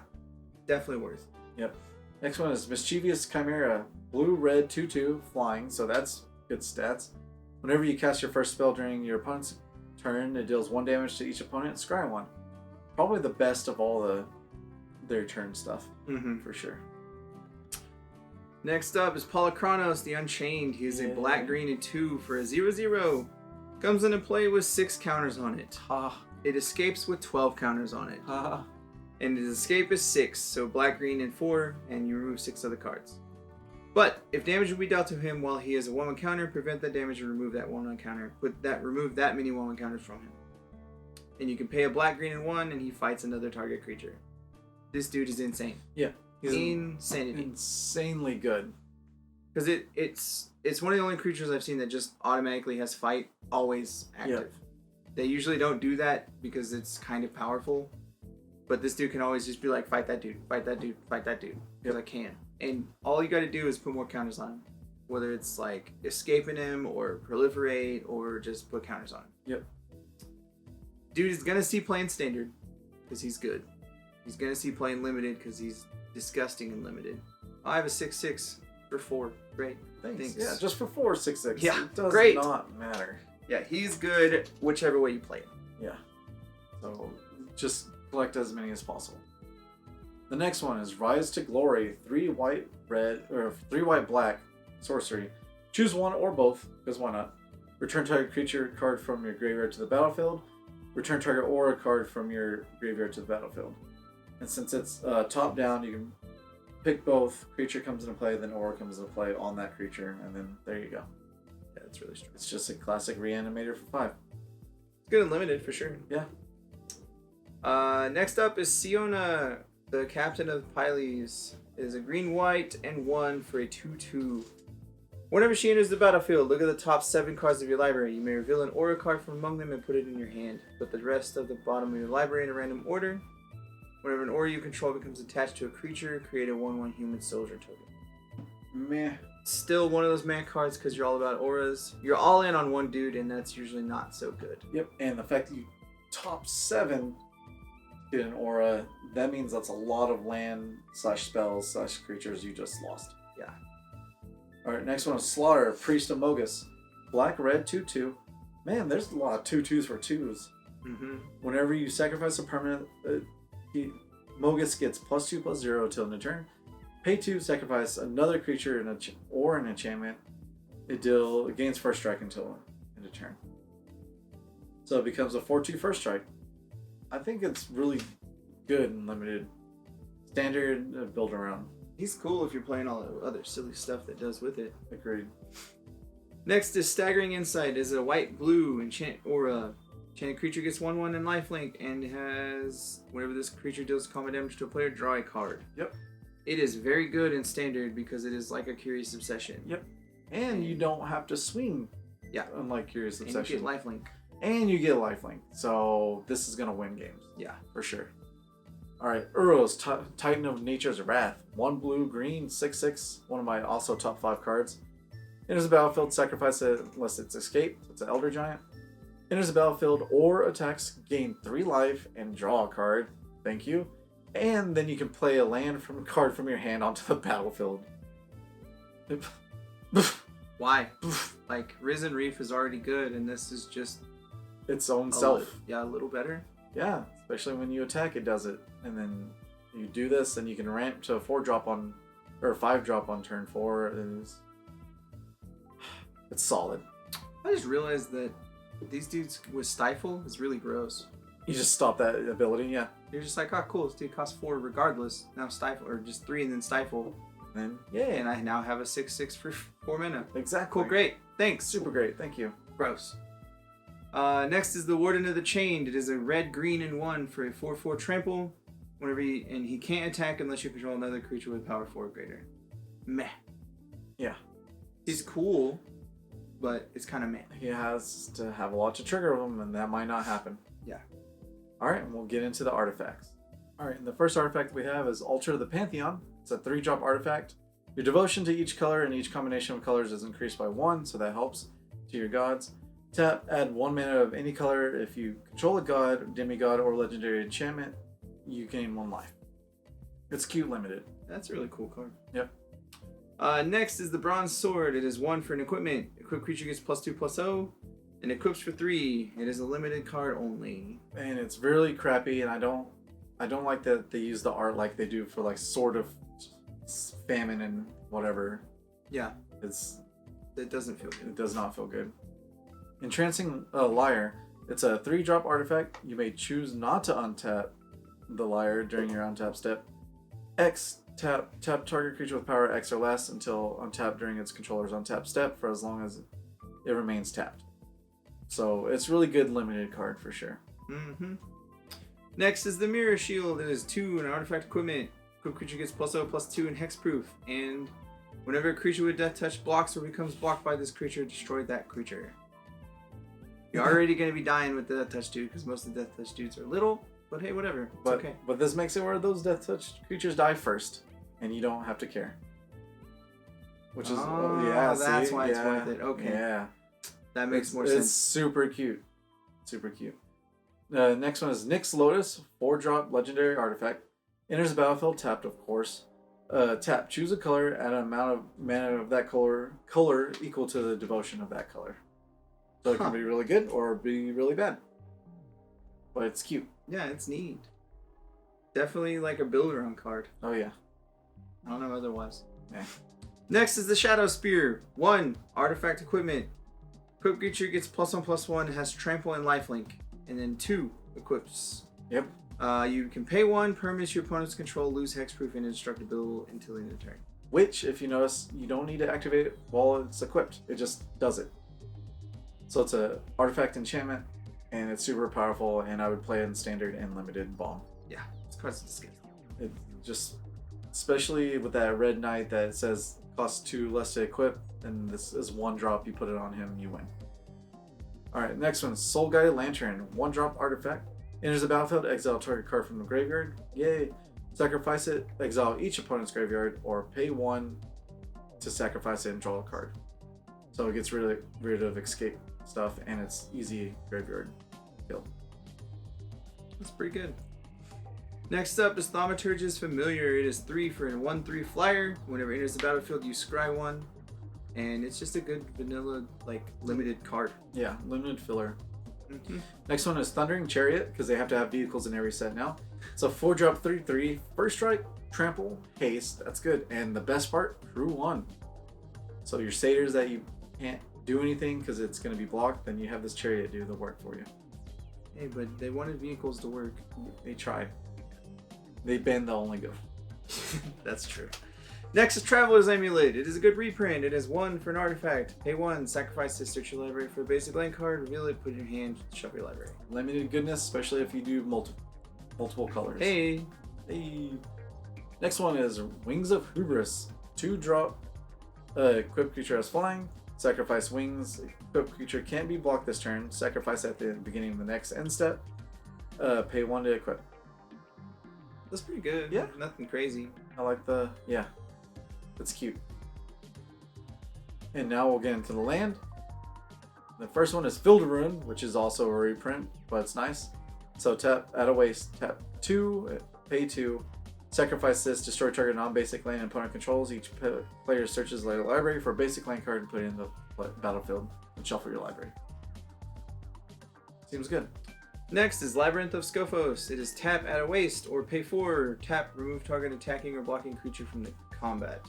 Definitely worth. Yep. Next one is Mischievous Chimera. Blue, red, 2/2, flying, so that's good stats. Whenever you cast your first spell during your opponent's turn, it deals 1 damage to each opponent, scry 1. Probably the best of all the their turn stuff Mm-hmm. for sure. Next up is Polychronos, the Unchained. He is a black, green, and 2 for a 0/0. Comes into play with 6 counters on it. Ha It escapes with 12 counters on it. ha. And his escape is 6, so black, green, and 4, and you remove 6 other cards. But if damage will be dealt to him while he has a 1/1 counter, prevent that damage and remove that 1/1 counter. Remove that many 1/1 counters from him. And you can pay a black, green, and 1, and he fights another target creature. This dude is insane. Yeah. He's Insanity. insanely good. Because it's one of the only creatures I've seen that just automatically has fight always active. They usually don't do that because it's kind of powerful. But this dude can always just be like, fight that dude, fight that dude, fight that dude. Because I can. And all you gotta do is put more counters on him. Whether it's like escaping him or proliferate or just put counters on him. Yep. Dude is gonna see playing standard because he's good. He's gonna see playing limited because he's disgusting and limited. I have a 6/6 for 4. Great. Thanks. Yeah, just for 4, 6/6. Yeah, It does great. not matter. Yeah, he's good whichever way you play him. Yeah. So just collect as many as possible. The next one is Rise to Glory, 3 white, red, or 3 white, black, sorcery. Choose one or both, because why not? Return target creature card from your graveyard to the battlefield. Return target aura card from your graveyard to the battlefield. And since it's top down, you can pick both. Creature comes into play, then aura comes into play on that creature, and then there you go. Yeah, it's really strong. It's just a classic reanimator for 5. It's good and limited for sure. Yeah. Next up is Siona, the captain of Pyles. It is a green, white, and 1 for a 2/2. Whenever she enters the battlefield, look at the top 7 cards of your library. You may reveal an aura card from among them and put it in your hand. Put the rest of the bottom of your library in a random order. Whenever an aura you control becomes attached to a creature, create a 1/1 human soldier token. Meh. Still one of those man cards because you're all about auras. You're all in on one dude, and that's usually not so good. Yep, and the fact that you top 7 get an aura, that means that's a lot of land / spells / creatures you just lost. Yeah. Alright, next one is Slaughter, Priest of Mogus. Black, red, 2/2. Man, there's a lot of 2/2s for 2s. Mm-hmm. Whenever you sacrifice a permanent, Mogus gets +2/+0 till end of turn. Pay 2, sacrifice another creature or an enchantment. It gains first strike until end of turn. So it becomes a 4/2 first strike. I think it's really good and limited. Standard build around. He's cool if you're playing all the other silly stuff that does with it. Agreed. Next is Staggering Insight. Is a white-blue enchant aura. Enchanted creature gets 1/1 and lifelink and has whenever this creature deals combat damage to a player, draw a card. Yep. It is very good in standard because it is like a Curious Obsession. Yep. And you don't have to swing. Yeah. Unlike Curious And Obsession. you get lifelink. And you get lifelink. So this is gonna win games. Yeah. For sure. Alright, Uros, Titan of Nature's Wrath. 1 blue, green, 6/6. One of my also top 5 cards. Enters the battlefield, sacrifice it unless it's escaped. It's an Elder Giant. Enters the battlefield or attacks, gain 3 life and draw a card. Thank you. And then you can play a land from a card from your hand onto the battlefield. Why? Like, Risen Reef is already good, and this is just Its own self. A little better. Yeah, especially when you attack, it does it. And then you do this, and you can ramp to a 4-drop on, or a 5-drop on turn 4. It's solid. I just realized that these dudes with Stifle is really gross. You just stop that ability, yeah. You're just like, oh, cool, this dude costs 4 regardless. Now Stifle, or just 3 and then Stifle. And yay. And I now have a 6/6 for 4 mana. Exactly. Cool, great. Thanks. Super great, thank you. Gross. Next is the Warden of the Chained. It is a red, green, and 1 for a 4/4 trample. And he can't attack unless you control another creature with power 4 or greater. Meh. Yeah. He's cool, but it's kind of meh. He has to have a lot to trigger him, and that might not happen. Yeah. Alright, and we'll get into the artifacts. Alright, and the first artifact we have is Altar of the Pantheon. It's a 3-drop artifact. Your devotion to each color and each combination of colors is increased by 1, so that helps to your gods. Tap, add 1 mana of any color. If you control a god, demigod, or legendary enchantment, you gain 1 life. It's cute limited. That's a really cool card. Yep. Next is the Bronze Sword. It is 1 for an equipment. Equipped creature gets +2/+0 and equips for 3. It is a limited card only. And it's really crappy, and I I don't like that they use the art like they do for like Sword of Famine and whatever. Yeah. It doesn't feel good. It does not feel good. Entrancing Lyre. It's a 3-drop artifact. You may choose not to untap the Lyre during your untap step. X, tap target creature with power X or less until untapped during its controller's untap step for as long as it remains tapped. So it's really good limited card for sure. Mm-hmm. Next is the Mirror Shield. It is 2 in artifact equipment. Equipped creature gets +0/+2 in hexproof. And whenever a creature with Death Touch blocks or becomes blocked by this creature, destroy that creature. You're already going to be dying with the Death Touch dude because most of the Death Touch dudes are little. But hey, whatever. It's okay. But this makes it where those Death Touch creatures die first. And you don't have to care. Which is... that's why it's worth it. Okay. Yeah. That makes more sense. It's super cute. Super cute. Next one is Nyx Lotus, 4-drop legendary artifact. Enters the battlefield tapped, of course. Tap. Choose a color at an amount of mana of that color equal to the devotion of that color. So it can be really good or be really bad. But it's cute. Yeah, it's neat. Definitely like a build-around card. Oh, yeah. I don't know otherwise. Yeah. Next is the Shadow Spear. 1. Artifact equipment. Equipped creature gets +1/+1, has trample and lifelink. And then 2 equips. Yep. You can pay 1, permanents your opponent's control, lose hexproof and indestructible until the end of the turn. Which, if you notice, you don't need to activate it while it's equipped. It just does it. So it's a artifact enchantment, and it's super powerful, and I would play it in standard and limited bomb. Yeah, this card's disgusting. It just, especially with that red knight that says costs 2 less to equip, and this is 1 drop, you put it on him, you win. Alright, next one, Soul Guided Lantern, 1-drop artifact. Enters the battlefield, exile target card from the graveyard. Yay! Sacrifice it, exile each opponent's graveyard, or pay 1 to sacrifice it and draw a card. So it gets rid of escape stuff, and it's easy graveyard kill. That's pretty good. Next up is Thaumaturge's Familiar. It is 3 for a 1/3 flyer. Whenever it enters the battlefield, you scry 1. And it's just a good vanilla, like, limited card. Yeah, limited filler. Mm-hmm. Next one is Thundering Chariot, because they have to have vehicles in every set now. It's a 4-drop 3/3. First strike, trample, haste. That's good. And the best part, crew 1. So your satyrs that you can't do anything because it's going to be blocked, then you have this chariot do the work for you. Hey, but they wanted vehicles to work. They tried. They bend the only go. That's true. Next is Traveler's Amulet. It is a good reprint. It is 1 for an artifact. Pay 1, sacrifice this, search your library for a basic land card, reveal it, put it in your hand, shuffle your library. Limited goodness, especially if you do multiple colors. Hey. Next one is Wings of Hubris. 2-drop. Equipped creature has flying. Sacrifice wings. Equipped creature can't be blocked this turn. Sacrifice at the beginning of the next end step. Pay 1 to equip. That's pretty good. Yeah. Nothing crazy. I like the... Yeah. That's cute. And now we'll get into the land. The first one is Field of Ruin, which is also a reprint, but it's nice. So tap, add a waste, tap 2, pay 2. Sacrifice this, destroy target non-basic land and opponent controls. Each player searches their library for a basic land card and put it in the battlefield and shuffle your library. Seems good. Next is Labyrinth of Scophos. It is tap, add a waste, or pay 4, tap, remove target attacking or blocking creature from the combat.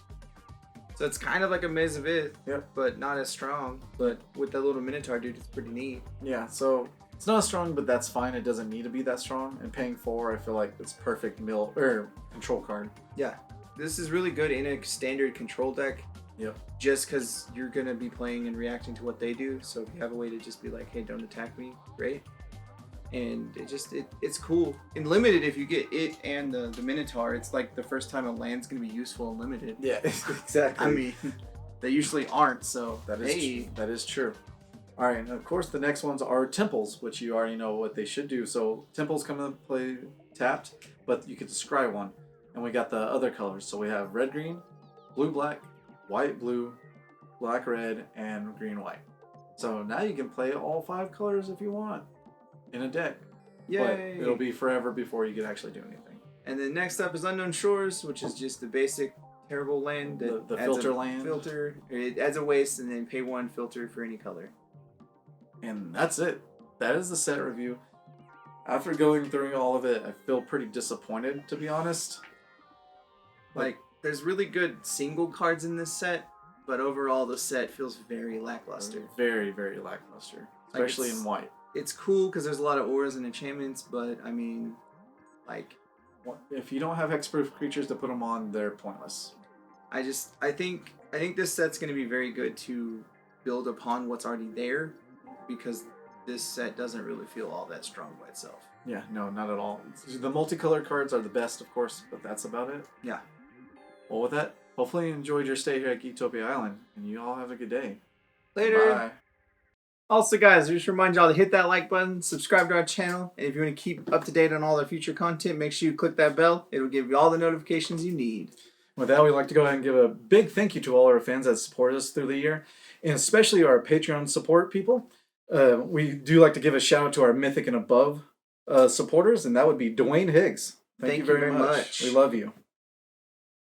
So it's kind of like a Mezavith, Yep. but not as strong. But with that little Minotaur dude, it's pretty neat. Yeah, so it's not strong, but that's fine. It doesn't need to be that strong. And paying 4, I feel like it's perfect control card. Yeah, this is really good in a standard control deck. Yep. Just because you're going to be playing and reacting to what they do. So if you have a way to just be like, hey, don't attack me, great. And it's cool. In limited, if you get it and the Minotaur, it's like the first time a land's going to be useful in limited. Yeah, exactly. I mean, they usually aren't, so that is true. All right, and of course the next ones are temples, which you already know what they should do. So temples come into play tapped, but you can descry 1. And we got the other colors. So we have red green, blue black, white blue, black red, and green white. So now you can play all 5 colors if you want in a deck. Yay! But it'll be forever before you can actually do anything. And then next up is Unknown Shores, which is just the basic terrible land. That the adds filter a land. Filter. It adds a waste and then pay 1 filter for any color. And that's it. That is the set review. After going through all of it, I feel pretty disappointed, to be honest. Like, there's really good single cards in this set, but overall the set feels very lackluster. Very, very lackluster, especially in white. It's cool because there's a lot of auras and enchantments, but I mean, like, if you don't have hexproof creatures to put them on, they're pointless. I think this set's going to be very good to build upon what's already there, because this set doesn't really feel all that strong by itself. Yeah, no, not at all. The multicolored cards are the best, of course, but that's about it. Yeah. Well, with that, hopefully you enjoyed your stay here at Geektopia Island, and you all have a good day. Later. Bye. Also, guys, just remind y'all to hit that like button, subscribe to our channel, and if you want to keep up to date on all our future content, make sure you click that bell. It'll give you all the notifications you need. With that, we'd like to go ahead and give a big thank you to all our fans that support us through the year, and especially our Patreon support people. We do like to give a shout out to our Mythic and Above supporters, and that would be Dwayne Higgs. Thank you very much. We love you.